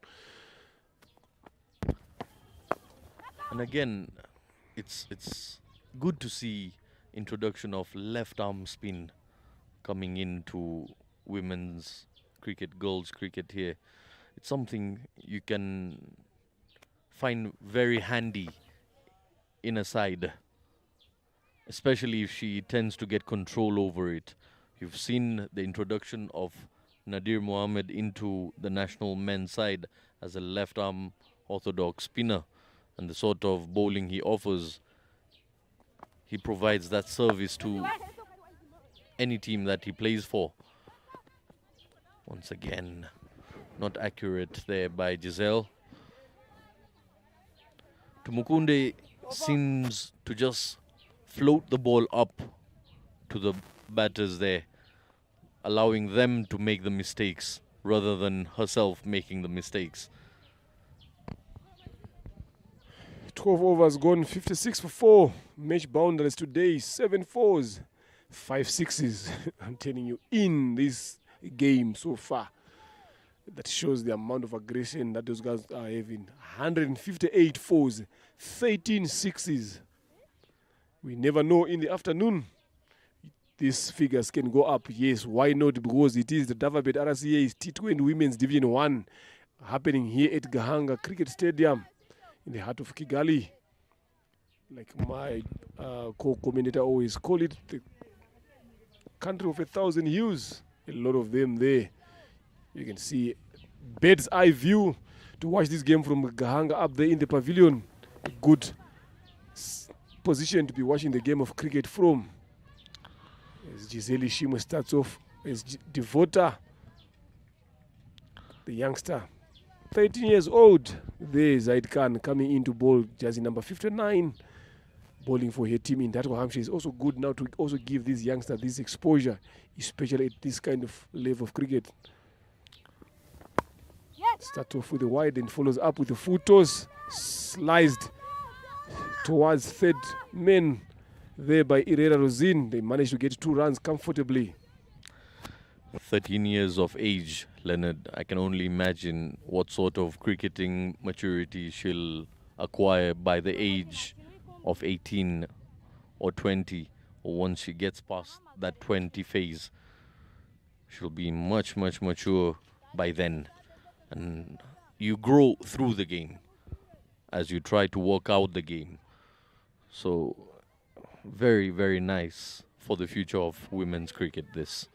And again, it's good to see introduction of left arm spin coming into women's cricket, girls cricket here. It's something you can find very handy in a side, especially if she tends to get control over it. You've seen the introduction of Nadir Mohammed into the national men's side as a left arm orthodox spinner, and the sort of bowling he offers, he provides that service to any team that he plays for. Once again, not accurate there by Giselle. Tumukunde seems to just float the ball up to the batters there, allowing them to make the mistakes rather than herself making the mistakes. 12 overs gone, 56 for 4. Match boundaries today, 7 fours, 5 sixes. I'm telling you, in this game so far, that shows the amount of aggression that those guys are having. 158 fours, 13 sixes. We never know in the afternoon. These figures can go up. Yes, why not? Because it is the Davabet RCA T20 Women's Division 1 happening here at Gahanga Cricket Stadium in the heart of Kigali. Like my co-commentator always call it, the country of 1,000 hues. A lot of them there. You can see bird's eye view to watch this game from Gahanga up there in the pavilion. A good position to be watching the game of cricket from. As Giselle Shimo starts off as Devota, the youngster, 13 years old. There Zaid Khan coming into bowl, jersey number 59, bowling for her team in Dartwa, Hampshire. Is also good now to also give these youngsters this exposure, especially at this kind of level of cricket. Start off with the wide and follows up with the full toss, sliced towards third man there by Irera Rosin. They managed to get 2 runs comfortably. 13 years of age, Leonard. I can only imagine what sort of cricketing maturity she'll acquire by the age of 18 or 20, or once she gets past that 20 phase. She'll be much, much mature by then. And you grow through the game as you try to work out the game. So, very, very nice for the future of women's cricket, this.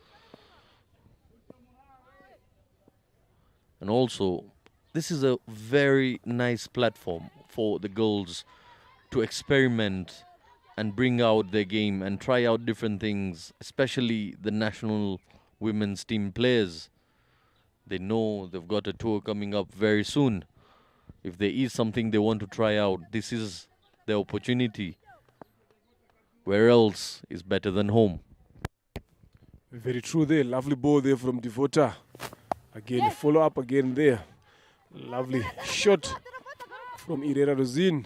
And also, this is a very nice platform for the girls to experiment and bring out their game and try out different things, especially the national women's team players. They know they've got a tour coming up very soon. If there is something they want to try out, this is the opportunity. Where else is better than home? Very true there. Lovely ball there from Devota. Again, follow up again there. Lovely shot from Irera Rosine.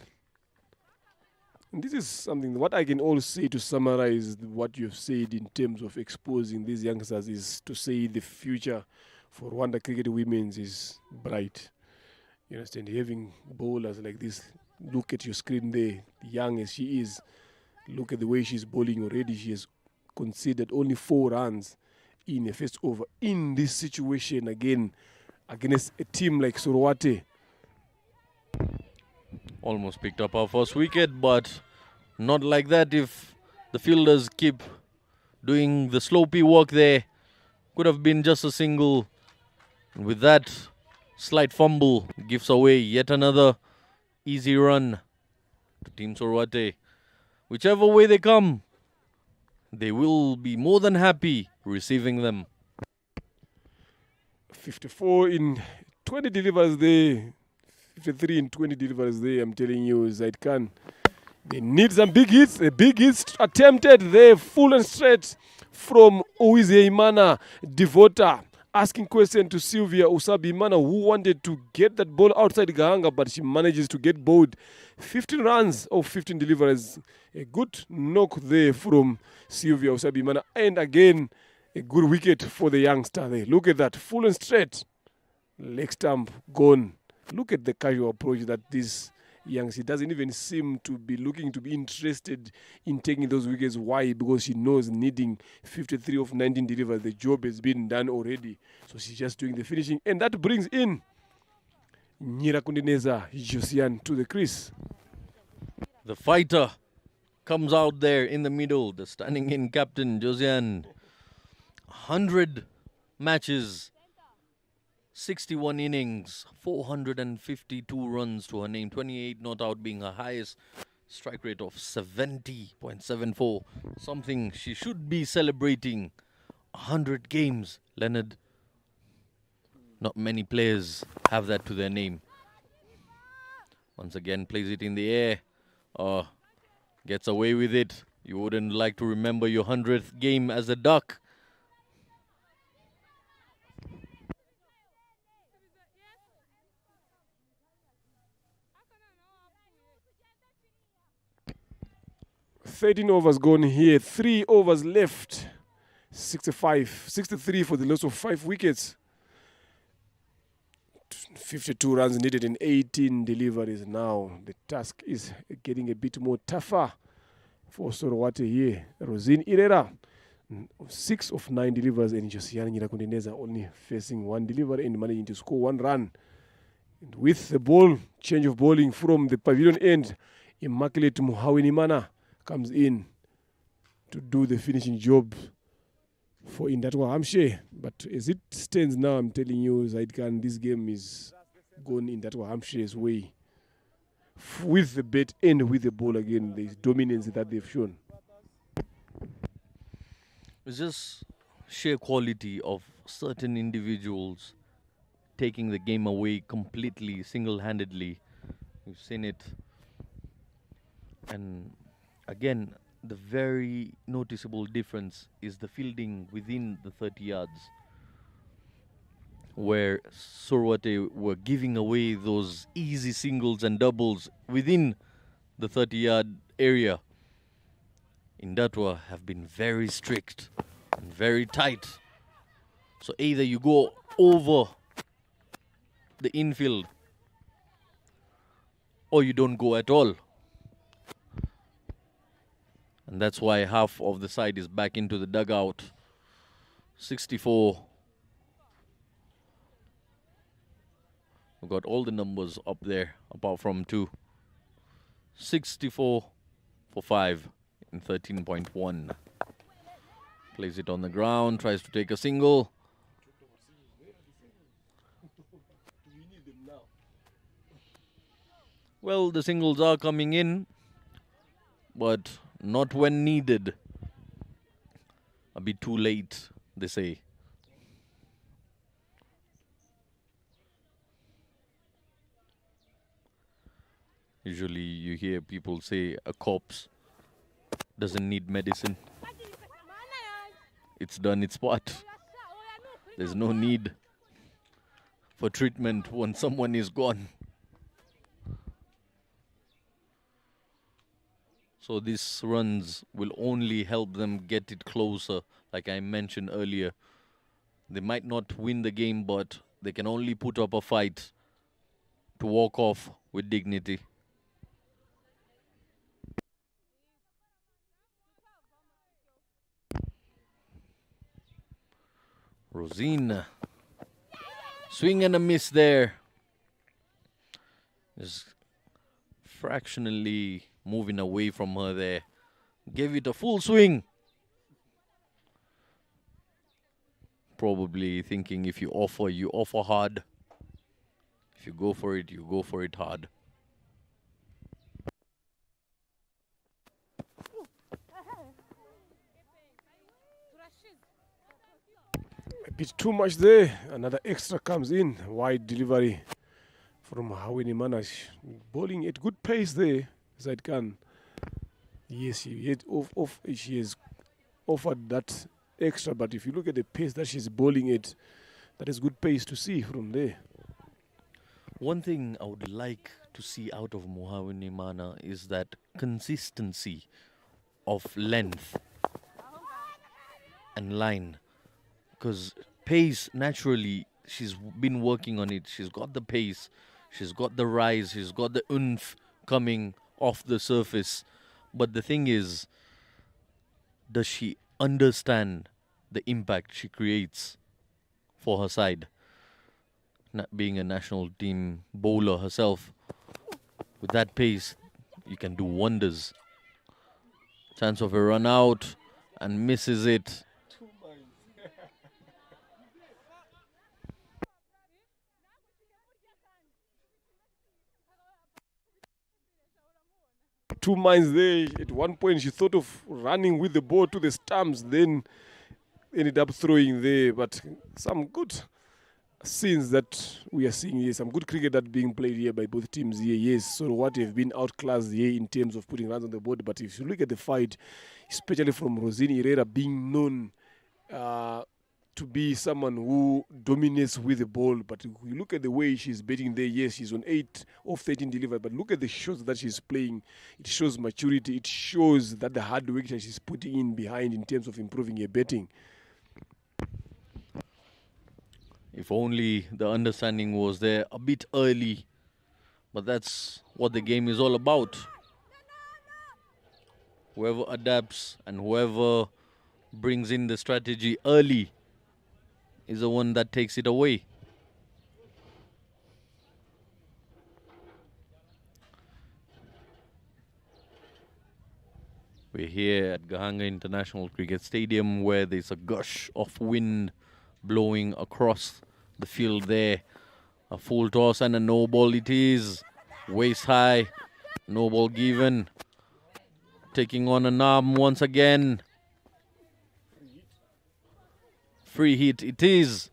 And this is something, what I can also say to summarize what you've said in terms of exposing these youngsters is to say the future for Rwanda Cricket Women's is bright. You understand, having bowlers like this, look at your screen there, young as she is, look at the way she's bowling already. She has conceded only 4 runs in a first over. In this situation again, against a team like Sorowate. Almost picked up our first wicket, but not like that. If the fielders keep doing the slopey work there, could have been just a single. And with that slight fumble, gives away yet another easy run to Team Sorowate. Whichever way they come, they will be more than happy receiving them. 54 in 20 delivers there. 53 in 20 delivers there. I'm telling you, Zaid Khan. They need some big hits. A big hit attempted there, full and straight from Uize Imana Devota. Asking question to Sylvia Usabi-Imana, who wanted to get that ball outside Gahanga, but she manages to get bowled. 15 runs of 15 deliveries. A good knock there from Sylvia Usabi-Imana. And again, a good wicket for the youngster there. Look at that, full and straight. Leg stump gone. Look at the casual approach that this youngster doesn't even seem to be looking to be interested in taking those wickets. Why? Because she knows needing 53 of 19 deliveries. The job has been done already. So she's just doing the finishing. And that brings in Nyirakundineza Josiane to the crease. The fighter comes out there in the middle. The standing in captain, Josiane. 100 matches, 61 innings, 452 runs to her name, 28 not out being her highest, strike rate of 70.74. Something she should be celebrating. 100 games, Leonard. Not many players have that to their name. Once again, plays it in the air. Gets away with it. You wouldn't like to remember your 100th game as a duck. $13 overs gone here. 3 overs left. 63 for the loss of 5 wickets. 52 runs needed in 18 deliveries now. The task is getting a bit more tougher for Sorowate here. Rosine Irera, 6 of 9 deliveries, and Josiane Nyirakundineza only facing 1 delivery and managing to score 1 run. And with the ball, change of bowling from the pavilion end, Immaculate Muhawinimana comes in to do the finishing job for Indatwa Hampshire. But as it stands now, I'm telling you, Zaid Khan, this game is gone Indatwa Hampshire's way. With the bat and with the ball again, the dominance that they've shown. It's just sheer quality of certain individuals taking the game away completely, single-handedly. We've seen it. And again, the very noticeable difference is the fielding within the 30 yards, where Sorowate were giving away those easy singles and doubles within the 30-yard area. Indatwa have been very strict and very tight. So either you go over the infield or you don't go at all. And that's why half of the side is back into the dugout. 64. We've got all the numbers up there, apart from 2. 64 for 5 in 13.1. Plays it on the ground, tries to take a single. Well, the singles are coming in, but not when needed. A bit too late, they say. Usually you hear people say a corpse doesn't need medicine. It's done its part. There's no need for treatment when someone is gone. So these runs will only help them get it closer, like I mentioned earlier. They might not win the game, but they can only put up a fight to walk off with dignity. Rosina. Swing and a miss there. Just fractionally moving away from her there. Gave it a full swing. Probably thinking if you offer hard. If you go for it hard. A bit too much there. Another extra comes in. Wide delivery from Hawini Manash. Bowling at good pace there, Zaidkan. Yes, she has offered that extra, but if you look at the pace that she's bowling it, that is good pace to see from there. One thing I would like to see out of Muhawini Mana is that consistency of length and line. Because pace, naturally, she's been working on it. She's got the pace, she's got the rise, she's got the oomph coming off the surface. But the thing is, does she understand the impact she creates for her side? Not being a national team bowler herself, with that pace, you can do wonders. Chance of a run out and misses it. Two minds there. At one point, she thought of running with the ball to the stumps, then ended up throwing there. But some good scenes that we are seeing here, some good cricket that being played here by both teams here. Yes, so what have been outclassed here in terms of putting runs on the board. But if you look at the fight, especially from Rosini Herrera being known to be someone who dominates with the ball, but if you look at the way she's batting there, yes, she's on 8 of 13 delivered, but look at the shots that she's playing. It shows maturity. It shows that the hard work that she's putting in behind in terms of improving her batting. If only the understanding was there a bit early. But that's what the game is all about. Whoever adapts and whoever brings in the strategy early is the one that takes it away. We're here at Gahanga International Cricket Stadium where there's a gush of wind blowing across the field there. A full toss and a no ball it is. Waist high, no ball given. Taking on an arm once again. Free hit it is.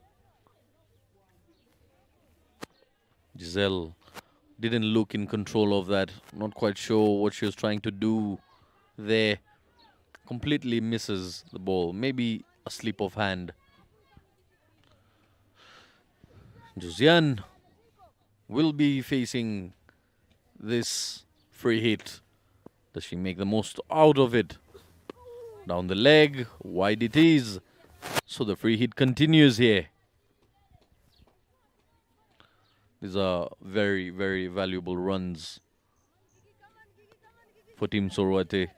Giselle didn't look in control of that. Not quite sure what she was trying to do there. Completely misses the ball. Maybe a slip of hand. Josiane will be facing this free hit. Does she make the most out of it? Down the leg, wide it is. So the free hit continues here. These are very, very valuable runs for Team Sorwate.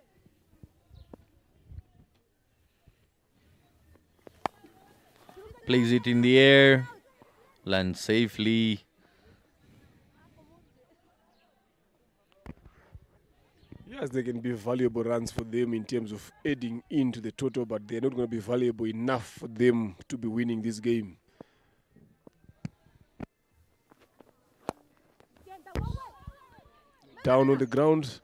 Plays it in the air. Lands safely. Yes, they can be valuable runs for them in terms of adding into the total, but they're not going to be valuable enough for them to be winning this game. Down on the ground,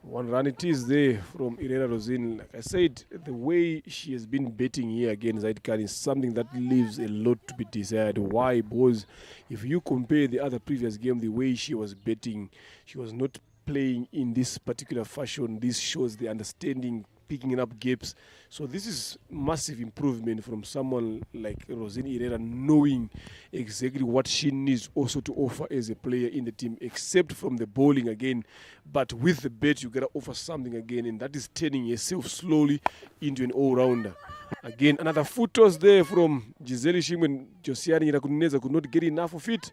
One run it is there from Irena Rosin. Like I said, the way she has been betting here against Zaid Khan is something that leaves a lot to be desired. Why? Because if you compare the other previous game, the way she was betting, she was not playing in this particular fashion. This shows the understanding, picking up gaps. So this is massive improvement from someone like Rosine Herrera, knowing exactly what she needs also to offer as a player in the team, except from the bowling again. But with the bet, you gotta offer something again, and that is turning yourself slowly into an all-rounder. Again, another foot toss there from Giselle Ishimwe, and Josiane Irakuneza could not get enough of it,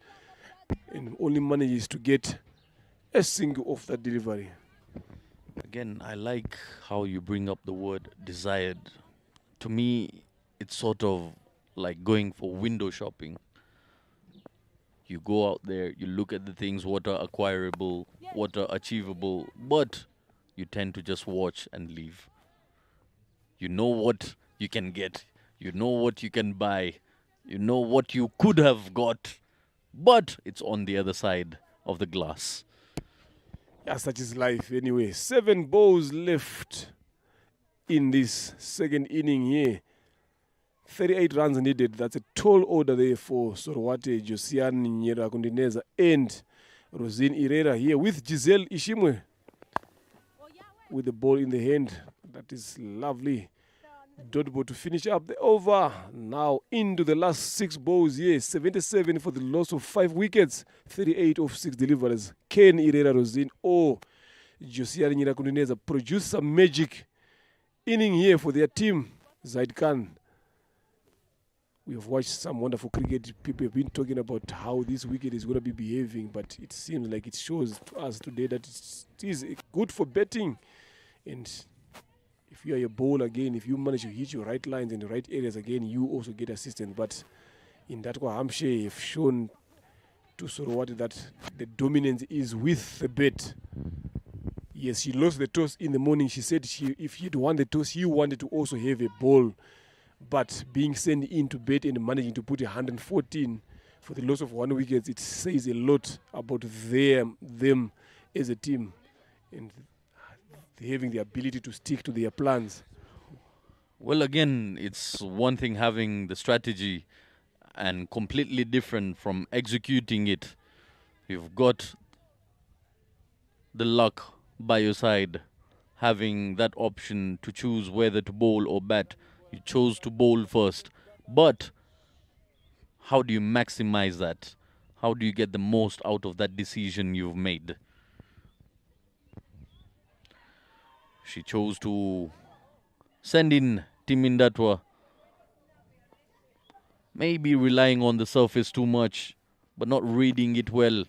and only manages to get a single off that delivery. Again, I like how you bring up the word desired. To me, it's sort of like going for window shopping. You go out there, you look at the things, what are acquirable, what are achievable, but you tend to just watch and leave. You know what you can get, you know what you can buy, you know what you could have got, but it's on the other side of the glass. Yeah, such is life anyway. 7 balls left in this second inning here. 38 runs needed. That's a tall order there for Sorwate, Josiane Nyerakundineza, and Rosine Herrera here with Giselle Ishimwe with the ball in the hand. That is lovely. Dodbo to finish up the over. Now into the last 6 balls here. 77 for the loss of 5 wickets. 38 of 6 deliveries. Ken Herrera Rosine or Josiane Nyerakundineza produce some magic inning here for their team. Zaid Khan. We have watched some wonderful cricket. People have been talking about how this wicket is going to be behaving, but it seems like it shows to us today that it is good for betting. And if you are a bowler again, if you manage to hit your right lines in the right areas again, you also get assistance. But in that Hampshire have shown to Sorowati that the dominance is with the bet. Yes, she lost the toss in the morning. She said if she'd won the toss, she wanted to also have a ball. But being sent into bet and managing to put 114 for the loss of 1 wicket, it says a lot about them as a team and having the ability to stick to their plans. Well, again, it's one thing having the strategy and completely different from executing it. You've got the luck by your side, having that option to choose whether to bowl or bat. You chose to bowl first. But how do you maximize that? How do you get the most out of that decision you've made? She chose to send in Timindatwa. Maybe relying on the surface too much, but not reading it well.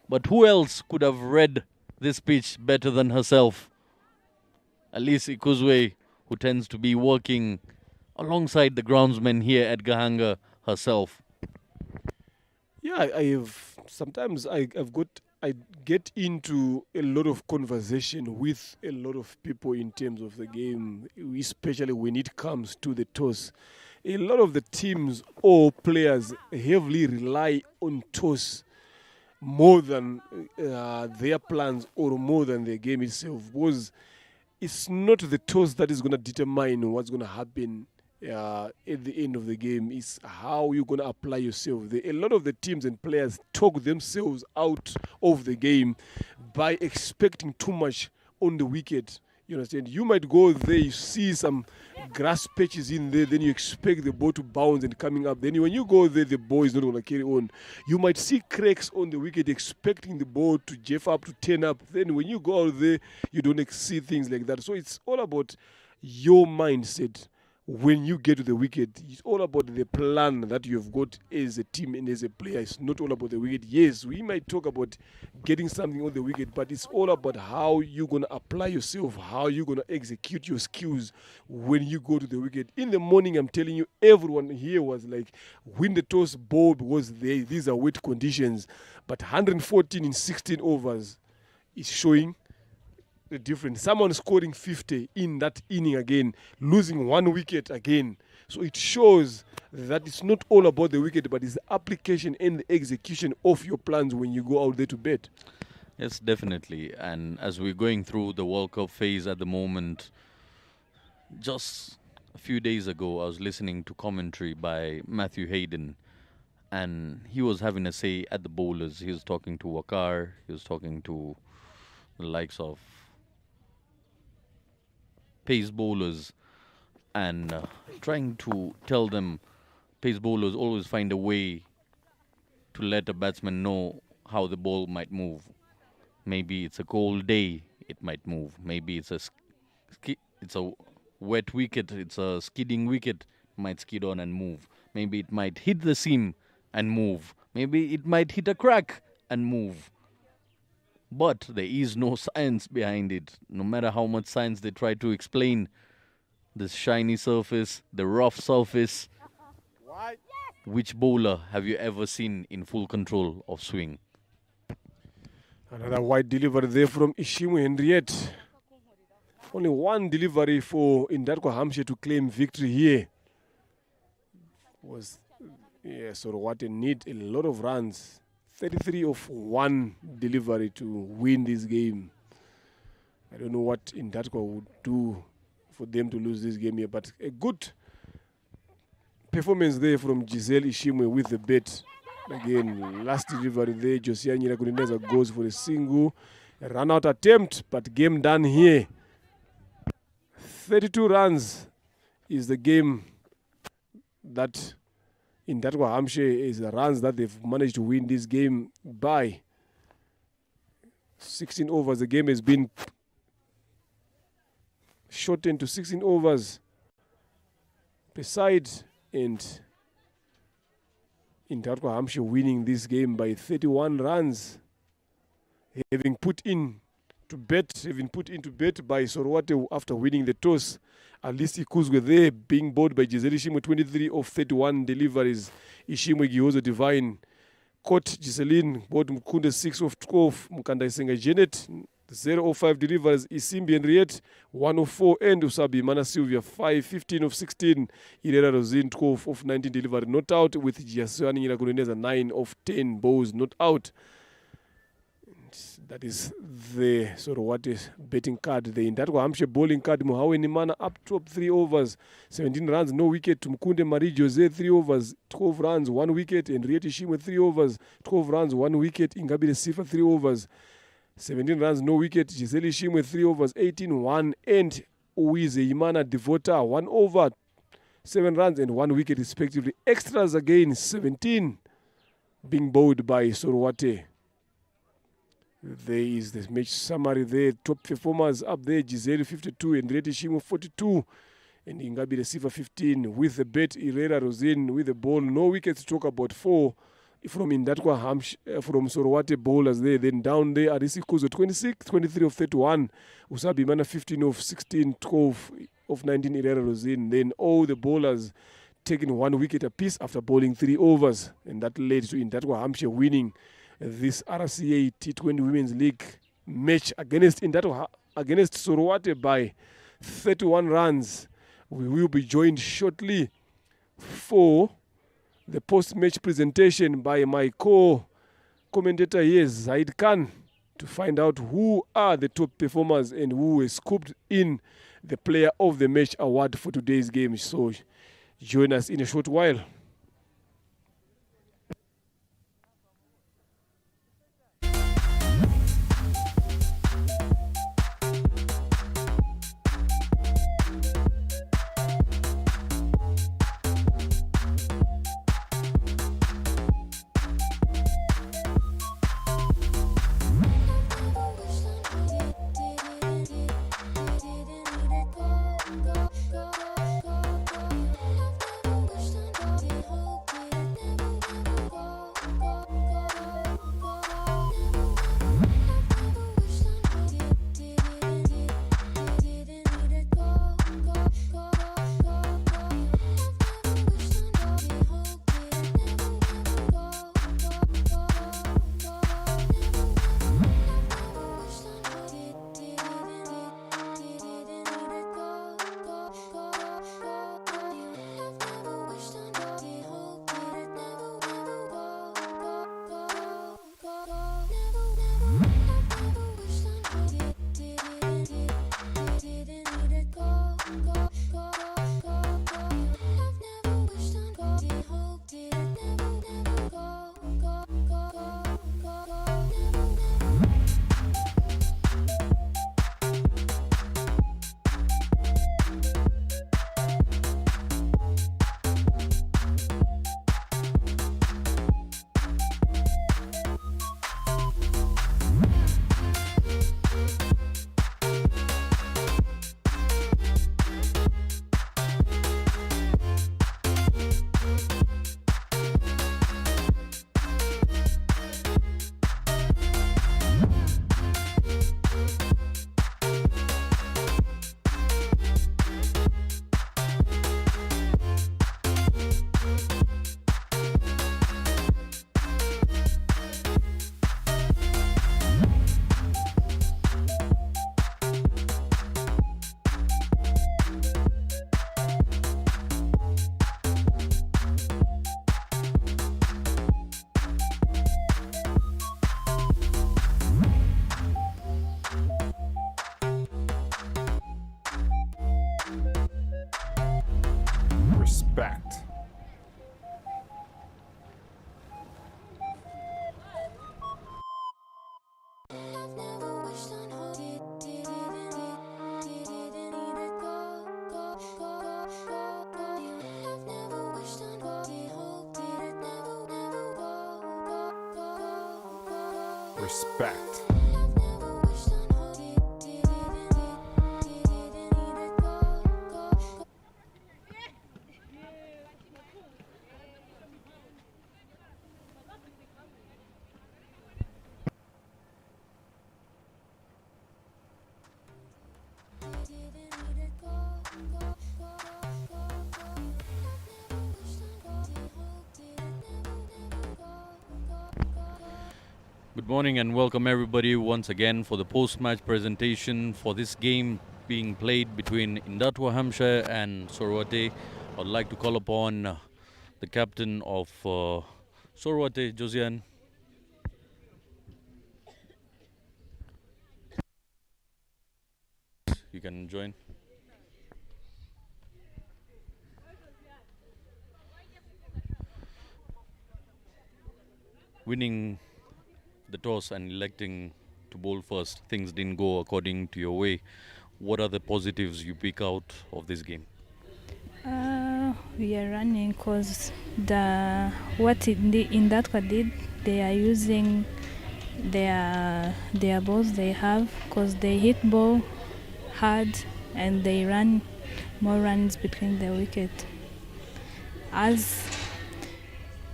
But who else could have read this pitch better than herself? At least Ikuzwe, who tends to be working alongside the groundsman here at Gahanga herself. Yeah, I get into a lot of conversation with a lot of people in terms of the game, especially when it comes to the toss. A lot of the teams or players heavily rely on toss more than their plans or more than the game itself, because it's not the toss that is going to determine what's going to happen at the end of the game. Is how you're going to apply yourself. A lot of the teams and players talk themselves out of the game by expecting too much on the wicket. You understand? You might go there, you see some grass patches in there, then you expect the ball to bounce and coming up. Then when you go there, the ball is not going to carry on. You might see cracks on the wicket, expecting the ball to jeff up, to turn up. Then when you go out there, you don't see things like that. So it's all about your mindset. When you get to the wicket, it's all about the plan that you've got as a team and as a player. It's not all about the wicket. Yes, we might talk about getting something on the wicket, but it's all about how you're going to apply yourself, how you're going to execute your skills when you go to the wicket. In the morning, I'm telling you, everyone here was like, win the toss, bowl, because these are wet conditions. But 114 in 16 overs is showing the difference. Someone scoring 50 in that inning again, losing 1 wicket again. So it shows that it's not all about the wicket, but it's the application and the execution of your plans when you go out there to bet. Yes, definitely. And as we're going through the World Cup phase at the moment, just a few days ago, I was listening to commentary by Matthew Hayden, and he was having a say at the bowlers. He was talking to Wakar, he was talking to the likes of pace bowlers, and trying to tell them pace bowlers always find a way to let a batsman know how the ball might move. Maybe it's a cold day, it might move. Maybe it's a wet wicket, it's a skidding wicket, might skid on and move. Maybe it might hit the seam and move. Maybe it might hit a crack and move. But there is no science behind it. No matter how much science they try to explain, the shiny surface, the rough surface. Which bowler have you ever seen in full control of swing? Another wide delivery there from Ishimu Henriette. Only one delivery for Indatwa Hampshire to claim victory here. Sorowate need a lot of runs. 33 of one delivery to win this game. I don't know what Indatwa would do for them to lose this game here, but a good performance there from Giselle Ishimwe with the bet. Again, last delivery there, Josia Nyirakuneneza goes for a single. A run-out attempt, but game done here. 32 runs is the game that in Datwa Hampshire is the runs that they've managed to win this game by. 16 overs, the game has been shortened to 16 overs per side, and in Datwa Hampshire winning this game by 31 runs, having put into bet by Sorowate after winning the toss. At least Ikuzwe there being bowled by Giselle Ishimwe, 23 of 31 deliveries. Ishimwe Gihozo Divine caught Giseline, bowled Mkunde 6 of 12. Mukanda Isenga Janet 0 of 5 deliveries. Isimbi Henriette 1 of 4, and Usabi Mana Sylvia 15 of 16. Irera Rosine 12 of 19 delivery not out, with Giaswani Nyirakuneneza 9 of 10 balls not out. That is the sort of what is betting card. The Indatwa Hampshire bowling card. Muhawe Nimana up top 3 overs, 17 runs, no wicket. Mkunde Marie Jose 3 overs, 12 runs, 1 wicket. Henriette Ishimwe 3 overs, 12 runs, 1 wicket. Ingabire Sifa 3 overs, 17 runs, no wicket. Giselle Ishimwe 3 overs, 18, 1. And Uize Imana Devota 1 over, 7 runs and 1 wicket respectively. Extras again, 17 being bowled by Sorowate. There is the match summary there. Top performers up there: Giselle 52, Henriette Ishimwe 42, and Ingabire Sifa 15. With the bet, Irera Rosine with the ball. No wickets to talk about. 4 from Indatwa Hampshire, from Sorowate bowlers there. Then down there, Arisi Kuzo 26, 23 of 31. Usabi Mana 15 of 16, 12 of 19, Irera Rosine. Then all the bowlers taking 1 wicket apiece after bowling 3 overs. And that led to Indatwa Hampshire winning this RCA T20 Women's League match against Sorowate by 31 runs. We will be joined shortly for the post-match presentation by my co-commentator here, Zaid Khan, to find out who are the top performers and who is scooped in the Player of the Match award for today's game. So join us in a short while. Respect. Good morning and welcome everybody once again for the post-match presentation for this game being played between Indatwa Hampshire and Sorowate. I'd like to call upon the captain of Sorowate, Josiane. You can join. Winning the toss and electing to bowl first, things didn't go according to your way. What are the positives you pick out of this game? We are running because Indatwa did, they are using their balls they have, because they hit ball hard and they run more runs between the wicket. As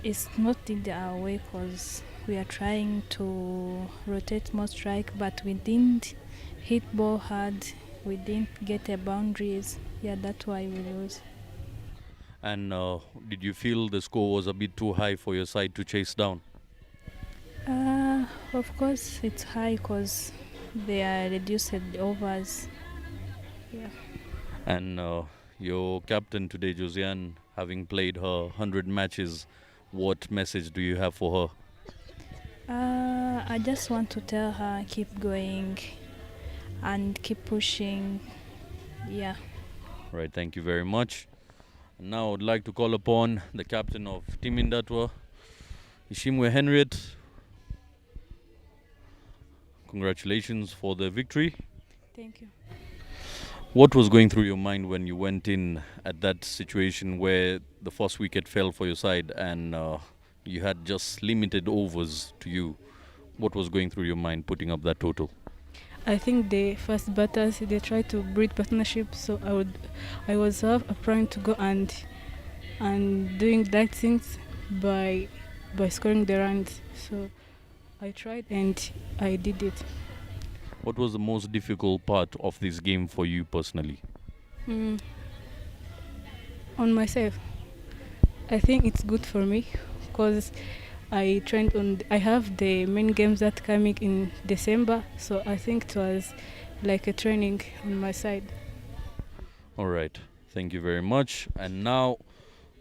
it's not in our way, because we are trying to rotate more strike, but we didn't hit ball hard, we didn't get the boundaries. Yeah, that's why we lose. And did you feel the score was a bit too high for your side to chase down? Of course it's high because they are reduced overs. Yeah. And your captain today, Josiane, having played her 100 matches, what message do you have for her? I just want to tell her keep going and keep pushing. Yeah. Right, thank you very much. And now I'd like to call upon the captain of Team Indatwa, Ishimwe Henriette. Congratulations for the victory. Thank you. What was going through your mind when you went in at that situation where the first wicket fell for your side and you had just limited overs to you? What was going through your mind putting up that total? I think the first batters, they tried to breed partnership, so I was trying to go and doing that things by scoring the runs. So I tried and I did it. What was the most difficult part of this game for you personally? On myself, I think it's good for me because I trained on. I have the main games that coming in December, so I think it was like a training on my side. All right, thank you very much. And now,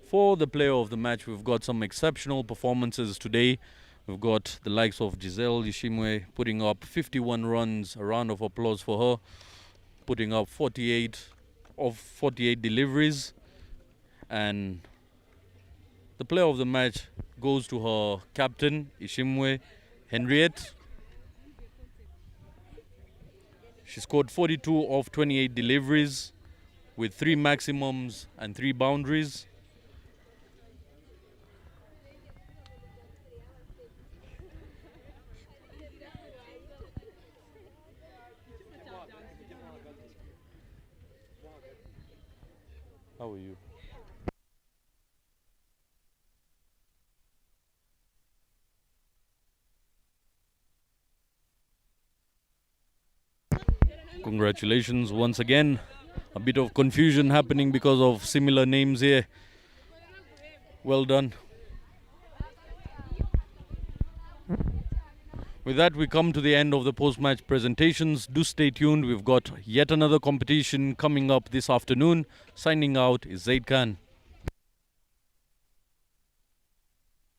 for the player of the match, we've got some exceptional performances today. We've got the likes of Giselle Ishimwe putting up 51 runs. A round of applause for her. Putting up 48 deliveries. And the player of the match goes to her captain, Ishimwe Henriette. She scored 42 of 28 deliveries with 3 maximums and 3 boundaries. How are you? Congratulations once again. A bit of confusion happening because of similar names here. Well done. With that, we come to the end of the post-match presentations. Do stay tuned. We've got yet another competition coming up this afternoon. Signing out is Zaid Khan.